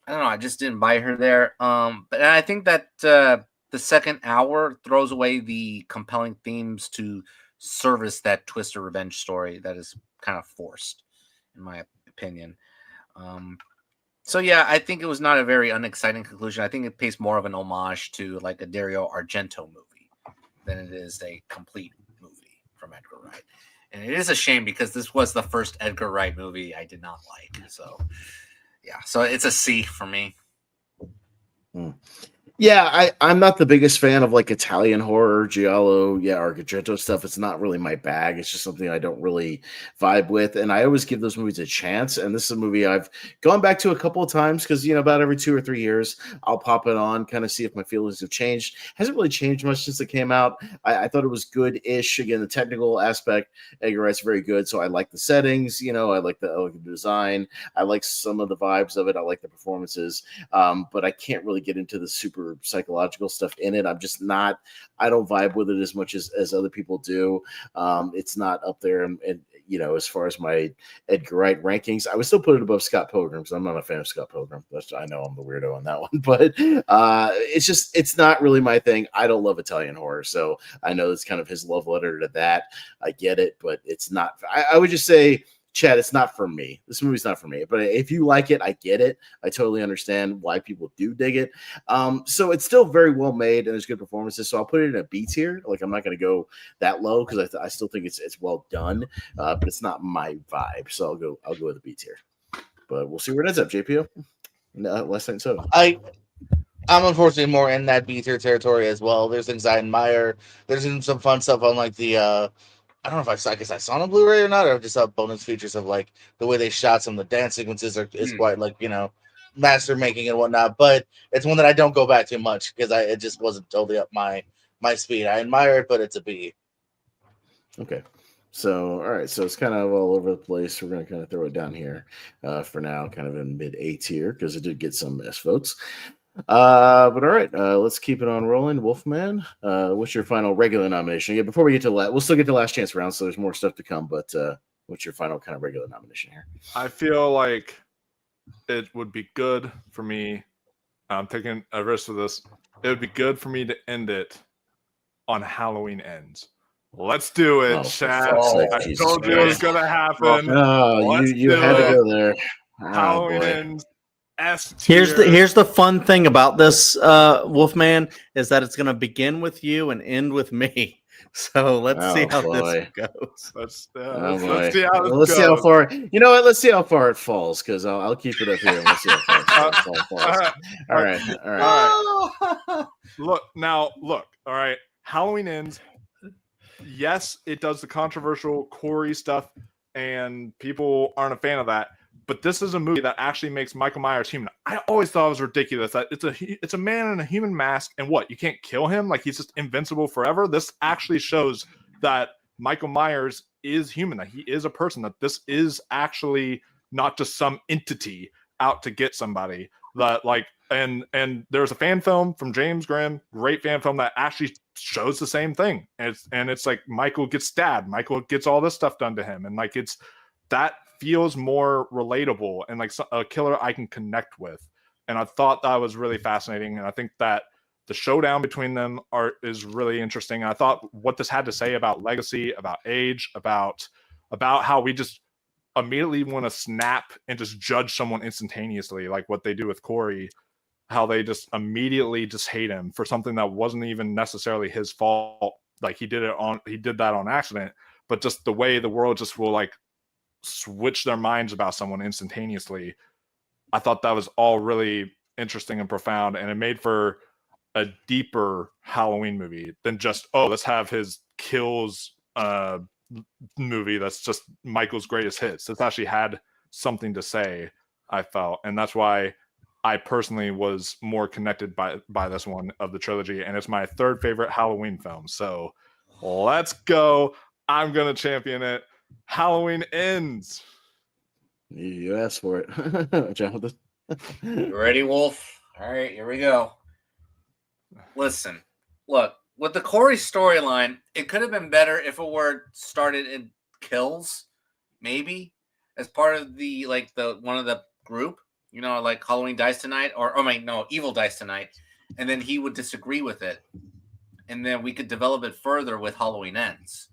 don't know. I just didn't buy her there. But I think that the second hour throws away the compelling themes to service that twist or revenge story that is kind of forced, in my opinion. So yeah, I think it was not a very unexciting conclusion. I think it pays more of an homage to like a Dario Argento movie than it is a complete movie from Edgar Wright. And it is a shame because this was the first Edgar Wright movie I did not like. So yeah, so it's a C for me. Yeah, I'm not the biggest fan of like Italian horror, giallo, Argento stuff. It's not really my bag. It's just something I don't really vibe with. And I always give those movies a chance. And this is a movie I've gone back to a couple of times because, about every 2 or 3 years, I'll pop it on, kind of see if my feelings have changed. Hasn't really changed much since it came out. I thought it was good-ish. Again, the technical aspect, Edgar Wright's very good. So I like the settings, I like the elegant design. I like some of the vibes of it. I like the performances. But I can't really get into the super psychological stuff in it. I'm just not, I don't vibe with it as much as other people do. It's not up there and as far as my Edgar Wright rankings. I would still put it above Scott Pilgrim because I'm not a fan of Scott Pilgrim. I know I'm the weirdo on that one, but it's not really my thing. I don't love Italian horror, so I know it's kind of his love letter to that. I get it, but it's not. I would just say, Chad, it's not for me. This movie's not for me. But if you like it, I get it. I totally understand why people do dig it. So it's still very well made and there's good performances. So I'll put it in a B tier. Like I'm not going to go that low because I still think it's well done. But it's not my vibe. So I'll go with a B tier. But we'll see where it ends up. JPO. Last night so. I'm unfortunately more in that B tier territory as well. There's things I admire. There's even some fun stuff on like the I don't know if I guess I saw it on Blu-ray or not, or just bonus features of like the way they shot some of the dance sequences is quite like master making and whatnot. But it's one that I don't go back to much because it just wasn't totally up my speed. I admire it, but it's a B. Okay. So, all right. So it's kind of all over the place. We're going to kind of throw it down here for now, kind of in mid A tier because it did get some S votes. But all right, let's keep it on rolling. Wolfman, what's your final regular nomination? Yeah, before we get to we'll still get to last chance round, so there's more stuff to come. But what's your final kind of regular nomination here? I feel like it would be good for me. I'm taking a risk with this. It would be good for me to end it on Halloween Ends. Let's do it, Chad. I told you it was gonna happen. No, you had to go there. Halloween Ends. Here's the fun thing about this, Wolfman, is that it's going to begin with you and end with me. So let's see how this goes. Let's see how far. You know what? Let's see how far it falls because I'll keep it up here and we'll see how far it falls. All right. Look. All right. Halloween Ends. Yes, it does the controversial Corey stuff, and people aren't a fan of that. But this is a movie that actually makes Michael Myers human. I always thought it was ridiculous that it's a man in a human mask, and what, you can't kill him? Like he's just invincible forever? This actually shows that Michael Myers is human, that he is a person, that this is actually not just some entity out to get somebody. That and there's a fan film from James Grimm, great fan film that actually shows the same thing. And it's like Michael gets stabbed, Michael gets all this stuff done to him, and like it's that feels more relatable and like a killer I can connect with. And I thought that was really fascinating. And I think that the showdown between them is really interesting. And I thought what this had to say about legacy, about age, about how we just immediately want to snap and just judge someone instantaneously, like what they do with Corey, how they just immediately just hate him for something that wasn't even necessarily his fault. Like he did that on accident, but just the way the world just will like switch their minds about someone instantaneously. I thought that was all really interesting and profound, and it made for a deeper Halloween movie than just, oh, let's have his kills movie that's just Michael's greatest hits. It's actually had something to say, I felt, and that's why I personally was more connected by this one of the trilogy, and it's my third favorite Halloween film. So let's go. I'm gonna champion it. Halloween Ends. You asked for it, Jonathan. You ready, Wolf? All right, here we go. Listen, look, with the Corey storyline, it could have been better if it were started in kills, maybe as part of the one of the group, like Halloween Dies Tonight, Evil Dies Tonight, and then he would disagree with it, and then we could develop it further with Halloween Ends.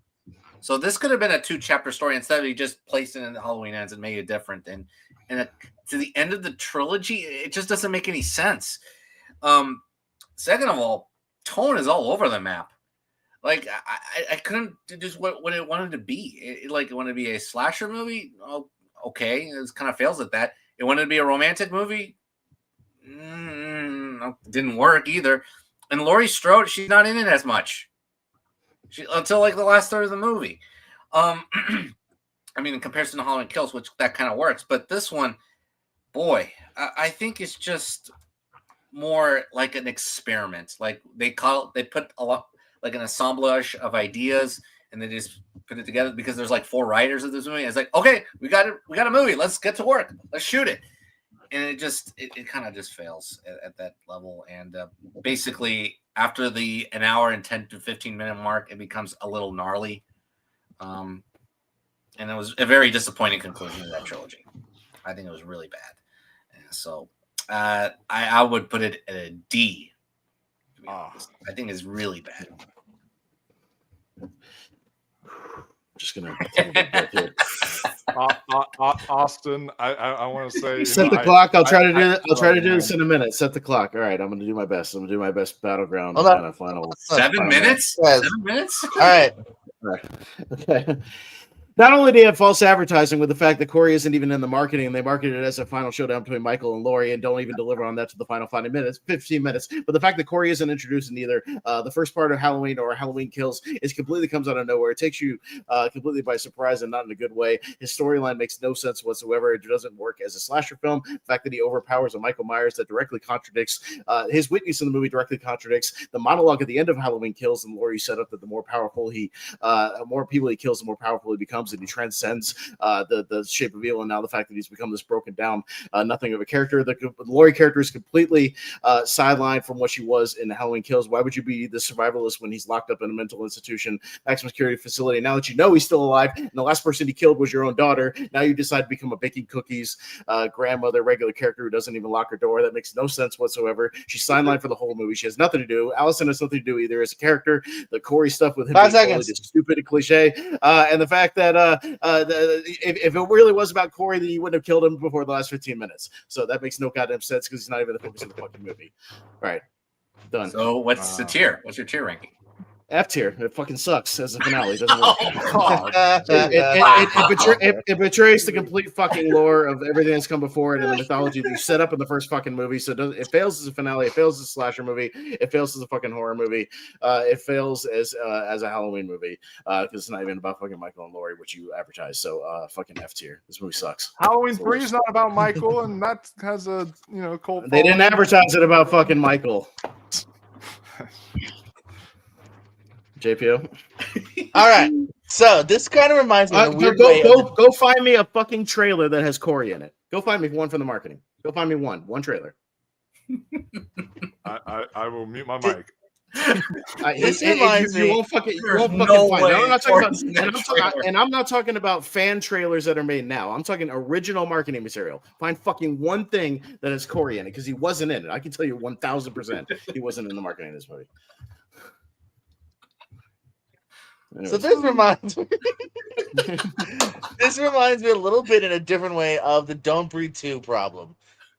So this could have been a 2-chapter story instead of he just placed it in the Halloween Ends and made it different. And to the end of the trilogy, it just doesn't make any sense. Second of all, tone is all over the map. Like I couldn't just what it wanted to be. It wanted to be a slasher movie. Oh, okay, it kind of fails at that. It wanted to be a romantic movie. Didn't work either. And Laurie Strode, she's not in it as much. Until like the last third of the movie. I mean, in comparison to Halloween Kills, which that kind of works, but this one, boy, I think it's just more like an experiment. Like they put a lot, like an assemblage of ideas, and they just put it together because there's like 4 writers of this movie. It's like, okay, we got a movie. Let's get to work. Let's shoot it. And it kind of just fails at that level. And basically, after the an hour and 10 to 15 minute mark, it becomes a little gnarly. And it was a very disappointing conclusion to that trilogy. I think it was really bad. So I would put it at a D. I think it's really bad. Just gonna take a big breath here. Austin, I want to say, set the clock. I'll try to do this in a minute. Set the clock. All right, I'm gonna do my best. I'm gonna do my best. Battleground kind of final. 7 minutes. 7 minutes. All right. Okay. Not only do you have false advertising with the fact that Corey isn't even in the marketing, and they marketed it as a final showdown between Michael and Laurie and don't even deliver on that to the final 15 minutes. But the fact that Corey isn't introduced in either the first part of Halloween or Halloween Kills completely comes out of nowhere. It takes you completely by surprise and not in a good way. His storyline makes no sense whatsoever. It doesn't work as a slasher film. The fact that he overpowers a Michael Myers that directly contradicts his witness in the movie directly contradicts the monologue at the end of Halloween Kills, and Laurie set up that the more powerful more people he kills, the more powerful he becomes, and he transcends the shape of evil. And now the fact that he's become this broken down nothing of a character. The Laurie character is completely sidelined from what she was in Halloween Kills. Why would you be the survivalist when he's locked up in a mental institution, maximum security facility? Now that you know he's still alive, and the last person he killed was your own daughter, now you decide to become a baking cookies grandmother, regular character who doesn't even lock her door. That makes no sense whatsoever. She's sidelined for the whole movie. She has nothing to do. Allison has nothing to do either as a character. The Corey stuff with him is stupid and cliche, and the fact that if it really was about Corey, then you wouldn't have killed him before the last 15 minutes. So that makes no goddamn sense because he's not even the focus of the fucking movie. All right, done. So what's the tier? What's your tier ranking? F tier. It fucking sucks as a finale. It doesn't work. It betrays the complete fucking lore of everything that's come before it and the mythology that you set up in the first fucking movie. So it fails as a finale. It fails as a slasher movie. It fails as a fucking horror movie. It fails as a Halloween movie because it's not even about fucking Michael and Laurie, which you advertise. So fucking F tier. This movie sucks. Halloween 3 is not about Michael, and that has a cult. They didn't advertise it about fucking Michael. JPO. All right. So this kind of reminds me of a weird go find me a fucking trailer that has Corey in it. Go find me one from the marketing. Go find me one trailer. I will mute my mic. You won't fucking find. I'm not talking about fan trailers that are made now. I'm talking original marketing material. Find fucking one thing that has Corey in it because he wasn't in it. I can tell you 1,000% he wasn't in the marketing of this movie. Anyways. So this reminds me. This reminds me a little bit in a different way of the Don't Breathe 2 problem.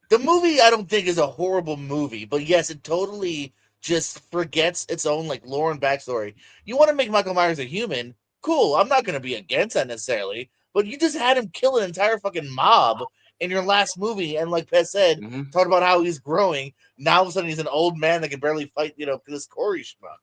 The movie I don't think is a horrible movie, but yes, it totally just forgets its own lore and backstory. You want to make Michael Myers a human? Cool. I'm not going to be against that necessarily, but you just had him kill an entire fucking mob in your last movie, and like Pet said, talked about how he's growing. Now all of a sudden he's an old man that can barely fight, this Corey schmuck.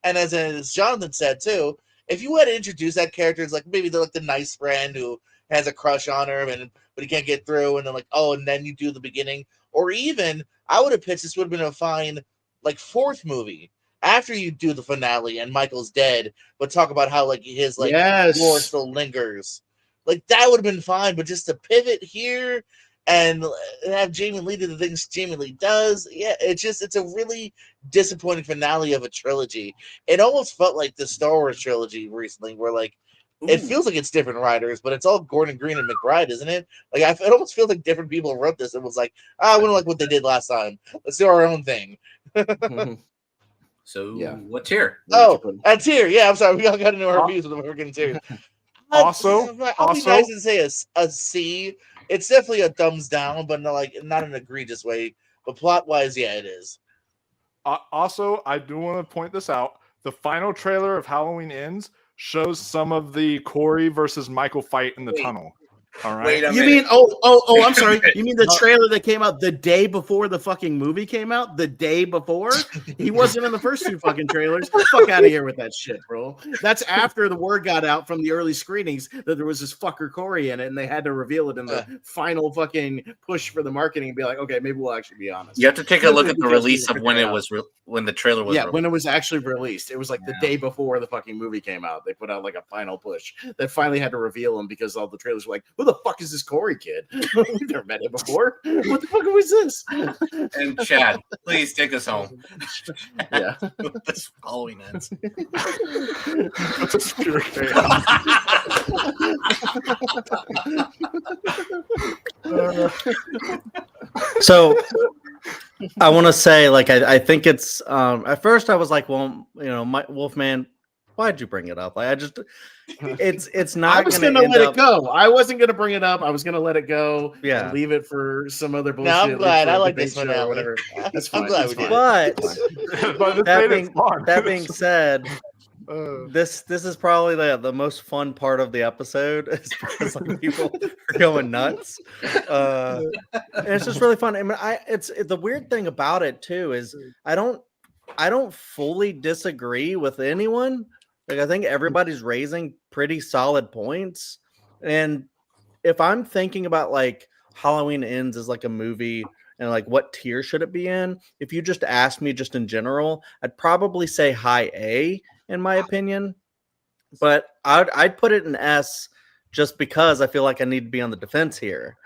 And as Jonathan said too, if you had to introduce that character as like maybe they're like the nice friend who has a crush on her, but he can't get through, and then and then you do the beginning, or even I would have pitched this would have been a fine like fourth movie after you do the finale and Michael's dead, but talk about how like his lore still lingers. Like that would have been fine, but just to pivot here and have Jamie Lee do the things Jamie Lee does, it's a really disappointing finale of a trilogy. It almost felt like the Star Wars trilogy recently, where it feels like it's different writers, but it's all Gordon Green and McBride, isn't it? It almost feels like different people wrote this. It was like, I wouldn't like what they did last time. Let's do our own thing. So what tier? A tier. Yeah, I'm sorry. We all got into our reviews with the freaking tier. Also, I'll be nice and say a C. It's definitely a thumbs down, but not an egregious way. But plot wise, yeah, it is. Also, I do want to point this out. The final trailer of Halloween Ends shows some of the Corey versus Michael fight in the tunnel. All right. Wait a minute. Mean I'm sorry. You mean the trailer that came out the day before the fucking movie came out? The day before? He wasn't in the first two fucking trailers. Fuck out of here with that shit, bro. That's after the word got out from the early screenings that there was this fucker Corey in it, and they had to reveal it in the final fucking push for the marketing and be like, okay, maybe we'll actually be honest. You have to take a look at the release of when it was when the trailer was released. When it was actually released. It was like the day before the fucking movie came out. They put out like a final push that finally had to reveal him because all the trailers were like, who the fuck is this Corey kid? We've never met him before. What the fuck was this? And Chad, please take us home. Yeah. This Halloween Ends. That's pure chaos. So I want to say, I think it's at first I was like, well, Wolfman, why'd you bring it up? It's not. I was gonna let it go. I wasn't gonna bring it up. I was gonna let it go. Yeah, and leave it for some other bullshit. No, I'm glad. I like this one. Whatever. That's fine. I'm glad we did. But that being said, this is probably the most fun part of the episode, as far as people are going nuts. And it's just really fun. I mean, it's the weird thing about it too is I don't fully disagree with anyone. I think everybody's raising pretty solid points. And if I'm thinking about Halloween Ends as a movie and what tier should it be in, if you just ask me just in general, I'd probably say high A in my opinion. But I'd put it in S just because I feel like I need to be on the defense here.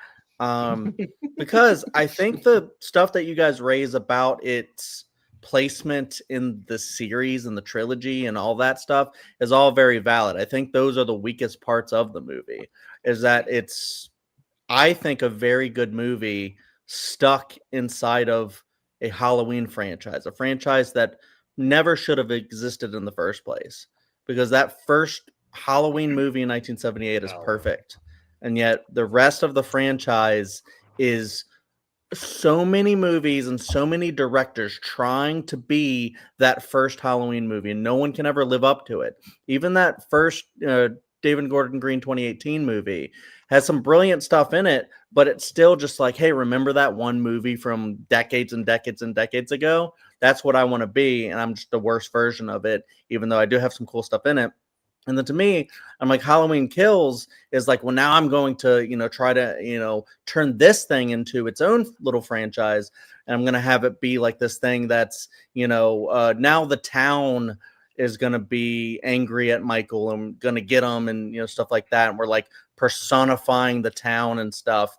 Because I think the stuff that you guys raise about its placement in the series and the trilogy and all that stuff is all very valid. I think those are the weakest parts of the movie, is that it's, I think, a very good movie stuck inside of a Halloween franchise, a franchise that never should have existed in the first place, because that first Halloween movie in 1978 is perfect. And yet the rest of the franchise is so many movies and so many directors trying to be that first Halloween movie, and no one can ever live up to it. Even that first David Gordon Green 2018 movie has some brilliant stuff in it, but it's still just hey, remember that one movie from decades and decades and decades ago? That's what I want to be, and I'm just the worst version of it, even though I do have some cool stuff in it. And then to me, I'm like, Halloween Kills is well, now I'm going to, try to, turn this thing into its own little franchise. And I'm going to have it be this thing that's, now the town is going to be angry at Michael and going to get him and, stuff like that. And we're personifying the town and stuff.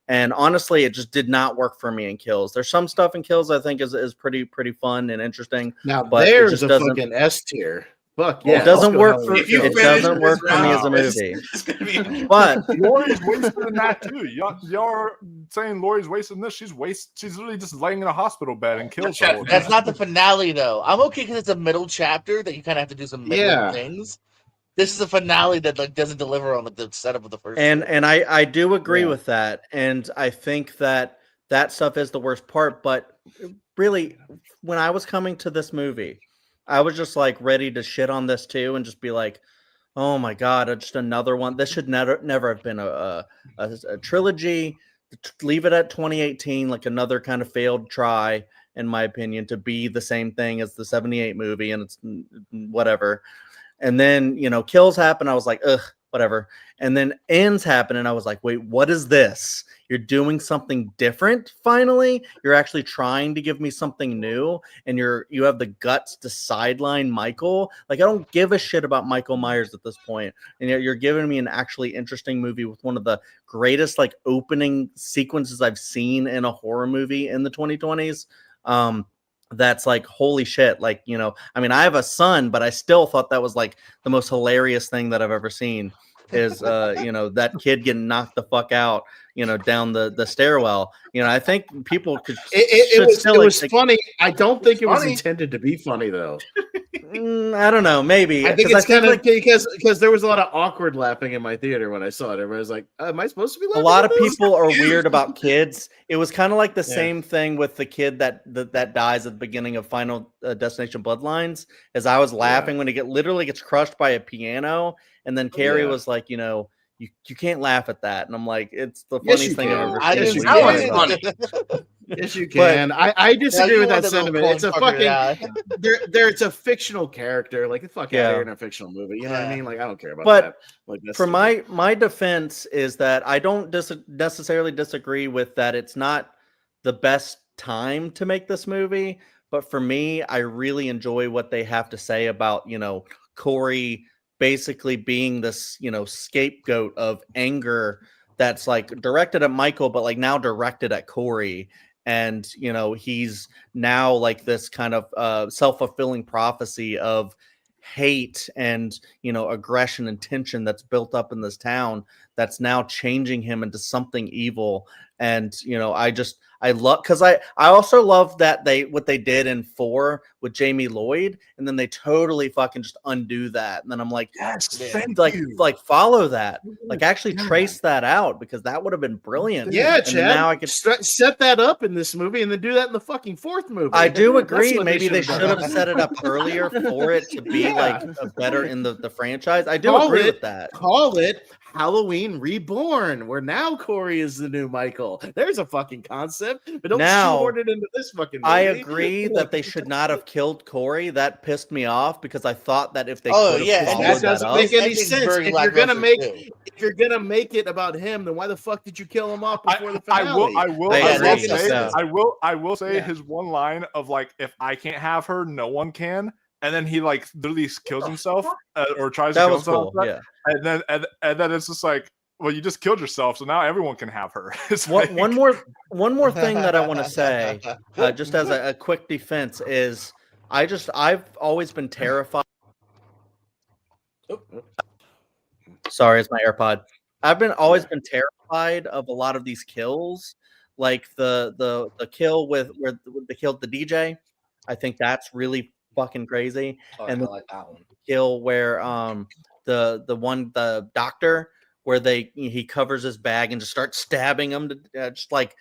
And honestly, it just did not work for me in Kills. There's some stuff in Kills I think is pretty fun and interesting. Now, but there's a fucking S tier. Fuck yeah! It doesn't work for me as a movie. But Laurie's wasted in that too. Y'all are saying Laurie's wasted in this. She's literally just laying in a hospital bed and kills. That's not the finale though. I'm okay because it's a middle chapter that you kind of have to do some middle things. This is a finale that doesn't deliver on the setup of the first. And I do agree with that, and I think that stuff is the worst part. But really, when I was coming to this movie, I was just ready to shit on this too and just be Oh my god, just another one. This should never have been a trilogy. Leave it at 2018, like another kind of failed try, in my opinion, to be the same thing as the 78 movie, and it's whatever. And then, kills happen. I was like, ugh, whatever. And then ends happen. And I was like, wait, what is this? You're doing something different. Finally, you're actually trying to give me something new. And you have the guts to sideline Michael. Like, I don't give a shit about Michael Myers at this point. And you're giving me an actually interesting movie with one of the greatest, like, opening sequences I've seen in a horror movie in the 2020s. That's like, holy shit. Like, I mean, I have a son, but I still thought that was like the most hilarious thing that I've ever seen is, that kid getting knocked the fuck out, down the stairwell. I think people could. It was funny. I don't think it was intended to be funny, though. I don't know. Maybe I think it's kind of because there was a lot of awkward laughing in my theater when I saw it. Everybody was like, "Am I supposed to be laughing?" A lot of people are weird about kids. It was kind of like the same thing with the kid that dies at the beginning of Final Destination Bloodlines. As I was laughing when he literally gets crushed by a piano, and then Carrie was like, you can't laugh at that, and I'm like, it's the funniest thing I've ever seen. That was funny. Yes, you can. I disagree with that sentiment. It's a fucking it's a fictional character. Like, the fuck out of here in a fictional movie. You know what I mean? Like, I don't care about that. Like, for my defense is that I don't necessarily disagree with that. It's not the best time to make this movie, but for me, I really enjoy what they have to say about Corey basically being this scapegoat of anger that's like directed at Michael, but like now directed at Corey. And, he's now like this kind of self-fulfilling prophecy of hate and, aggression and tension that's built up in this town that's now changing him into something evil. And, I love, because I also love that what they did in 4 with Jamie Lloyd, and then they totally fucking just undo that. And then I'm like, yes, like follow that, like actually trace that out, because that would have been brilliant. Yeah, and Chad. Now I could set that up in this movie and then do that in the fucking 4th movie. I do agree. Maybe they should have set it up earlier for it to be like a better in the franchise. I do agree with that. Call it Halloween Reborn, where now Corey is the new Michael. There's a fucking concept, but don't shoehorn it into this fucking movie. I agree that they should not have killed Corey. That pissed me off, because I thought that if they that doesn't make any sense. If you're gonna make it about him, then why the fuck did you kill him off before the finale? I will say his one line of like, if I can't have her, no one can. And then he like literally kills himself or tries to kill himself. Cool. Yeah. And then it's just like, well, you just killed yourself, so now everyone can have her. One more thing that I want to say, just as a quick defense, is I've always been terrified. Sorry, it's my AirPod. I've always been terrified of a lot of these kills, like the kill where they killed the DJ. I think that's really fucking crazy. And I like that one. Kill where the doctor, where he covers his bag and just starts stabbing him to just like,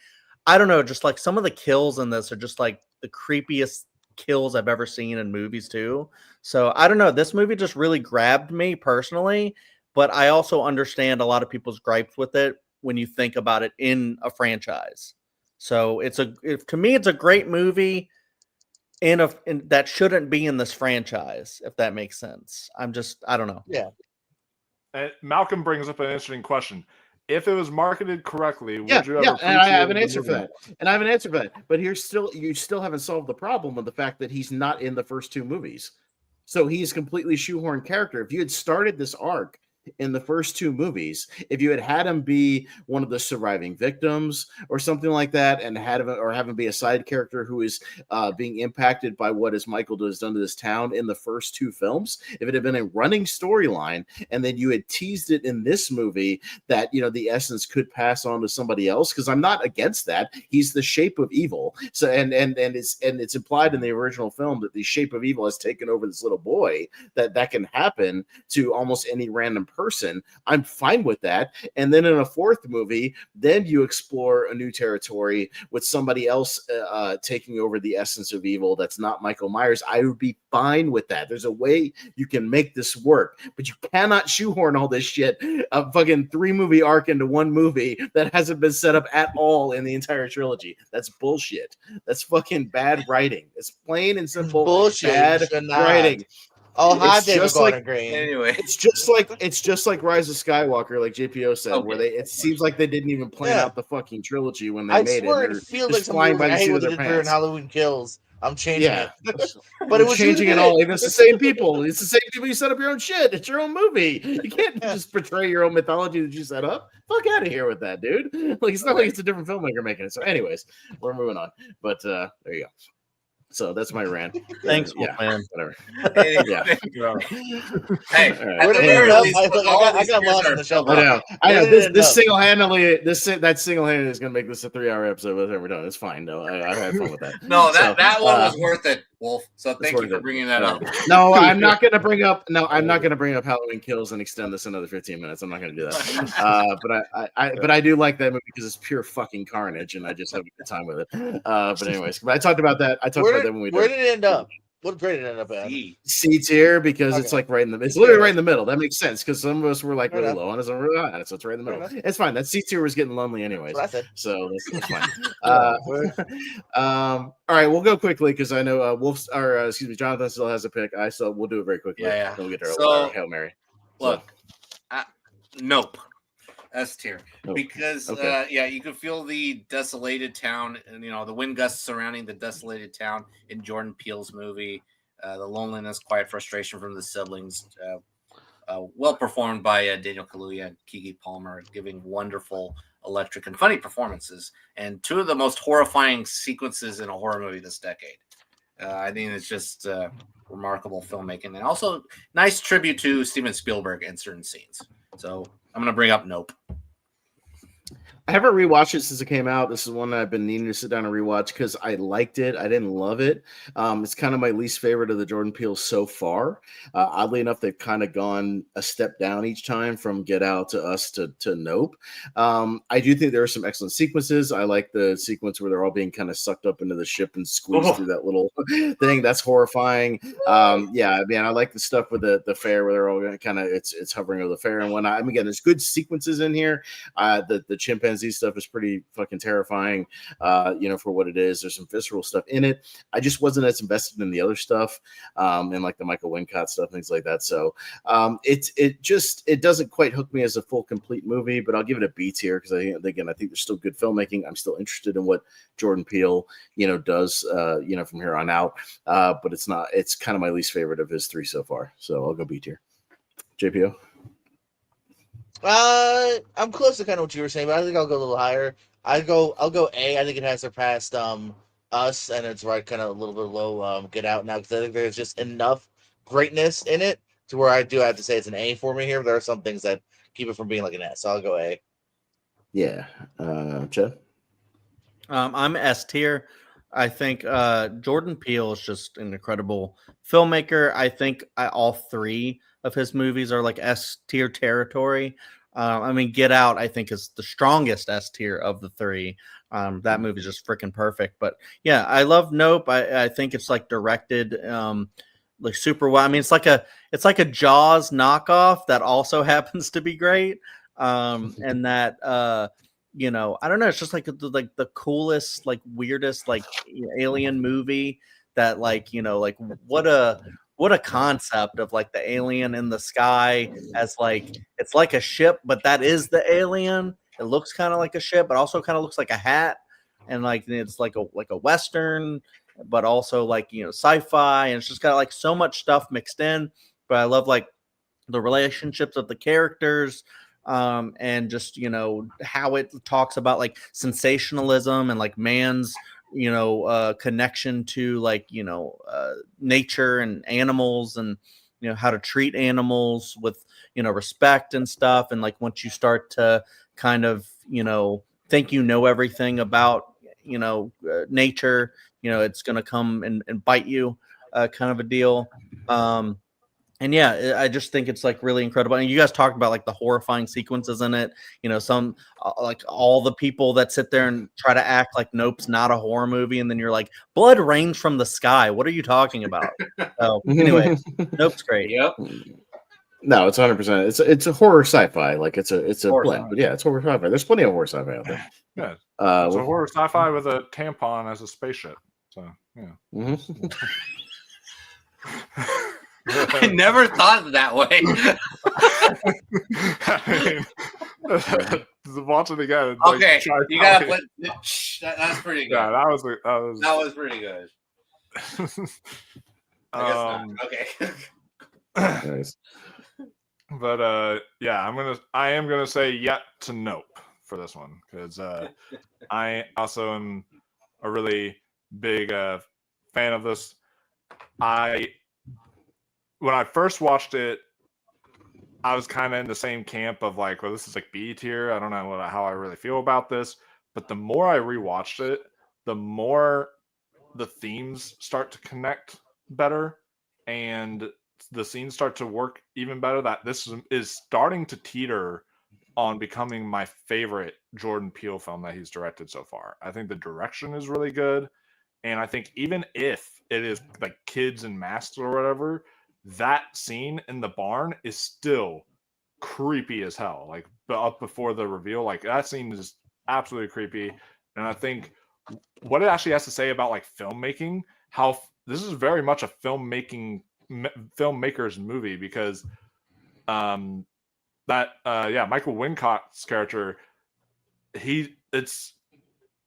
I don't know, just like some of the kills in this are just like the creepiest kills I've ever seen in movies too. So I don't know, this movie just really grabbed me personally, but I also understand a lot of people's gripes with it when you think about it in a franchise. So to me it's a great movie in that shouldn't be in this franchise, if that makes sense. I don't know. Yeah. And Malcolm brings up an interesting question. If it was marketed correctly, would you ever? Yeah, and I have an answer for that. But you still haven't solved the problem of the fact that he's not in the first 2 movies. So he's completely shoehorned character. If you had started this arc in the first 2 movies, if you had him be one of the surviving victims or something like that, and have him be a side character who is being impacted by what Michael has done to this town in the first 2 films, if it had been a running storyline, and then you had teased it in this movie that the essence could pass on to somebody else, because I'm not against that. He's the shape of evil. So and it's implied in the original film that the shape of evil has taken over this little boy. That can happen to almost any random person, I'm fine with that. And then in a fourth movie, then you explore a new territory with somebody else taking over the essence of evil that's not Michael Myers. I would be fine with that. There's a way you can make this work, but you cannot shoehorn all this shit, a fucking 3-movie arc into one movie that hasn't been set up at all in the entire trilogy. That's bullshit. That's fucking bad writing. It's plain and simple Bullshit. bad writing. Oh, hi, It's David just Gordon like- Green. Anyway, It's just like Rise of Skywalker, like JPO said, where it seems like they didn't even plan Yeah. out the fucking trilogy when they I made swear it. it feels just like something flying by like, I the hate seat what of they their did for in pants. Halloween Kills. I'm changing Yeah. it. But it was changing you it who all. did It's the same people. It's the same people. You set up your own shit. It's your own movie. You can't Yeah. just portray your own mythology that you set up. Fuck out of here with that, dude. Like it's not like it's a different filmmaker making it. So, anyways, we're moving on. But there you go. So that's my rant. Thanks, yeah, man. whatever. anyway. Yeah. Hey, All right. at Where the did it very end up? least, I got years lost in are the shuffle. filled I up. know. I know. Where did it end This up? single-handedly, that single-handedly is going to make this a 3-hour episode. Whatever we're done. It's fine though. I had fun with that. No, So, that one was worth it, Wolf. So it's thank you worth for it. bringing that up. No, I'm not going to bring up. No, I'm not going to bring up Halloween Kills and extend this another 15 minutes. I'm not going to do that. But I do like that movie because it's pure fucking carnage, and I just have a good time with it. But anyways, but I talked about that. Where did it end up? What grade did it end up at? C tier because it's Okay. like right in the. It's Fair literally enough. right in the middle. That makes sense because some of us were like Fair really enough. low on it, some were really high on it, so it's right in the Fair middle. enough. It's fine. That C tier was getting lonely anyways, That's what I said. so that's fine. All right, we'll go quickly because I know Jonathan still has a pick. We'll do it very quickly. Yeah. Then we'll get to So, our Hail Mary. Look, nope. S tier. Nope. Because Okay. you can feel the desolated town and the wind gusts surrounding the desolated town in Jordan Peele's movie. The loneliness, quiet frustration from the siblings. Well performed by Daniel Kaluuya and Keke Palmer, giving wonderful, electric, and funny performances, and 2 of the most horrifying sequences in a horror movie this decade. I think it's just remarkable filmmaking, and also nice tribute to Steven Spielberg in certain scenes. So I'm going to bring up Nope. I haven't rewatched it since it came out. This is one that I've been needing to sit down and rewatch because I liked it. I didn't love it. It's kind of my least favorite of the Jordan Peele so far. Oddly enough, they've kind of gone a step down each time from Get Out to Us to Nope. I do think there are some excellent sequences. I like the sequence where they're all being kind of sucked up into the ship and squeezed through that little thing. That's horrifying. Yeah, man, I like the stuff with the fair where they're all kind of it's hovering over the fair and whatnot. I mean, again, there's good sequences in here. The chimpanzee stuff is pretty fucking terrifying, for what it is. There's some visceral stuff in it. I just wasn't as invested in the other stuff, and like the Michael Wincott stuff, things like that. So it doesn't quite hook me as a full complete movie, but I'll give it a B tier because I think there's still good filmmaking. I'm still interested in what Jordan Peele, does, from here on out. But it's kind of my least favorite of his 3 so far. So I'll go B tier. JPO. I'm close to kind of what you were saying, but I think I'll go a little higher. I'll go A. I think it has surpassed Us, and it's right kind of a little bit low Get Out now because I think there's just enough greatness in it to where I do have to say it's an A for me here. But there are some things that keep it from being like an S. So I'll go A. Yeah, Chad. I'm S tier. I think Jordan Peele is just an incredible filmmaker. I think all 3 of his movies are like S tier territory. I mean, Get Out, I think, is the strongest S tier of the 3. That movie is just freaking perfect. But yeah, I love Nope. I think it's like directed like super well. I mean, it's like a Jaws knockoff that also happens to be great. And that I don't know. It's just like the coolest, like weirdest, like alien movie that what a concept of like the alien in the sky as like it's like a ship, but that is the alien. It looks kind of like a ship, but also kind of looks like a hat, and like it's like a western, but also like sci-fi, and it's just got like so much stuff mixed in. But I love like the relationships of the characters. And just how it talks about like sensationalism and like man's connection to like nature and animals, and how to treat animals with respect and stuff. And like once you start to kind of think everything about nature, it's gonna come and bite you, kind of a deal. And yeah, I just think it's like really incredible. And you guys talked about like the horrifying sequences in it. You know, some like all the people that sit there and try to act like Nope's not a horror movie, and then you're like, blood rains from the sky. What are you talking about? So anyway, Nope's great. Yep. No, it's 100%. It's a horror sci-fi. Like it's a Horror blend, sci-fi. but yeah, it's horror sci-fi. There's plenty of horror sci-fi out there. Yeah, it's a Well, horror sci-fi with a tampon as a spaceship. So yeah. mhm. I never thought of that way. I mean, watch it again. It's Okay, like, try you gotta telling put. That's pretty good. Yeah, that was That was pretty good. I guess not. Okay. Nice. But yeah, I am gonna say yet to nope for this one because I also am a really big fan of this. When I first watched it, I was kind of in the same camp of like, well, this is like B tier. I don't know how I really feel about this. But the more I rewatched it, the more the themes start to connect better and the scenes start to work even better. That this is starting to teeter on becoming my favorite Jordan Peele film that he's directed so far. I think the direction is really good. And I think even if it is like kids in masks or whatever, that scene in the barn is still creepy as hell. Like up before the reveal, like that scene is absolutely creepy. And I think what it actually has to say about like filmmaking, how this is very much a filmmaker's movie because Michael Wincott's character, he's a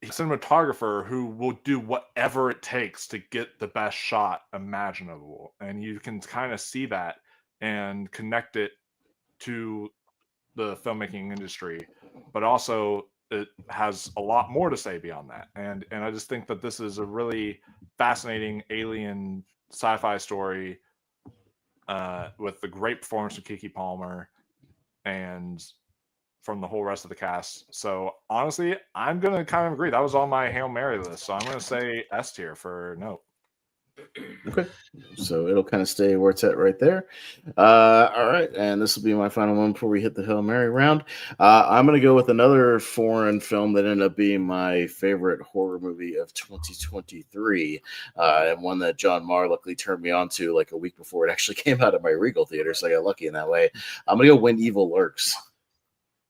cinematographer who will do whatever it takes to get the best shot imaginable, and you can kind of see that and connect it to the filmmaking industry, but also it has a lot more to say beyond that. And I just think that this is a really fascinating alien sci-fi story with the great performance of Keke Palmer and from the whole rest of the cast. So honestly, I'm gonna kind of agree. That was on my Hail Mary list, so I'm gonna say S tier for Nope. Okay, so it'll kind of stay where it's at right there. All right, and this will be my final one before we hit the Hail Mary round. I'm going to go with another foreign film that ended up being my favorite horror movie of 2023, and one that John Marr luckily turned me on to like a week before it actually came out at my Regal Theater, so I got lucky in that way. I'm going to go When Evil Lurks.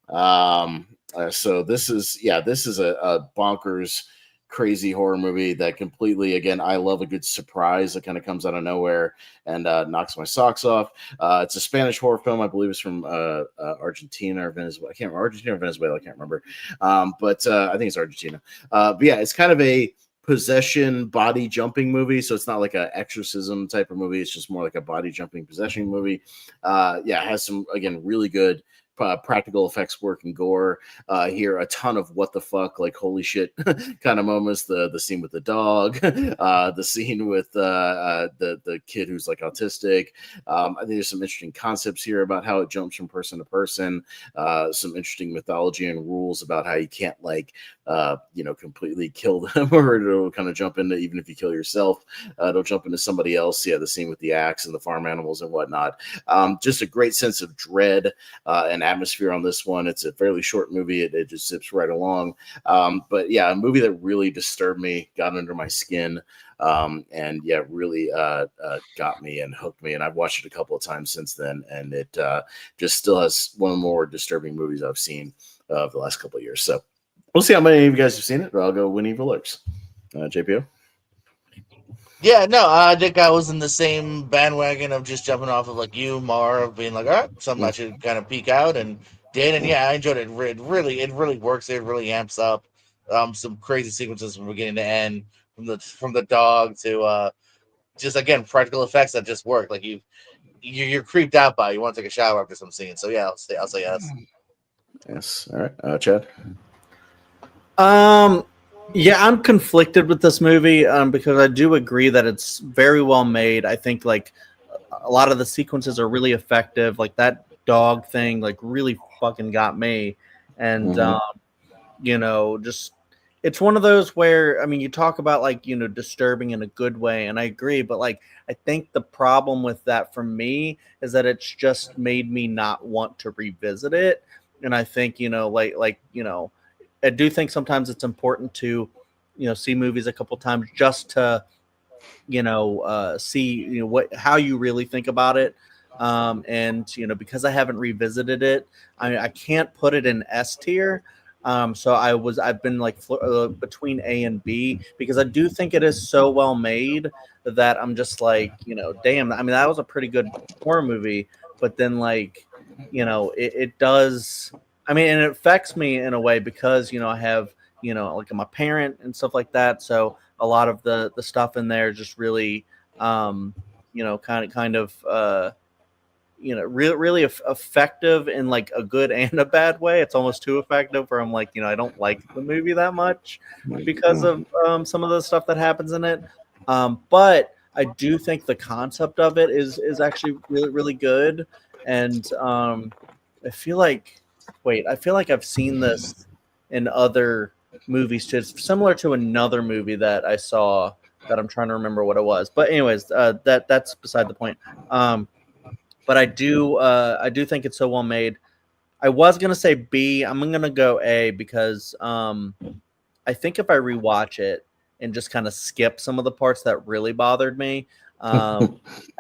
So this is a bonkers, crazy horror movie that completely, again, I love a good surprise that kind of comes out of nowhere and knocks my socks off. It's a Spanish horror film. I believe it's from Argentina or Venezuela. I can't remember. Argentina or Venezuela. I can't remember. But I think it's Argentina. But yeah, it's kind of a possession body jumping movie. So it's not like an exorcism type of movie. It's just more like a body jumping possession movie. It has some, again, really good practical effects work and gore here. A ton of what the fuck, like holy shit kind of moments. The scene with the dog, the scene with the kid who's like autistic. I think there's some interesting concepts here about how it jumps from person to person. Some interesting mythology and rules about how you can't like completely kill them, or it'll kind of jump into, even if you kill yourself, it'll jump into somebody else. Yeah, the scene with the axe and the farm animals and whatnot. Just a great sense of dread and atmosphere on this one. It's a fairly short movie. It just zips right along. But yeah, a movie that really disturbed me, got under my skin, and yeah, really got me and hooked me. And I've watched it a couple of times since then, and it just still has one of the more disturbing movies I've seen of the last couple of years. So we'll see how many of you guys have seen it, but I'll go When Evil Lurks. JPO? Yeah, no, I think I was in the same bandwagon of just jumping off of like you, Mar, of being like, all right, something I should kind of peek out, and did, and yeah, I enjoyed it. It really works. It really amps up some crazy sequences from beginning to end, from the dog to just again practical effects that just work. Like you're creeped out by. You want to take a shower after some scene. So yeah, I'll say yes. Yes. All right, Chad. Yeah, I'm conflicted with this movie because I do agree that it's very well made. I think like a lot of the sequences are really effective. Like that dog thing, like really fucking got me. And just it's one of those where, I mean, you talk about like, disturbing in a good way, and I agree, but like I think the problem with that for me is that it's just made me not want to revisit it. And I think, I do think sometimes it's important to, see movies a couple times just to, see, how you really think about it. And because I haven't revisited it, I can't put it in S tier. So I've been like between A and B, because I do think it is so well made that I'm just like, damn. I mean, that was a pretty good horror movie, but then like, it does. I mean, and it affects me in a way because I have like I'm a parent and stuff like that. So a lot of the stuff in there just really, kind of. Really effective in like a good and a bad way. It's almost too effective where I'm like, I don't like the movie that much because of some of the stuff that happens in it. But I do think the concept of it is actually really, really good. And I feel like I've seen this in other movies too. It's similar to another movie that I saw that I'm trying to remember what it was. But anyways, that's beside the point. But I do think it's so well made. I was gonna say B. I'm gonna go A because I think if I rewatch it and just kind of skip some of the parts that really bothered me, I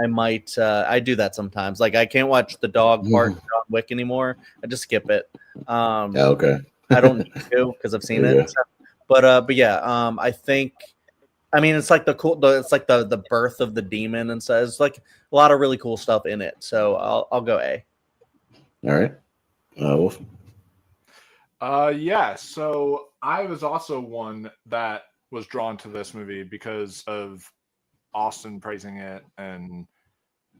might. I do that sometimes. Like I can't watch the dog part of John Wick anymore. I just skip it. Okay. I don't need to because I've seen it. But yeah. I think. I mean, it's like it's like the birth of the demon, and so it's like a lot of really cool stuff in it. So I'll go A. All right, Wolf. Yeah. So I was also one that was drawn to this movie because of Austin praising it and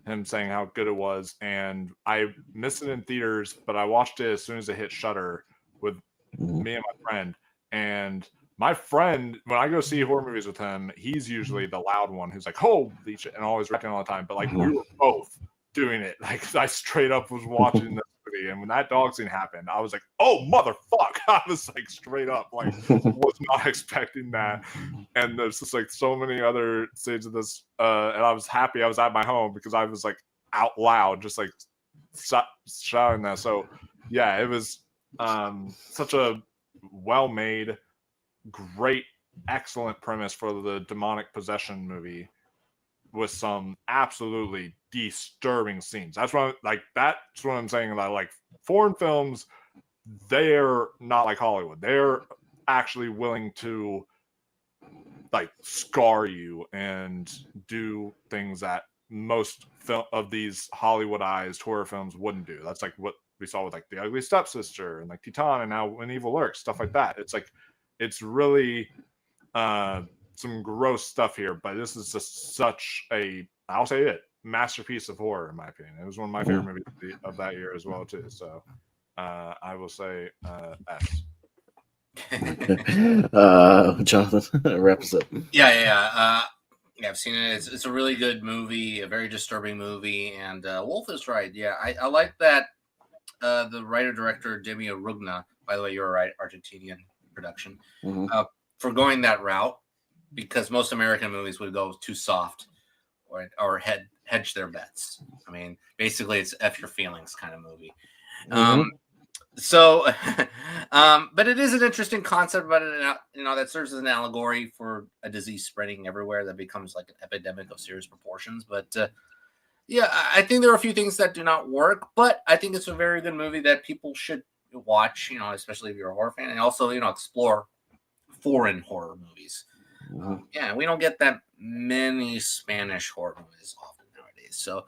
him saying how good it was. And I missed it in theaters, but I watched it as soon as it hit Shudder with me and my friend. And my friend, when I go see horror movies with him, he's usually the loud one who's like, holy shit, and always wrecking all the time. But like we were both doing it. Like I straight up was watching this movie, and when that dog scene happened, I was like, oh motherfuck. I was like straight up, like was not expecting that. And there's just like so many other scenes of this. And I was happy I was at my home because I was like out loud, just like shouting that. So yeah, it was such a well-made, great, excellent premise for the demonic possession movie with some absolutely disturbing scenes. That's what I'm saying about like foreign films. They're not like Hollywood. They're actually willing to like scar you and do things that most of these Hollywoodized horror films wouldn't do. That's like what we saw with like The Ugly Stepsister and like Titan, and now When Evil Lurks, stuff like that. It's like it's really some gross stuff here, but this is just such a, I'll say it, masterpiece of horror in my opinion. It was one of my favorite movies of that year as well too. So I will say S. Jonathan, wrap us up. Yeah, I've seen it. It's a really good movie, a very disturbing movie, and Wolf is right. Yeah, I like that. The writer-director Demi Arugna, by the way, you're right, Argentinian production, for going that route, because most American movies would go too soft or hedge their bets. I mean, basically, it's F your feelings kind of movie. So, but it is an interesting concept about it, that serves as an allegory for a disease spreading everywhere that becomes like an epidemic of serious proportions. But yeah, I think there are a few things that do not work, but I think it's a very good movie that people should watch, especially if you're a horror fan, and also, explore foreign horror movies. Yeah, we don't get that many Spanish horror movies often nowadays. So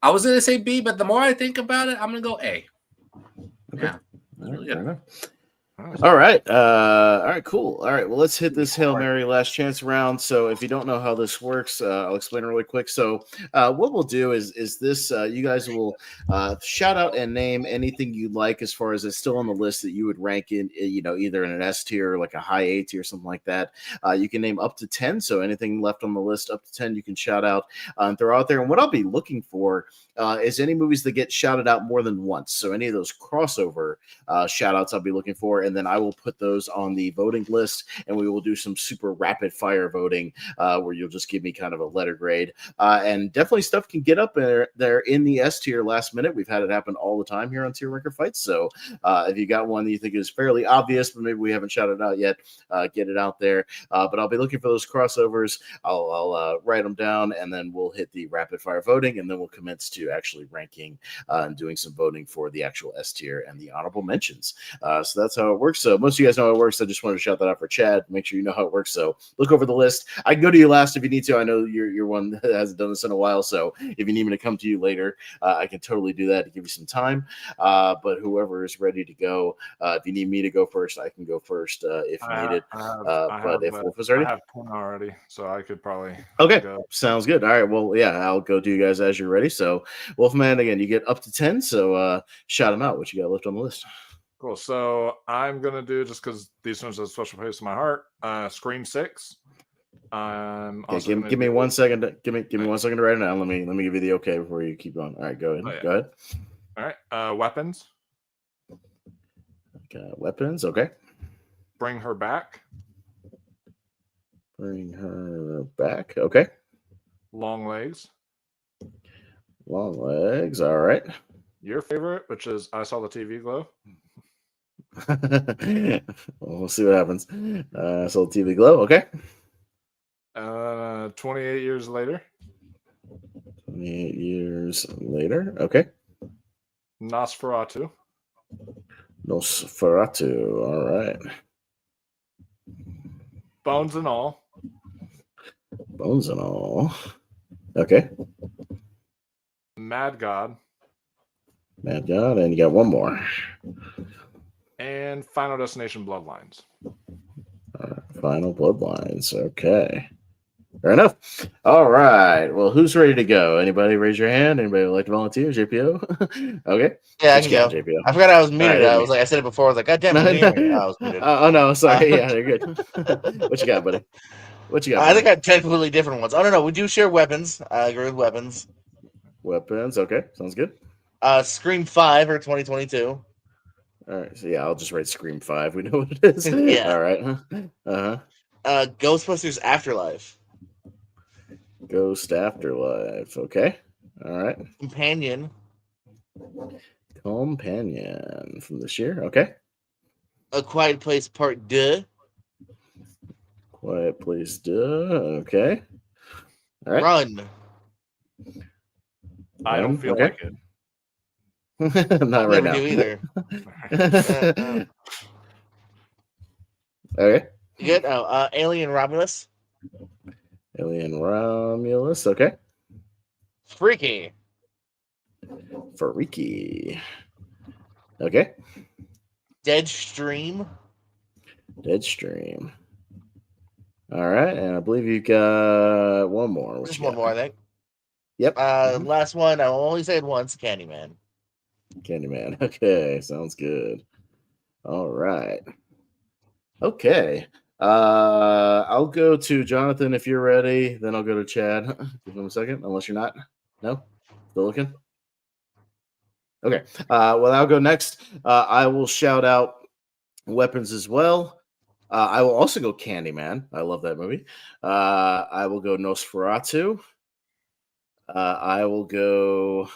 I was going to say B, but the more I think about it, I'm going to go A. Okay. Yeah. Really good. All right. Cool. All right. Well, let's hit this Hail Mary last chance round. So if you don't know how this works, I'll explain really quick. So what we'll do is this, you guys will shout out and name anything you like as far as it's still on the list that you would rank in, either in an S tier, like a high A tier, something like that. You can name up to 10. So anything left on the list up to 10, you can shout out and throw out there. And what I'll be looking for is any movies that get shouted out more than once. So any of those crossover shout outs I'll be looking for. And and then I will put those on the voting list, and we will do some super rapid fire voting where you'll just give me kind of a letter grade. And definitely stuff can get up there in the S tier last minute. We've had it happen all the time here on Tier Ranker Fights. So if you got one that you think is fairly obvious, but maybe we haven't shouted out yet, get it out there. But I'll be looking for those crossovers. I'll write them down, and then we'll hit the rapid fire voting, and then we'll commence to actually ranking and doing some voting for the actual S tier and the honorable mentions. So that's how it works. So most of you guys know how it works. I just wanted to shout that out for Chad. Make sure you know how it works. So look over the list. I can go to you last if you need to. I know you're one that hasn't done this in a while. So if you need me to come to you later, I can totally do that to give you some time. But whoever is ready to go, if you need me to go first, I can go first if needed. But if Wolf is ready, I have 10 already, so I could probably go. Sounds good. All right. Well, yeah, I'll go to you guys as you're ready. So Wolfman, again, you get up to 10. So shout them out. What you got left on the list? Cool. So I'm gonna do, just because these ones have a special place in my heart, Scream 6. Okay, give me 1 second. Give me 1 second to write it down. Let me give you the okay before you keep going. All right, go ahead. Go ahead. All right. Weapons. Weapons. Okay. Bring Her Back. Bring Her Back. Okay. Long Legs. Long Legs. All right. Your favorite, which is I Saw the TV Glow. Well, we'll see what happens. I Saw the TV Glow. Okay. 28 years later. 28 years later. Okay. Nosferatu. Nosferatu. All right. Bones and All. Bones and All. Okay. Mad God. Mad God. And you got one more. And Final Destination Bloodlines. Final Bloodlines. Okay. Fair enough. All right. Well, who's ready to go? Anybody raise your hand? Anybody would like to volunteer? JPO? Okay. Yeah, I can go. JPO. I forgot I was muted. Right, I was like, I said it before. I was like, God damn it, can you hear me? I was muted. Oh, no. Sorry. Yeah, they're good. What you got, buddy? What you got? I think I have 10 completely different ones. Oh, no. We do share weapons. I agree with weapons. Weapons. Okay. Sounds good. Scream 5 or 2022. All right. So, yeah, I'll just write Scream 5. We know what it is. Yeah. All right. Uh-huh. Ghostbusters Afterlife. Ghost Afterlife. Okay. All right. Companion from this year. Okay. A Quiet Place Part 2. Quiet Place 2. Okay. All right. Run. I don't feel like it. Not right now. Do either. Okay. Good. Alien Romulus. Alien Romulus. Okay. Freaky. Okay. Deadstream. All right, and I believe you got one more. Just one more, I think. Yep. Last one. I will only say it once. Candyman. Okay, sounds good. All right. Okay. I'll go to Jonathan if you're ready. Then I'll go to Chad. Give him a second, unless you're not. No? Still looking? Okay. Well, I'll go next. I will shout out weapons as well. I will also go Candyman. I love that movie. I will go Nosferatu. I will go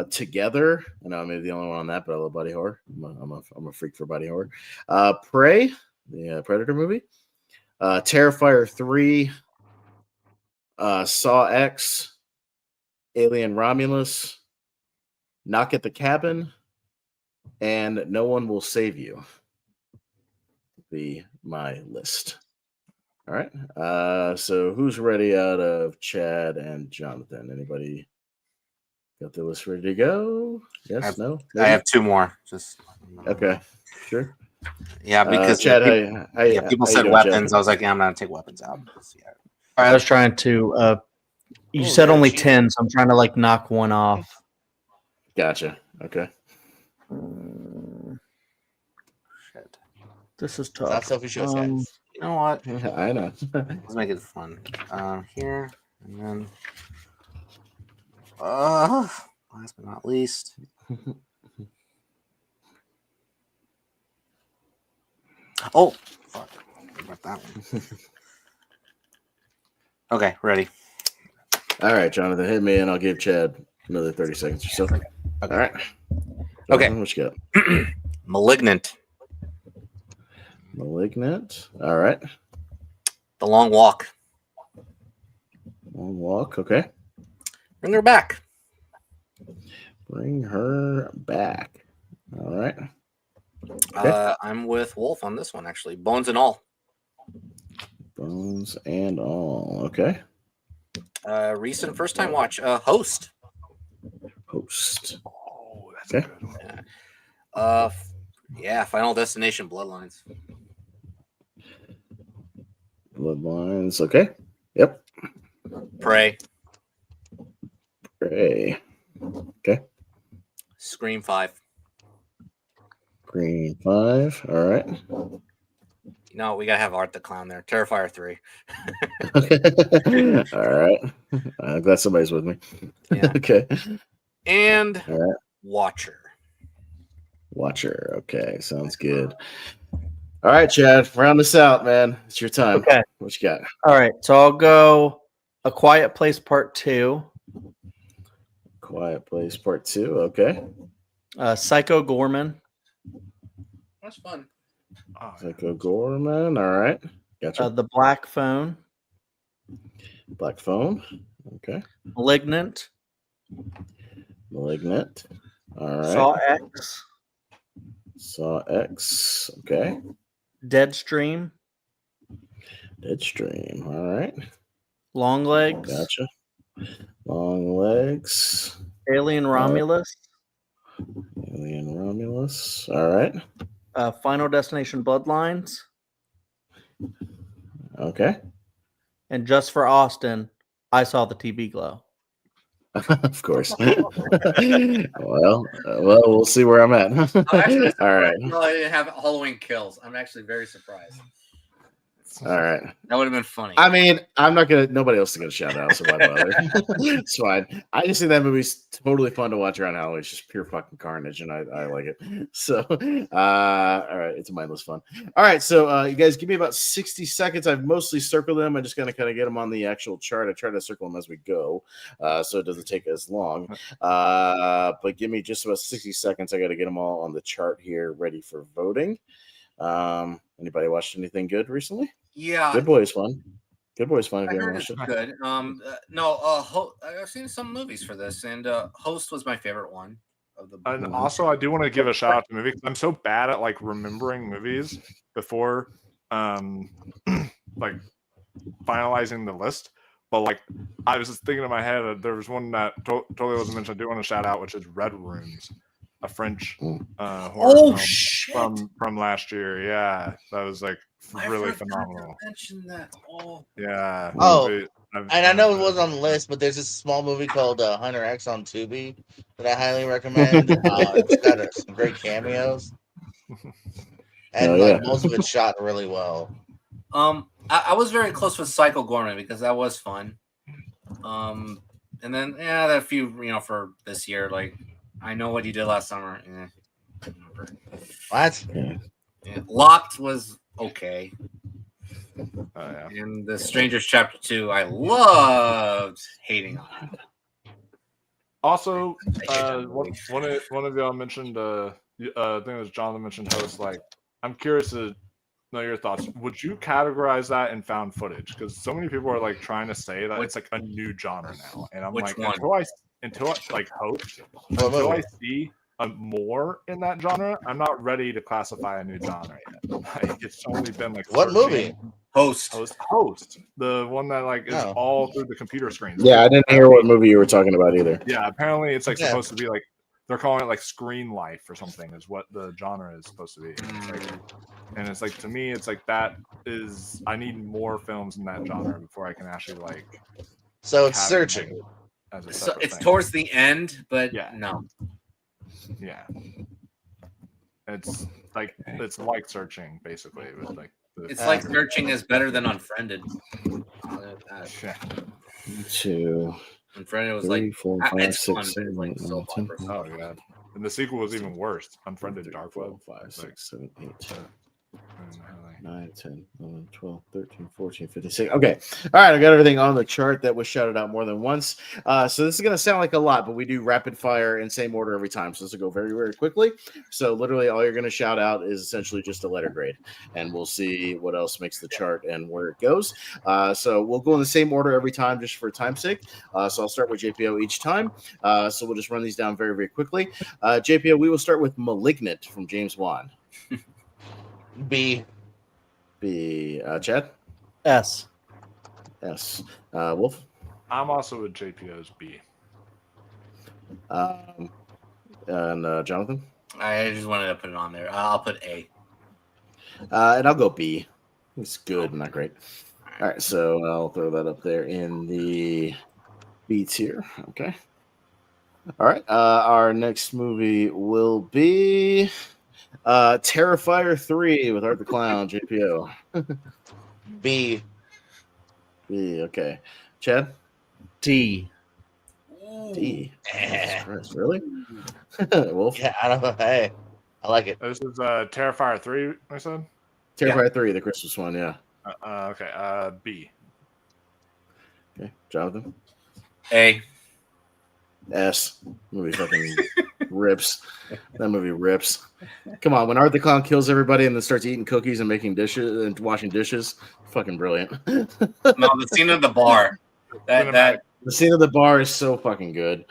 Together. I know I'm maybe the only one on that, but I love body horror. I'm a freak for body horror. Prey, the Predator movie. Terrifier 3. Saw X. Alien Romulus. Knock at the Cabin. And No One Will Save You. Be my list. All right. So who's ready out of Chad and Jonathan? Anybody got the list ready to go? Yes, no? Maybe? I have two more. Just okay. Sure. Yeah, because Chad, people said weapons. I was like, yeah, I'm gonna take weapons out. Yeah. I was trying to you said only 10, so I'm trying to like knock one off. Gotcha. Okay. Shit. This is tough. Not selfish, guys. You know what? I know. Let's make it fun. Here and then last but not least. Oh, fuck. What about that one? Okay, ready. All right, Jonathan, hit me, and I'll give Chad another 30 seconds or so. Okay. All right. Okay. Jonathan, what you got? Malignant. Malignant. All right. The Long Walk. Long Walk. Okay. Bring her back. Bring her back. All right. Okay. I'm with Wolf on this one, actually. Bones and All. Bones and All. Okay. Recent first time watch. Host. Host. Oh, that's Okay. a good one. Yeah, Final Destination Bloodlines. Bloodlines. Okay. Yep. Prey. Prey. Okay. Scream 5. Green 5. All right. No, we gotta have Art the Clown there. Terrifier 3. All right. I'm glad somebody's with me. Yeah. Okay. And All right. Watcher. Watcher. Okay. Sounds good. All right, Chad. Round this out, man. It's your time. Okay. What you got? All right. So I'll go A Quiet Place Part 2, Quiet Place Part 2. Okay. Psycho Gorman, That's fun. Oh, Psycho Gorman. All right. Gotcha. The Black Phone, Black Phone. Okay. Malignant, Malignant. All right. Saw X, Saw X. Okay. Deadstream, Deadstream. All right. Longlegs, Gotcha. Long Legs. Alien Romulus, Alien Romulus. All right. Final Destination Bloodlines, Okay. and just for Austin, I Saw the TV Glow. Of course. well, we'll see where I'm at. All right. No, I didn't have Halloween Kills. I'm actually very surprised. All right. That would have been funny. I mean, I'm not gonna. Nobody else is gonna shout out, so why bother? It's fine. I just think that movie's totally fun to watch around Halloween. It's just pure fucking carnage, and I like it. So, all right, it's mindless fun. All right, so you guys give me about 60 seconds. I've mostly circled them. I'm just gonna kind of get them on the actual chart. I try to circle them as we go, so it doesn't take as long. But give me just about 60 seconds. I got to get them all on the chart here, ready for voting. Anybody watched anything good recently? Yeah. Good Boy is fun. Good Boy is fun. If I you haven't heard it's watched it. good. I've seen some movies for this, and Host was my favorite one of the. And also, I do want to give a shout out to the movie because I'm so bad at like remembering movies before, like finalizing the list. But like, I was just thinking in my head that there was one that totally wasn't mentioned. I do want to shout out, which is Red Rooms, a French horror film from last year. Yeah, that was like really phenomenal. Mention that. Oh. Yeah. Oh, and I know it wasn't on the list, but there's this small movie called Hunter X on Tubi that I highly recommend. It's got some great cameos, and most of it's shot really well. I was very close with Psycho Gorman because that was fun. And then there are a few for this year, like I Know What You Did Last Summer. What? Yeah. Locked was okay. Oh, yeah. And The Strangers Chapter 2, I loved hating on it. Also, one of y'all mentioned, I think it was John that mentioned Host. Like, I'm curious to know your thoughts. Would you categorize that in found footage? Because so many people are like trying to say that it's like a new genre now, and I'm like, until I like Host, until I see more in that genre, I'm not ready to classify a new genre yet. Like, it's only been like what movie? Host, the one that like is all through the computer screens. Yeah, I didn't hear what movie you were talking about either. Yeah, apparently it's like supposed to be like they're calling it like screen life or something is what the genre is supposed to be. And it's like to me, it's like that is I need more films in that genre before I can actually like. So it's searching. So it's towards the end, but no. Yeah, it's like searching basically with like. It's like searching is better than Unfriended. Unfriended was 3, 4, 5, 6, 7, 8, 9, 10. Oh yeah, and the sequel was even worse. Unfriended Dark Web. 5, 6, 7, 8. 9, 10, 11, 12, 13, 14, 15, 16. Okay. All right. I got everything on the chart that was shouted out more than once. So this is going to sound like a lot, but we do rapid fire in same order every time. So this will go very, very quickly. So literally all you're going to shout out is essentially just a letter grade, and we'll see what else makes the chart and where it goes. So we'll go in the same order every time just for time's sake. So I'll start with JPO each time. So we'll just run these down very, very quickly. JPO, we will start with Malignant from James Wan. B. Chad? S. Wolf? I'm also with JPO's B. And Jonathan? I just wanted to put it on there. I'll put A. And I'll go B. It's good, not great. All right, so I'll throw that up there in the B tier. Okay. All right. Our next movie will be Terrifier 3 with Art the Clown, JPO. B. Okay. Chad? D. D. Jesus Christ, really? Wolf? Yeah, I don't know. Hey, I like it. This is Terrifier 3, I said? Terrifier 3, the Christmas one, yeah. Okay, B. Okay. Jonathan? A. S. Movie fucking rips. That movie rips. Come on, when Art the Clown kills everybody and then starts eating cookies and making dishes and washing dishes, fucking brilliant. No, the scene at the bar. That The scene of the bar is so fucking good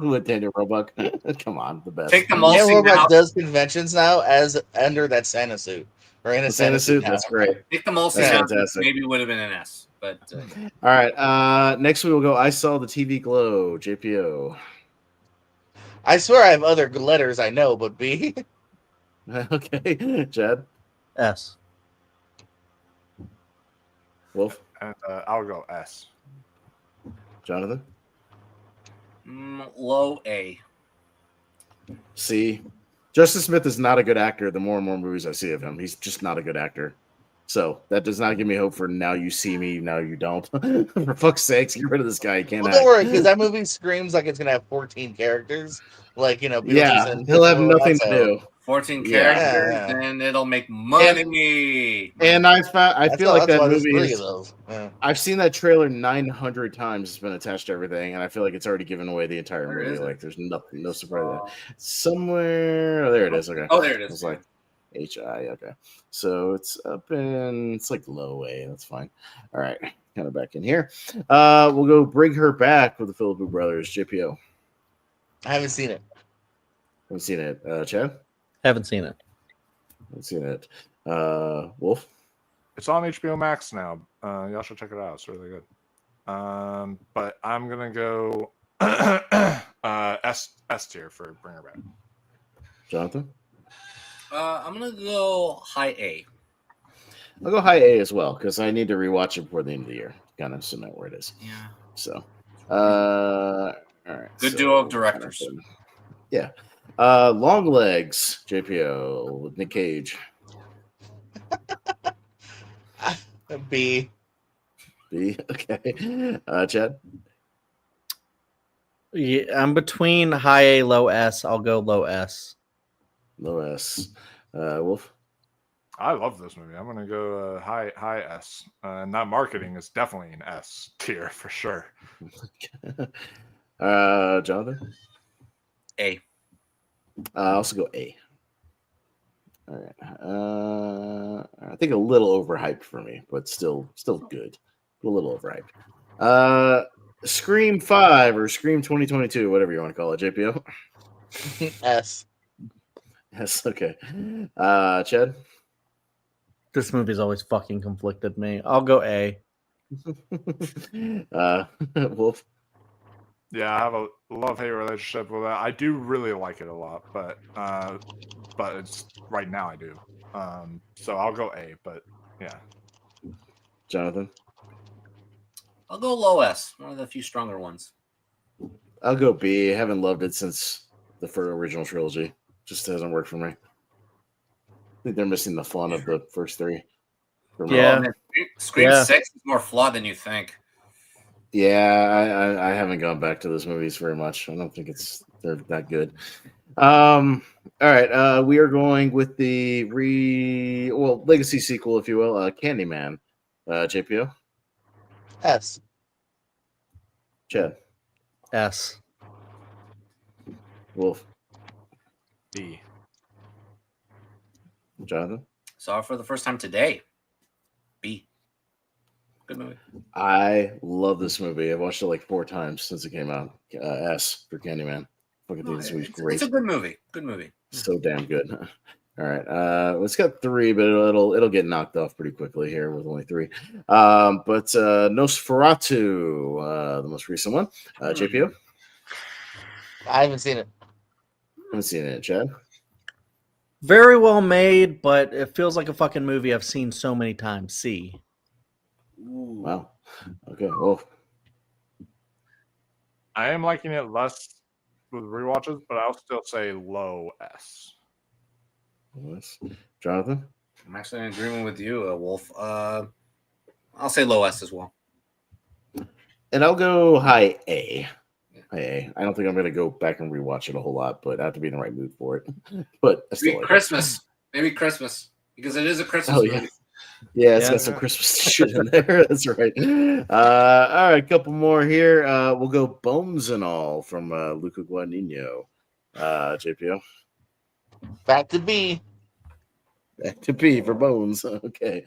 with Daniel Roebuck. Come on, the best. take the Daniel mulsing Roebuck out. does conventions now as under that Santa suit. Or in a The Santa suit, now. that's great. Take the mulsing That's out. fantastic. Maybe would have been an S, but All right, next we will go. I Saw the TV Glow, JPO. I swear I have other letters I know, but B. Okay, Chad, S. Wolf, And I'll go S. Jonathan, low A. C. Justin Smith is not a good actor. The more and more movies I see of him, he's just not a good actor. So that does not give me hope for Now You See Me, Now You Don't. For fuck's sakes, get rid of this guy. He can't Well, act. don't worry, because that movie screams like it's gonna have 14 characters. Like, you know, Yeah, Beetlejuice and he'll have Christopher nothing to Robin, do. 14 Yeah. characters, Yeah. and it'll make money. And I feel like that there's movie 3 is. of those. Yeah. I've seen that trailer 900 times. It's been attached to everything, and I feel like it's already given away the entire Where movie. is it? Like, there's nothing, no surprise there. Somewhere, oh, there it is. Okay. Oh, there it is. It's like HI. Okay, so it's up in it's like low A. That's fine. All right, kind of back in here. We'll go Bring Her Back with the Philippou Brothers. JPO. I haven't seen it. Haven't seen it. Chad. Haven't seen it. Haven't seen it. Wolf. It's on HBO Max now. Y'all should check it out. It's really good. But I'm gonna go S tier for Bring Her Back. Jonathan. I'm gonna go high A. I'll go high A as well because I need to rewatch it before the end of the year. Kind of know where it is. Yeah. So, all right. Good so, duo of directors. Yeah. Long Legs, JPO with Nick Cage. B. B. Okay. Chad. Yeah, I'm between high A, low S. I'll go low S. Low S. Wolf. I love this movie. I'm gonna go high S. And that marketing is definitely an S tier for sure. Jonathan. A. I also go A. All right. I think a little overhyped for me, but still good. A little overhyped. Scream 5 or Scream 2022, whatever you want to call it. JPO. S. Yes. Okay. Chad. This movie's always fucking conflicted me. I'll go A. Wolf. Yeah, I have a love-hate relationship with that. I do really like it a lot, but it's right now I do. So I'll go A, but yeah. Jonathan. I'll go low S. One of the few stronger ones. I'll go B. I haven't loved it since the first original trilogy. Just hasn't worked for me. I think they're missing the fun of the first 3. Yeah. Scream Yeah. 6 is more flawed than you think. Yeah, I haven't gone back to those movies very much. I don't think they're that good. All right. We are going with the legacy sequel, if you will, Candyman. JPO, S. Chad, S. Wolf, B. Jonathan. Saw it for the first time today. B. Good movie. I love this movie. I've watched it like 4 times since it came out. S for Candyman. Fucking think this movie's great. It's a good movie. Good movie. So damn good. All right. It's got 3, but it'll get knocked off pretty quickly here with only 3. But Nosferatu, the most recent one. JPO? I haven't seen it. Haven't seen it, Chad. Very well made, but it feels like a fucking movie I've seen so many times. C. Wow. Okay. Well, I am liking it less with rewatches, but I'll still say low S. Jonathan? I'm actually in agreement with you, Wolf. I'll say low S as well. And I'll go high A. High A. I don't think I'm going to go back and rewatch it a whole lot, but I have to be in the right mood for it. But I still Maybe like Christmas. Maybe Christmas. Because it is a Christmas Oh, yeah. movie. Yeah, it's got some Christmas shit in there. That's right. All right, a couple more here. We'll go Bones and All from Luca Guadagnino. JPO. Back to B. Back to B for Bones. Okay.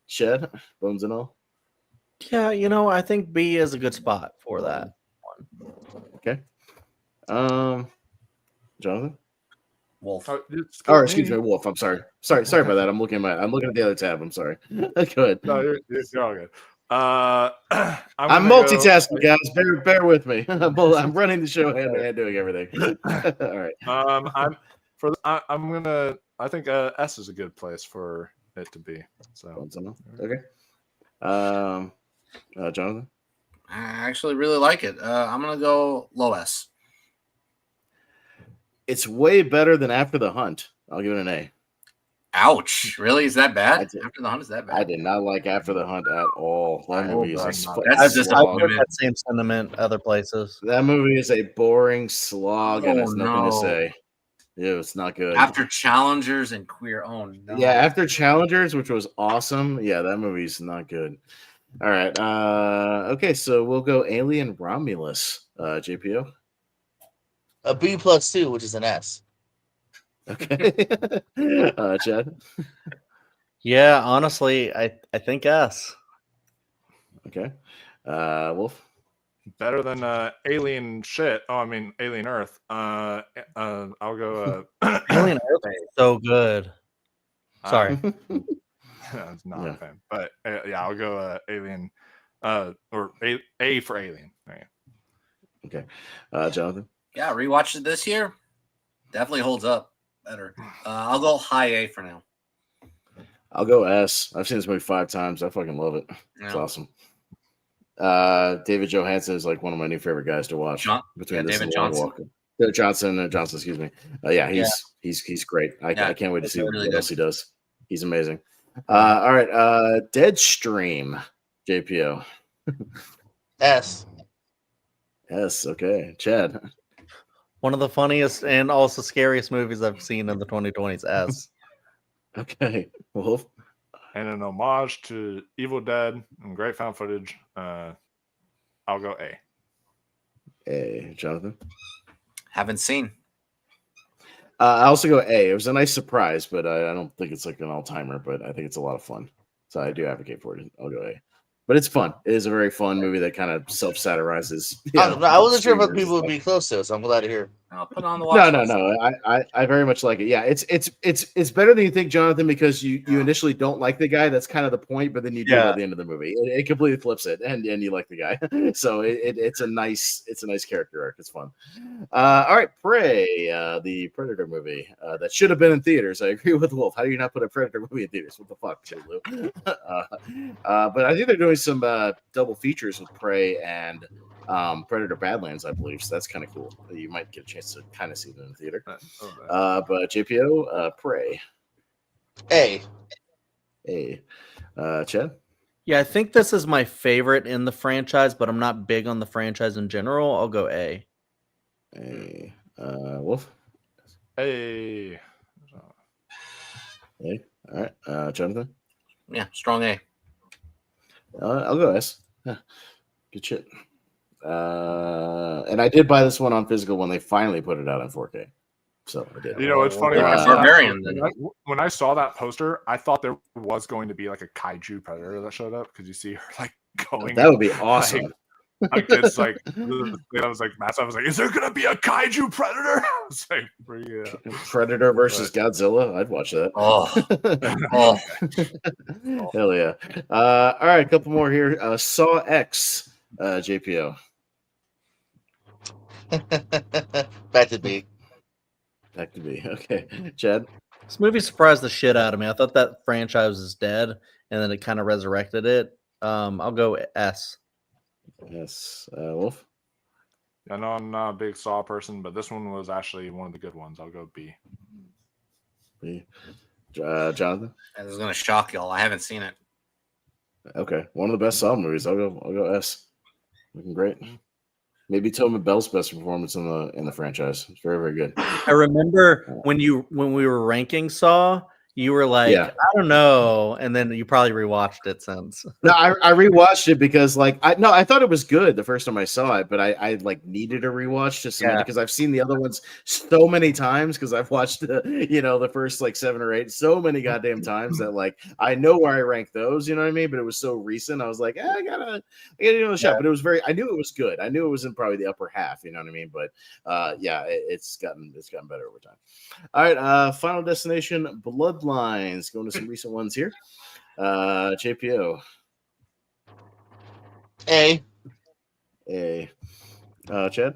Shed, Bones and All. Yeah, I think B is a good spot for that. Okay. Jonathan. Wolf. Or excuse me, Wolf. I'm sorry. Sorry about that. I'm looking at the other tab. I'm sorry. Go ahead. No, you're all good. I'm multitasking, guys. Bear with me. I'm running the show and doing everything. All right. I think S is a good place for it to be. So okay. Jonathan. I actually really like it. I'm gonna go low S. It's way better than After the Hunt. I'll give it an A. Ouch! Really? Is that bad? After the Hunt is that bad? I did not like After the Hunt at all. That movie is that's just I've heard that same sentiment other places. That movie is a boring slog and has nothing to say. Yeah, it's not good. After Challengers and Queer. Oh no. Yeah, after Challengers, which was awesome. Yeah, that movie's not good. All right. Okay, so we'll go Alien Romulus. JPO. A B +2, which is an S. Okay. Chad. Yeah, honestly, I think S. Okay. Wolf. Better than Alien shit. Oh, I mean Alien Earth. I'll go Alien Earth is so good. Sorry. It's not a fan. But yeah, I'll go Alien or A for Alien. There you go. Okay. Jonathan. Yeah, rewatched it this year. Definitely holds up better. I'll go high A for now. I'll go S. I've seen this movie 5 times. I fucking love it. It's awesome. David Johansen is like one of my new favorite guys to watch. Between this David and Johnson. Johnson, excuse me. He's great. I can't wait to see what else he does. He's amazing. All right, Deadstream, JPO. S. S. Okay, Chad. One of the funniest and also scariest movies I've seen in the 2020s. S. Okay, Wolf. And an homage to Evil Dead and great found footage. I'll go A. A. Jonathan. Haven't seen. I also go A. It was a nice surprise, but I don't think it's like an all-timer, but I think it's a lot of fun. So I do advocate for it. I'll go A. But it's fun. It is a very fun movie that kind of self-satirizes. I wasn't sure if people would be close to it, so I'm glad to hear. I'll put on the watch. No. I very much like it. Yeah, it's better than you think, Jonathan, because you initially don't like the guy. That's kind of the point, but then you do at the end of the movie. It completely flips it, and you like the guy. So it's a nice character arc. It's fun. All right, Prey, the Predator movie that should have been in theaters. I agree with Wolf. How do you not put a Predator movie in theaters? What the fuck, Lou? But I think they're doing some double features with Prey and Predator Badlands, I believe. So that's kind of cool. You might get a chance to kind of see them in the theater. But JPO, Prey. A. Chad? Yeah, I think this is my favorite in the franchise, but I'm not big on the franchise in general. I'll go A. Wolf. Hey. Hey. All right. Jonathan. Yeah, strong A. I'll go S. Yeah. Good shit. And I did buy this one on physical when they finally put it out in 4K. So I did. You know, it's funny when I saw that poster, I thought there was going to be like a kaiju predator that showed up because you see her like going. That would be awesome. Like it's like I was like massive. I was like, is there gonna be a kaiju predator? I was like, yeah. Predator versus Godzilla. I'd watch that. Hell yeah! All right, a couple more here. Saw X, JPO. Back to B. Back to B. Okay, Chad. This movie surprised the shit out of me. I thought that franchise was dead, and then it kind of resurrected it. I'll go S. Yes, Wolf. I know I'm not a big Saw person, but this one was actually one of the good ones. I'll go B. B. Jonathan. This is gonna shock y'all. I haven't seen it. Okay, one of the best Saw movies. I'll go S. Looking great. Maybe Tobin Bell's best performance in the franchise. It's very, very good. I remember when we were ranking Saw, you were like, I don't know, and then you probably rewatched it since. No, I rewatched it because I thought it was good the first time I saw it, but I like needed a rewatch just because I've seen the other ones so many times because I've watched the first like 7 or 8 so many goddamn times that like I know where I rank those, you know what I mean? But it was so recent, I was like, I gotta give it a shot. But it was I knew it was good. I knew it was in probably the upper half, you know what I mean? But it's gotten better over time. All right, Final Destination Bloodlines. Going to some recent ones here. JPO. A. Chad.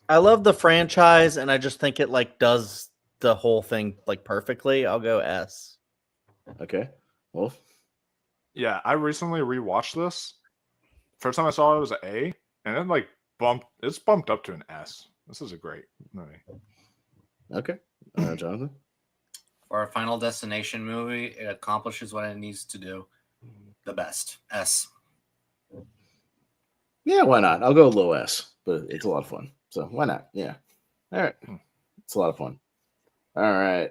I love the franchise, and I just think it like does the whole thing like perfectly. I'll go S. Okay, Wolf. Yeah, I recently rewatched this. First time I saw it was an A, and then like it's bumped up to an S. This is a great movie. Okay, Jonathan. For a Final Destination movie, it accomplishes what it needs to do. The best. S. Yeah, why not? I'll go low S, but it's a lot of fun. So why not? Yeah. All right. It's a lot of fun. All right.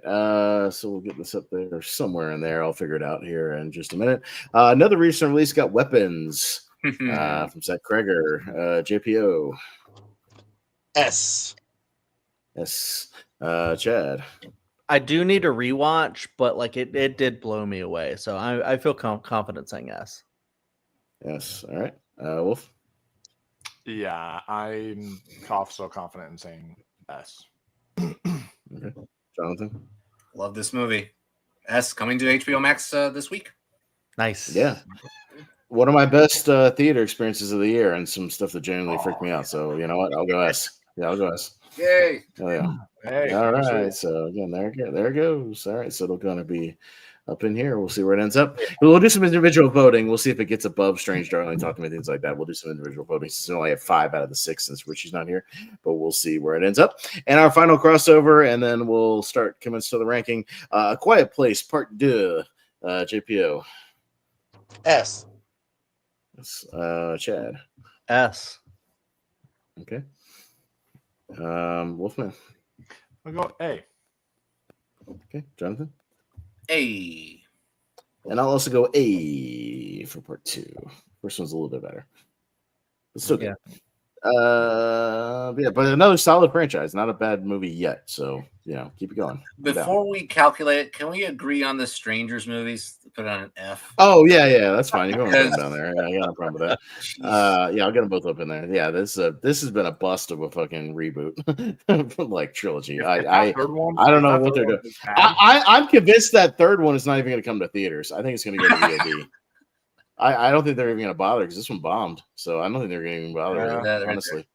So we'll get this up there somewhere in there. I'll figure it out here in just a minute. Another recent release got Weapons from Zach Kreger. JPO. S. Chad. I do need a rewatch, but like it did blow me away. So I feel confident saying S. Yes. All right. Wolf. Yeah, I'm so confident in saying S. Okay. Jonathan. Love this movie. S, coming to HBO Max this week. Nice. Yeah. One of my best theater experiences of the year, and some stuff that genuinely freaked me out. So you know what? I'll go S. Yeah, I'll go S. Yay! Oh yeah. Hey, all right. So again, there it goes. All right. So it'll kind of be up in here. We'll see where it ends up. We'll do some individual voting. We'll see if it gets above Strange Darling, Talk to Me, things like that. We'll do some individual voting since we only have 5 out of the 6 since Richie's not here. But we'll see where it ends up. And our final crossover, and then we'll start coming to the ranking. A Quiet Place Part 2. JPO. S. Chad. S. Okay. Wolfman. I'll go A. Okay. Jonathan. A. And I'll also go A for Part 2. First one's a little bit better. But still good. But another solid franchise. Not a bad movie yet. So, keep it going. Before we calculate, can we agree on the Strangers movies? Put it on an F. Oh, yeah. That's fine. You can put them down there. I got no problem with that. I'll get them both up in there. Yeah, this has been a bust of a fucking reboot, like trilogy. I don't know what they're doing. I'm convinced that third one is not even going to come to theaters. I think it's going to go to VOD. I don't think they're even going to bother because this one bombed. So I don't think they're going to even bother, honestly.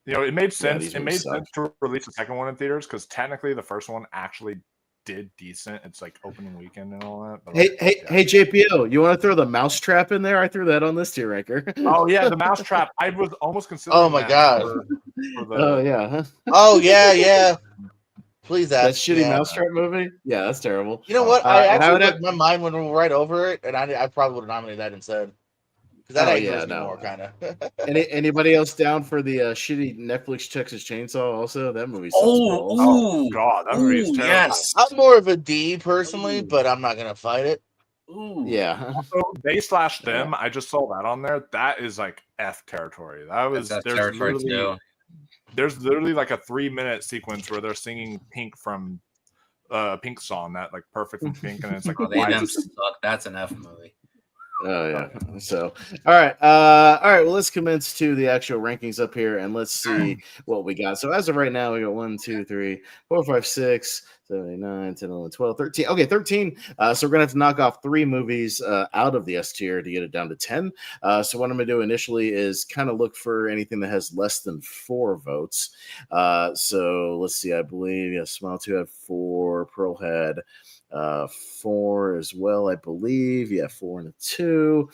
It made sense. It made sense to release the second one in theaters because technically the first one actually did decent. It's like opening weekend and all that. But hey, JPO, you want to throw the Mousetrap in there? I threw that on this tier ranker. Oh yeah, the Mousetrap. I was almost considering. Oh my god. Oh yeah. Oh yeah. Please ask. That shitty Mousetrap movie? Yeah, that's terrible. You know what? My mind went right over it, and I probably would have nominated that instead. because that Oh, angers yeah, me no. more, kind of. Anybody else down for the shitty Netflix Texas Chainsaw? Also, that movie sucks balls. Oh God, that movie is terrible. Yes. I'm more of a D personally, but I'm not gonna fight it. Ooh. Yeah. So they/them. I just saw that on there. That is like F territory. That was That's territory too. there's literally like a 3-minute sequence where they're singing Pink from Pink song, that like Perfect from Pink, and it's like Oh, they why them is this- suck. That's an F movie. Oh yeah. So, all right. Well, let's commence to the actual rankings up here, and let's see what we got. So, as of right now, we got 1, 2, 3, 4, 5, 6, 7, 8, 9, 10, 11, 12, 13. Okay, 13. So we're gonna have to knock off 3 movies out of the S tier to get it down to 10. So what I'm gonna do initially is kind of look for anything that has less than 4 votes. So let's see. I believe Smile 2 had 4. Pearl had 4 as well, I believe. 4 and a 2.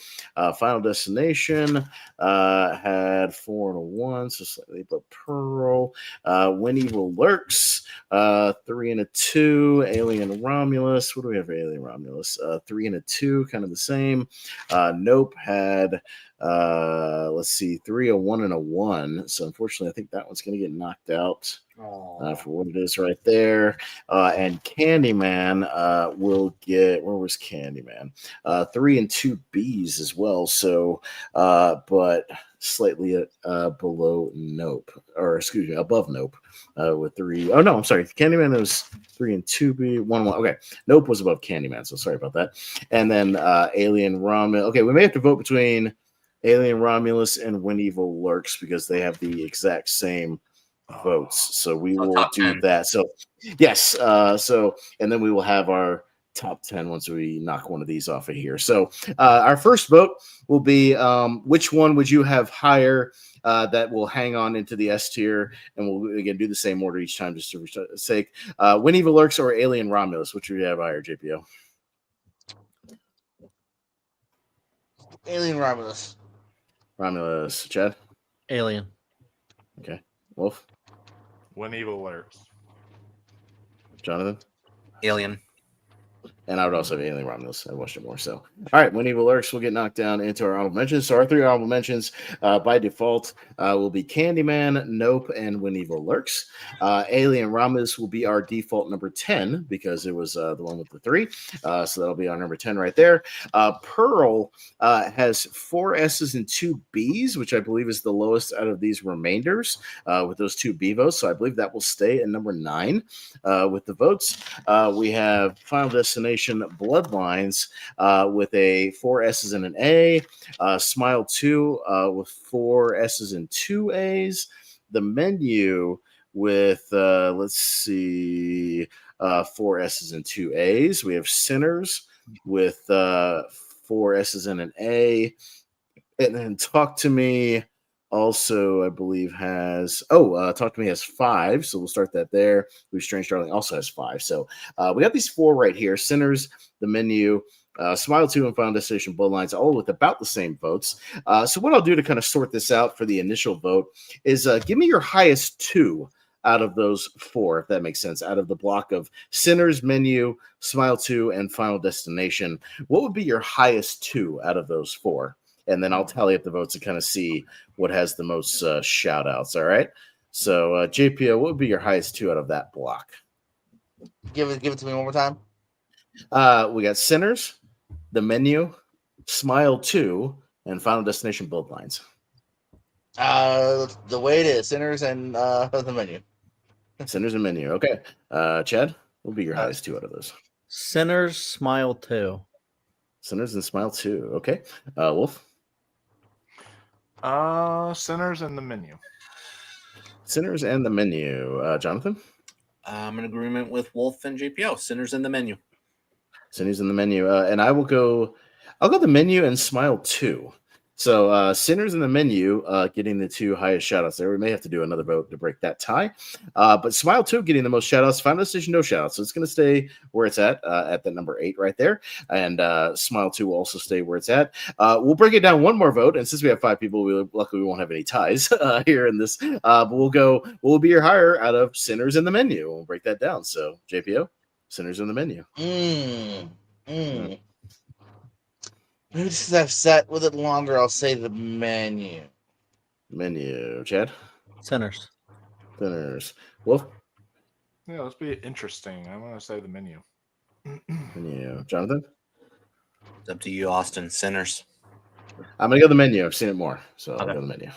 Final Destination had 4 and a 1, so slightly above Pearl. When Evil Lurks, 3 and a 2. Alien Romulus. What do we have for Alien Romulus? 3 and a 2, kind of the same. Nope had let's see, 3, a 1, and a 1. So unfortunately, I think that one's going to get knocked out for what it is right there. And Candyman will get, where was Candyman? 3 and 2 Bs as well. So, but slightly below Nope, or excuse me, above Nope with 3. Oh no, I'm sorry. Candyman was 3 and 2 B, 1, 1. Okay, Nope was above Candyman, so sorry about that. And then Alien Romulus. Okay, we may have to vote between Alien Romulus and When Evil Lurks because they have the exact same votes. So we will do 10. that. So yes. So and then we will have our top 10 once we knock one of these off of here. So our first vote will be which one would you have higher that will hang on into the S tier, and we'll again do the same order each time just for sake. When Evil Lurks or Alien Romulus, which would you have higher, JPO? Alien Romulus. Romulus, Chad? Alien. Okay. Wolf? When Evil Lurks. Jonathan? Alien. And I would also have Alien Romulus. I watched it more. So, all right, When Evil Lurks will get knocked down into our honorable mentions. So, our 3 honorable mentions by default will be Candyman, Nope, and When Evil Lurks. Alien Romulus will be our default number 10 because it was the one with the 3. So, that'll be our number 10 right there. Pearl has 4 S's and 2 B's, which I believe is the lowest out of these remainders with those 2 B votes. So, I believe that will stay at number 9 with the votes. We have Final Destination Bloodlines with a 4 S's and an A. Smile 2 with 4 S's and 2 A's. The Menu with, let's see, 4 S's and 2 A's. We have Sinners with 4 S's and an A. And then Talk to Me also, I believe, has Talk to Me has 5, so we'll start that there. Who's Strange Darling also has 5. So we got these 4 right here: Sinners, The Menu, Smile 2, and Final Destination Bloodlines, all with about the same votes. So what I'll do to kind of sort this out for the initial vote is give me your highest 2 out of those 4, if that makes sense, out of the block of Sinners, Menu, Smile 2, and Final Destination. What would be your highest 2 out of those 4? And then I'll tally up the votes and kind of see what has the most shout outs. All right. So, JPO, what would be your highest 2 out of that block? Give it to me one more time. We got Sinners, The Menu, Smile 2, and Final Destination Bloodlines. The way it is, Sinners and The Menu. Sinners and Menu. Okay. Chad, what would be your highest 2 out of those? Sinners, Smile 2. Sinners and Smile 2. Okay. Wolf? Sinners and The Menu. Sinners and The Menu. Jonathan? I'm in agreement with Wolf and JPO. Sinners in the Menu. Sinners in the Menu. And I'll go The Menu and Smile 2. So Sinners in the Menu getting the 2 highest shoutouts there. We may have to do another vote to break that tie. But Smile 2 getting the most shoutouts. Final Destination, no shoutouts. So it's going to stay where it's at the number 8 right there. And Smile 2 will also stay where it's at. We'll break it down one more vote. And since we have 5 people, luckily we won't have any ties here in this. But we'll be your higher out of Sinners in the Menu. We'll break that down. So JPO, Sinners in the Menu. Maybe just because I've sat with it longer, I'll say the menu. Menu. Chad? Sinners. Sinners. Wolf? Yeah, let's be interesting. I'm gonna say the menu. Menu. Jonathan? It's up to you, Austin. Sinners. I'm gonna go the menu. I've seen it more, so I'll Okay. go the menu.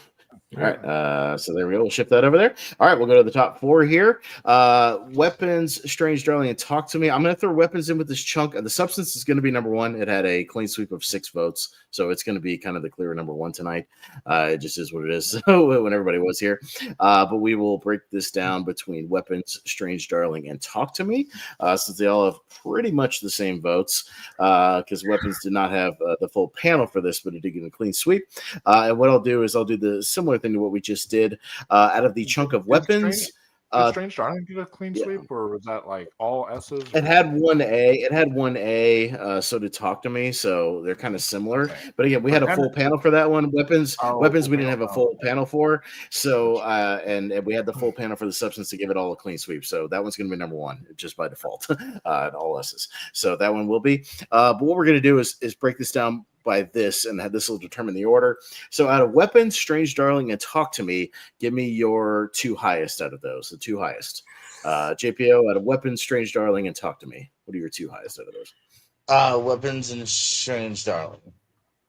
All right, so there we go. We'll shift that over there. All right, we'll go to the top 4 here. Weapons, Strange Darling, and Talk to Me. I'm going to throw Weapons in with this chunk. The Substance is going to be number 1. It had a clean sweep of 6 votes, so it's going to be kind of the clear number 1 tonight. It just is what it is when everybody was here. But we will break this down between Weapons, Strange Darling, and Talk to Me, since they all have pretty much the same votes, because Weapons did not have the full panel for this, but it did get a clean sweep. And what I'll do is I'll do the similar thing to what we just did. Out of the chunk of Weapons, did Strange Darling get a clean sweep, or was that like all S's? it had 1A. It had 1A. So did Talk to Me. So they're kind of similar. Okay. But again, we had a full panel for that one. Weapons, Oh, we didn't have a full okay. panel for. So and we had the full panel for the Substance to give it all a clean sweep. So that one's going to be number 1 just by default. All S's. So that one will be. But what we're going to do is break this down by this, and this will determine the order. So out of Weapons, Strange Darling, and Talk to Me, give me your 2 highest out of those, the 2 highest. JPO, out of Weapons, Strange Darling, and Talk to Me, what are your 2 highest out of those? Weapons and Strange Darling.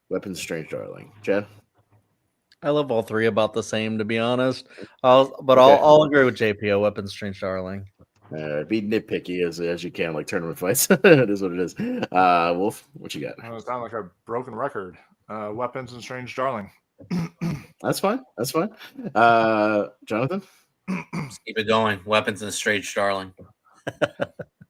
Weapons, Strange Darling. Chad? I love all 3 about the same, to be honest. I'll agree with JPO. Weapons, Strange Darling. Be nitpicky as you can, like tournament fights. It is what it is. Wolf, what you got? It sounds like a broken record. Weapons and Strange Darling. That's fine. That's fine. Jonathan? Let's keep it going. Weapons and Strange Darling.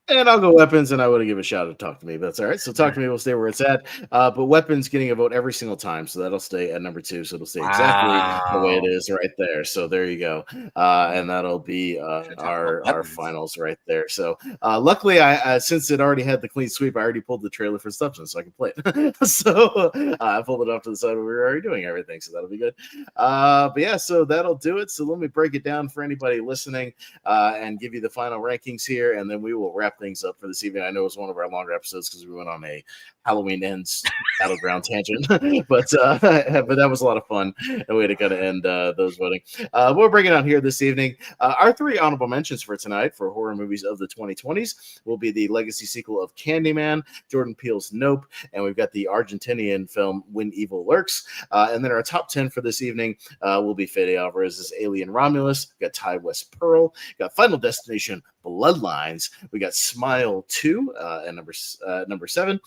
And I'll go Weapons, and I would give a shout out to Talk to Me, but that's all right. So Talk to Me will stay where it's at. But Weapons getting a vote every single time, so that'll stay at number 2. So it'll stay exactly the way it is right there. So there you go. And that'll be our finals right there. So luckily, I since it already had the clean sweep, I already pulled the trailer for Substance, so I can play it. So I pulled it off to the side where we were already doing everything, so that'll be good. But yeah, so that'll do it. So let me break it down for anybody listening and give you the final rankings here, and then we will wrap things up for this evening. I know it was one of our longer episodes because we went on a Halloween ends battleground tangent, but that was a lot of fun, and we had to kind of end those voting. We're breaking out here this evening. Our 3 honorable mentions for tonight for horror movies of the 2020s will be the legacy sequel of Candyman, Jordan Peele's Nope, and we've got the Argentinian film When Evil Lurks. And then our top 10 for this evening will be Fede Alvarez's Alien Romulus. We've got Ty West Pearl. We've got Final Destination Bloodlines. We got Smile 2 at number 7.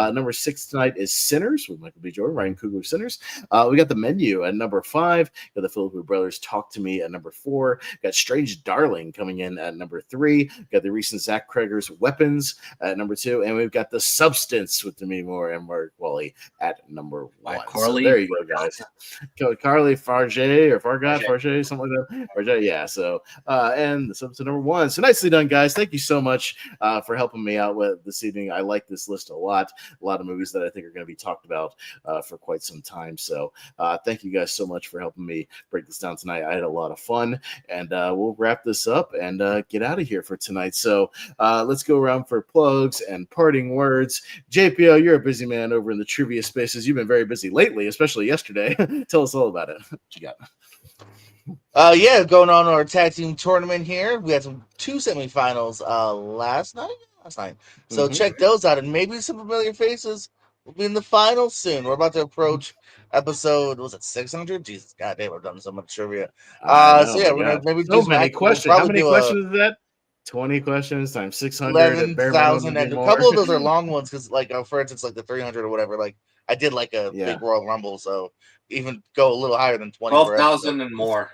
Number 6 tonight is Sinners with Michael B. Jordan, Ryan Coogler, Sinners. We got The Menu at number 5. We got the Philippi Brothers Talk to Me at number 4. We got Strange Darling coming in at number 3. We got the recent Zach Kreger's Weapons at number 2. And we've got The Substance with Demi Moore and Mark Wally at number 1. So there you go, guys. Carly Farge or Farge, something like that. Farge, yeah. So, and The Substance number 1. So nicely done, guys. Thank you so much for helping me out with this evening. I like this list a lot of movies that I think are going to be talked about for quite some time. So thank you guys so much for helping me break this down tonight. I had a lot of fun, and we'll wrap this up and get out of here for tonight. So let's go around for plugs and parting words. JPO, you're a busy man over in the trivia spaces. You've been very busy lately, especially yesterday. Tell us all about it. What you got? Yeah, going on our tag team tournament here. We had 2 semifinals last night. So check those out, and maybe some familiar faces will be in the finals soon. We're about to approach episode, was it 600? Jesus, goddamn, I've done so much trivia. So yeah, we're gonna maybe so do many questions. How many questions is that? 20 questions times 600. 11,000. And a couple of those are long ones because, like, for instance, like the 300 or whatever. Like, I did like a big Royal Rumble, so even go a little higher than 20. 12,000 and more.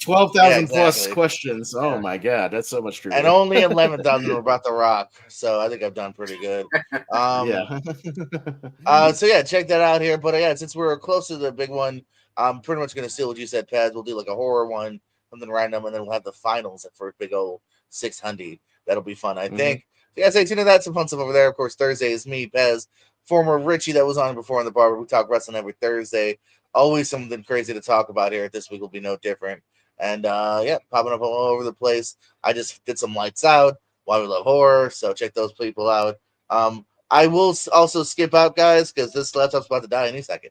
12,000 plus questions. Oh my god, that's so much trivia. And only 11,000 were about The Rock, so I think I've done pretty good. So yeah, check that out here. But yeah, since we're close to the big one, I'm pretty much gonna steal what you said, Paz. We'll do like a horror one, something random, and then we'll have the finals for a big old 600. That'll be fun, I think. So yeah, stay tuned to that. Some fun stuff over there. Of course, Thursday is me, Pez, former Richie that was on before in the bar. We talk wrestling every Thursday. Always something crazy to talk about here. This week will be no different. And yeah, popping up all over the place. I just did some Lights Out, Why We Love Horror. So check those people out. I will also skip out, guys, because this laptop's about to die any second.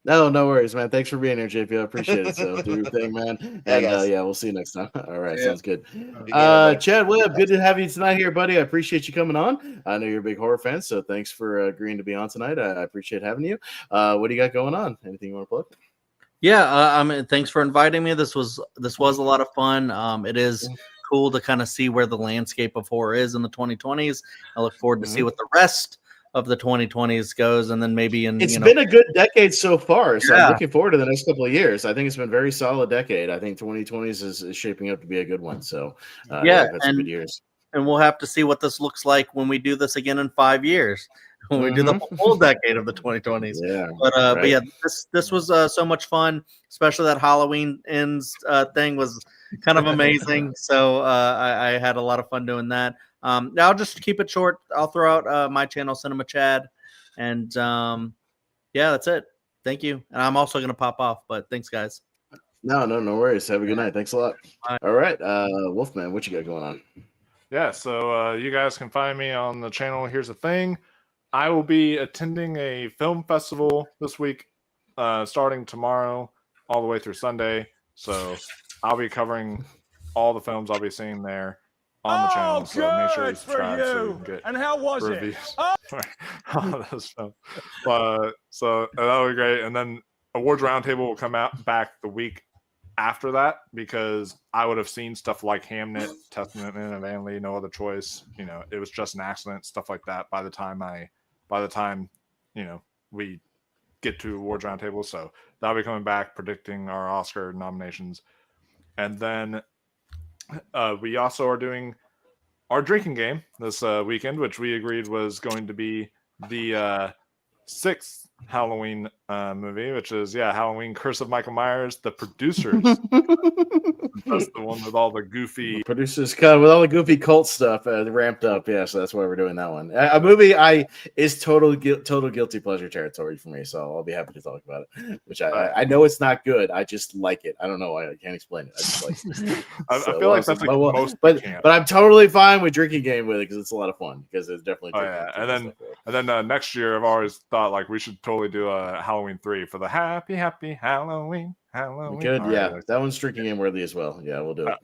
No worries, man. Thanks for being here, JP. I appreciate it. So do your thing, man. And guys. we'll see you next time. All right, Yeah. sounds good. Yeah, Chad Webb, good to have you tonight here, buddy. I appreciate you coming on. I know you're a big horror fan, so thanks for agreeing to be on tonight. I appreciate having you. What do you got going on? Anything you want to plug? Yeah, thanks for inviting me. This was a lot of fun. It is cool to kind of see where the landscape of horror is in the 2020s. I look forward to see what the rest of the 2020s goes, and then maybe it's been a good decade so far. So Yeah. I'm looking forward to the next couple of years. I think it's been a very solid decade. I think 2020s is shaping up to be a good one. So Yeah, that's some good years. and we'll have to see what this looks like when we do this again in 5 years. When we do the whole decade of the 2020s. Yeah, But yeah, this was so much fun, especially that Halloween ends thing was kind of amazing. So I had a lot of fun doing that. Now I'll just keep it short. I'll throw out my channel, Cinema Chad, and yeah, that's it. Thank you. And I'm also gonna pop off, but thanks, guys. No worries. Have a good night. Thanks a lot. Bye. All right, Wolfman, what you got going on? Yeah, so you guys can find me on the channel. Here's the thing. I will be attending a film festival this week, starting tomorrow all the way through Sunday. So I'll be covering all the films I'll be seeing there on the channel. So make sure you subscribe so you can get and how was reviews. it? All those films. So that'll be great. And then Awards Roundtable will come out back the week after that, because I would have seen stuff like Hamnet, Testament, and Van Lee, No Other Choice. It was just an accident, stuff like that. By the time we get to Awards Roundtable, so that'll be coming back, predicting our Oscar nominations, and then we also are doing our drinking game this weekend, which we agreed was going to be the sixth Halloween movie, which is Halloween Curse of Michael Myers. The producers, that's the one with all the goofy producers cut with all the goofy cult stuff ramped up. Yeah, so that's why we're doing that one. A movie is total guilty pleasure territory for me, so I'll be happy to talk about it. Which I know it's not good. I just like it. I don't know. I can't explain it. I just like it. I feel like that's like most, but I'm totally fine with drinking game with it because it's a lot of fun. Because it's definitely. And then next year, I've always thought like we should totally do a Halloween 3 for the happy Halloween. We could, that one's drinking game worthy as well. Yeah, we'll do it.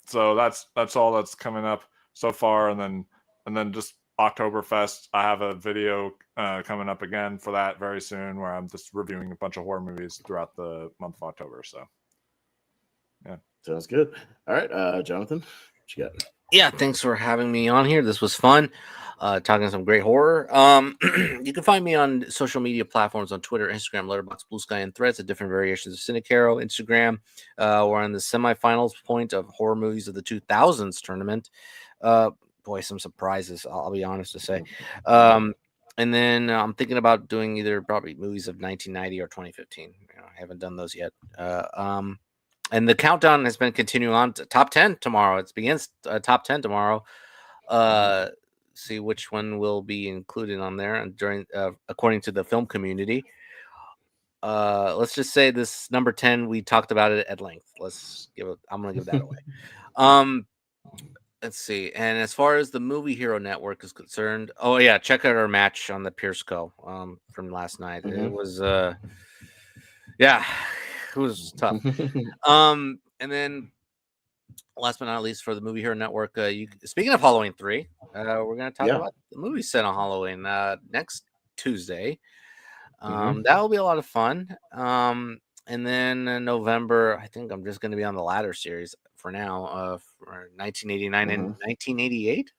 So that's all that's coming up so far, and then just Oktoberfest. I have a video coming up again for that very soon, where I'm just reviewing a bunch of horror movies throughout the month of October. So, yeah, sounds good. All right, Jonathan, what you got? Yeah, thanks for having me on here. This was fun. Talking some great horror. You can find me on social media platforms on Twitter, Instagram, Letterboxd, Blue Sky, and Threads at different variations of Caro. Instagram, we're on the semifinals point of horror movies of the 2000s tournament. Boy, some surprises, I'll be honest to say. And then I'm thinking about doing either probably movies of 1990 or 2015. I haven't done those yet. And the countdown has been continuing on to top 10 tomorrow. It begins top 10 tomorrow. See which one will be included on there, and during according to the film community. Let's just say this number 10, we talked about it at length. I'm gonna give that away. Let's see. And as far as the Movie Hero Network is concerned, check out our match on the Pierce Co. From last night. It was it was tough. And then last but not least, for the Movie Hero Network, speaking of Halloween 3, we're going to talk about the movie set on Halloween next Tuesday. That will be a lot of fun. And then in November, I think I'm just going to be on the Ladder series for now, for 1989 and 1988.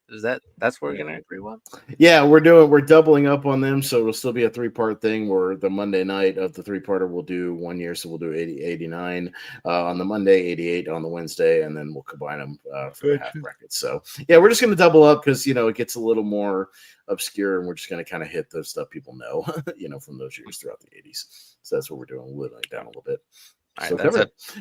That's what we're going to agree on? Yeah, we're doubling up on them, so it'll still be a 3-part thing where the Monday night of the 3-parter we'll do 1 year, so we'll do 89 on the Monday, 88 on the Wednesday, and then we'll combine them for the half brackets. So yeah, we're just going to double up because it gets a little more obscure, and we're just going to kind of hit the stuff people know, from those years throughout the 80s. So that's what we're doing, whittling it down a little bit. All So right, that's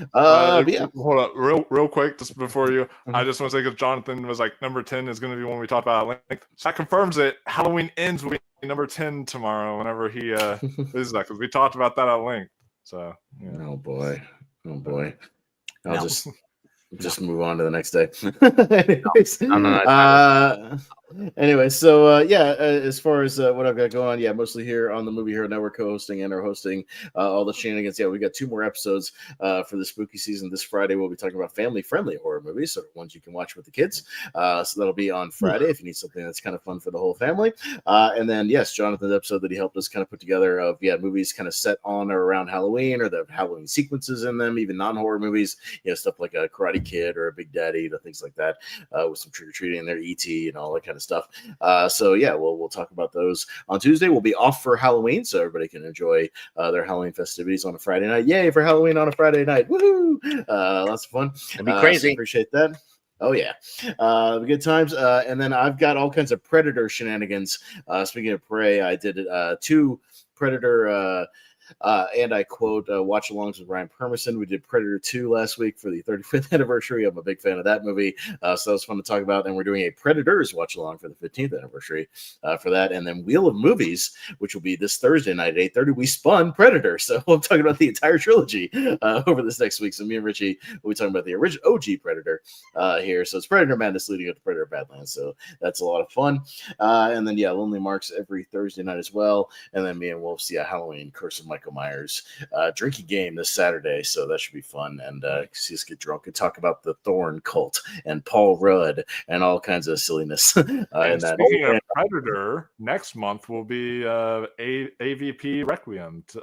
it. Hold up, real quick, just before you, I just want to say, because Jonathan was like, number 10 is going to be one we talked about at length. So that confirms it. Halloween ends with number 10 tomorrow. Whenever he is that, because we talked about that at length. So oh boy, I'll just just move on to the next day. Anyways, no, anyway, so as far as what I've got going on, mostly here on the Movie Hero Network, co-hosting and or hosting all the shenanigans. We got 2 more episodes for the spooky season. This Friday we'll be talking about family-friendly horror movies, so ones you can watch with the kids. So that'll be on Friday if you need something that's kind of fun for the whole family. And then Jonathan's episode that he helped us kind of put together of movies kind of set on or around Halloween, or the Halloween sequences in them, even non-horror movies, stuff like a Karate Kid or a Big Daddy, things like that, with some trick-or-treating in there, E.T. and all that kind of stuff. We'll talk about those on Tuesday. We'll be off for Halloween, so everybody can enjoy their Halloween festivities on a Friday night. Yay for Halloween on a Friday night. Woohoo! Lots of fun. It'd be crazy. So appreciate that. Oh yeah, good times. And then I've got all kinds of Predator shenanigans. Speaking of Prey, I did 2 Predator and I quote watch alongs with Ryan Permerson. We did Predator 2 last week for the 35th anniversary. I'm a big fan of that movie, so that was fun to talk about. And we're doing a Predators watch along for the 15th anniversary for that. And then Wheel of Movies, which will be this Thursday night at 8:30. We spun Predator, so I'm talking about the entire trilogy over this next week. So me and Richie will be talking about the original OG Predator here. So it's Predator Madness leading up to Predator Badlands. So that's a lot of fun. And then Lonely Marks every Thursday night as well. And then me and Wolf see a Halloween Curse of Michael Myers drinking game this Saturday, so that should be fun. And see us get drunk and talk about the Thorn cult and Paul Rudd and all kinds of silliness. And speaking of Predator, next month will be AVP Requiem to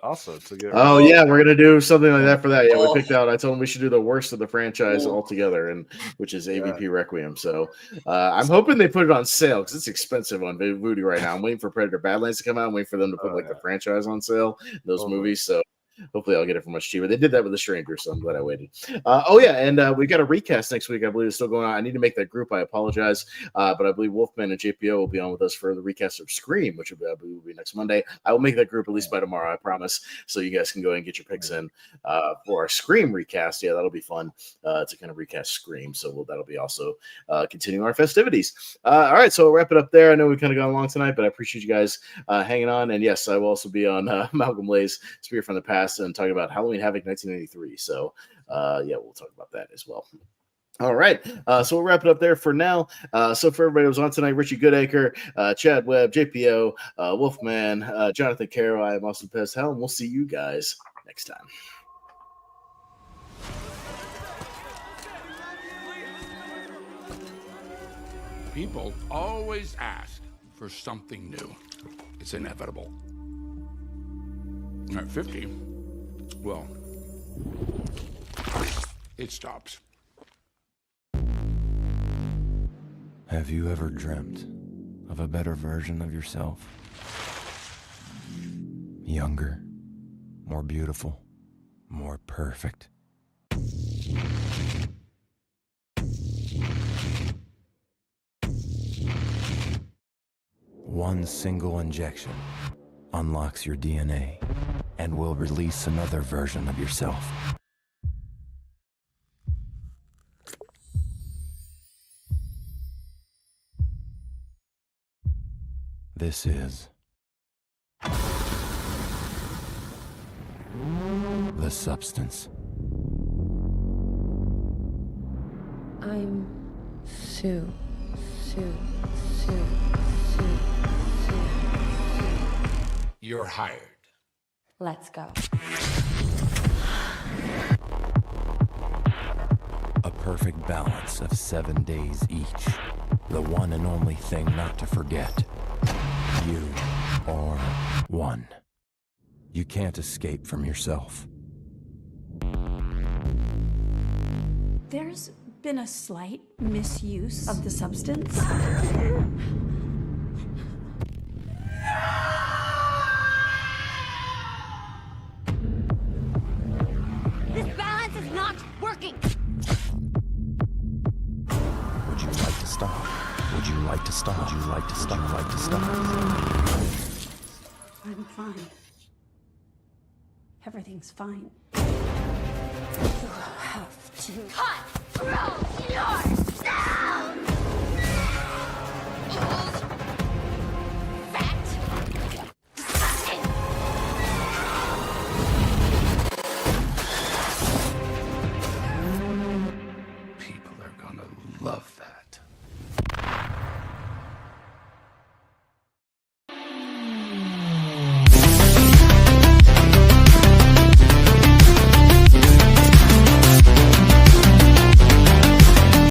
get. We're gonna do something like that for that. We picked out. I told him we should do the worst of the franchise altogether, and which is AVP Requiem. So I'm hoping they put it on sale because it's expensive on Vudu right now. I'm waiting for Predator Badlands to come out. I'm waiting for them to put the franchise on sale. Those movies. So hopefully I'll get it for much cheaper. They did that with The Stranger, so I'm glad I waited. And we got a recast next week. I believe it's still going on. I need to make that group. I apologize. But I believe Wolfman and JPO will be on with us for the recast of Scream, which will be next Monday. I will make that group at least by tomorrow, I promise. So you guys can go and get your picks in for our Scream recast. That'll be fun to kind of recast Scream. So that'll be also continuing our festivities. All right, so we'll wrap it up there. I know we kind of gone long tonight, but I appreciate you guys hanging on. And yes, I will also be on Malcolm Lay's Spear from the Past and talking about Halloween Havoc 1983. So we'll talk about that as well. All right, so we'll wrap it up there for now. So for everybody who was on tonight, Richie Goodacre, Chad Webb, JPO, Wolfman, Jonathan Caro, I am Austin Pestel, and we'll see you guys next time. People always ask for something new. It's inevitable. At 50, well, it stops. Have you ever dreamt of a better version of yourself? Younger, more beautiful, more perfect. One single injection unlocks your DNA and will release another version of yourself. This is the substance. I'm Sue. You're hired. Let's go. A perfect balance of 7 days each. The one and only thing not to forget. You are one. You can't escape from yourself. There's been a slight misuse of the substance. This balance is not working. Would you like to stop? Would you like to stop? Would you like to stop? Would you like to stop? I'm fine. Everything's fine. You have to Control yourself! Old, fat, disgusting. love.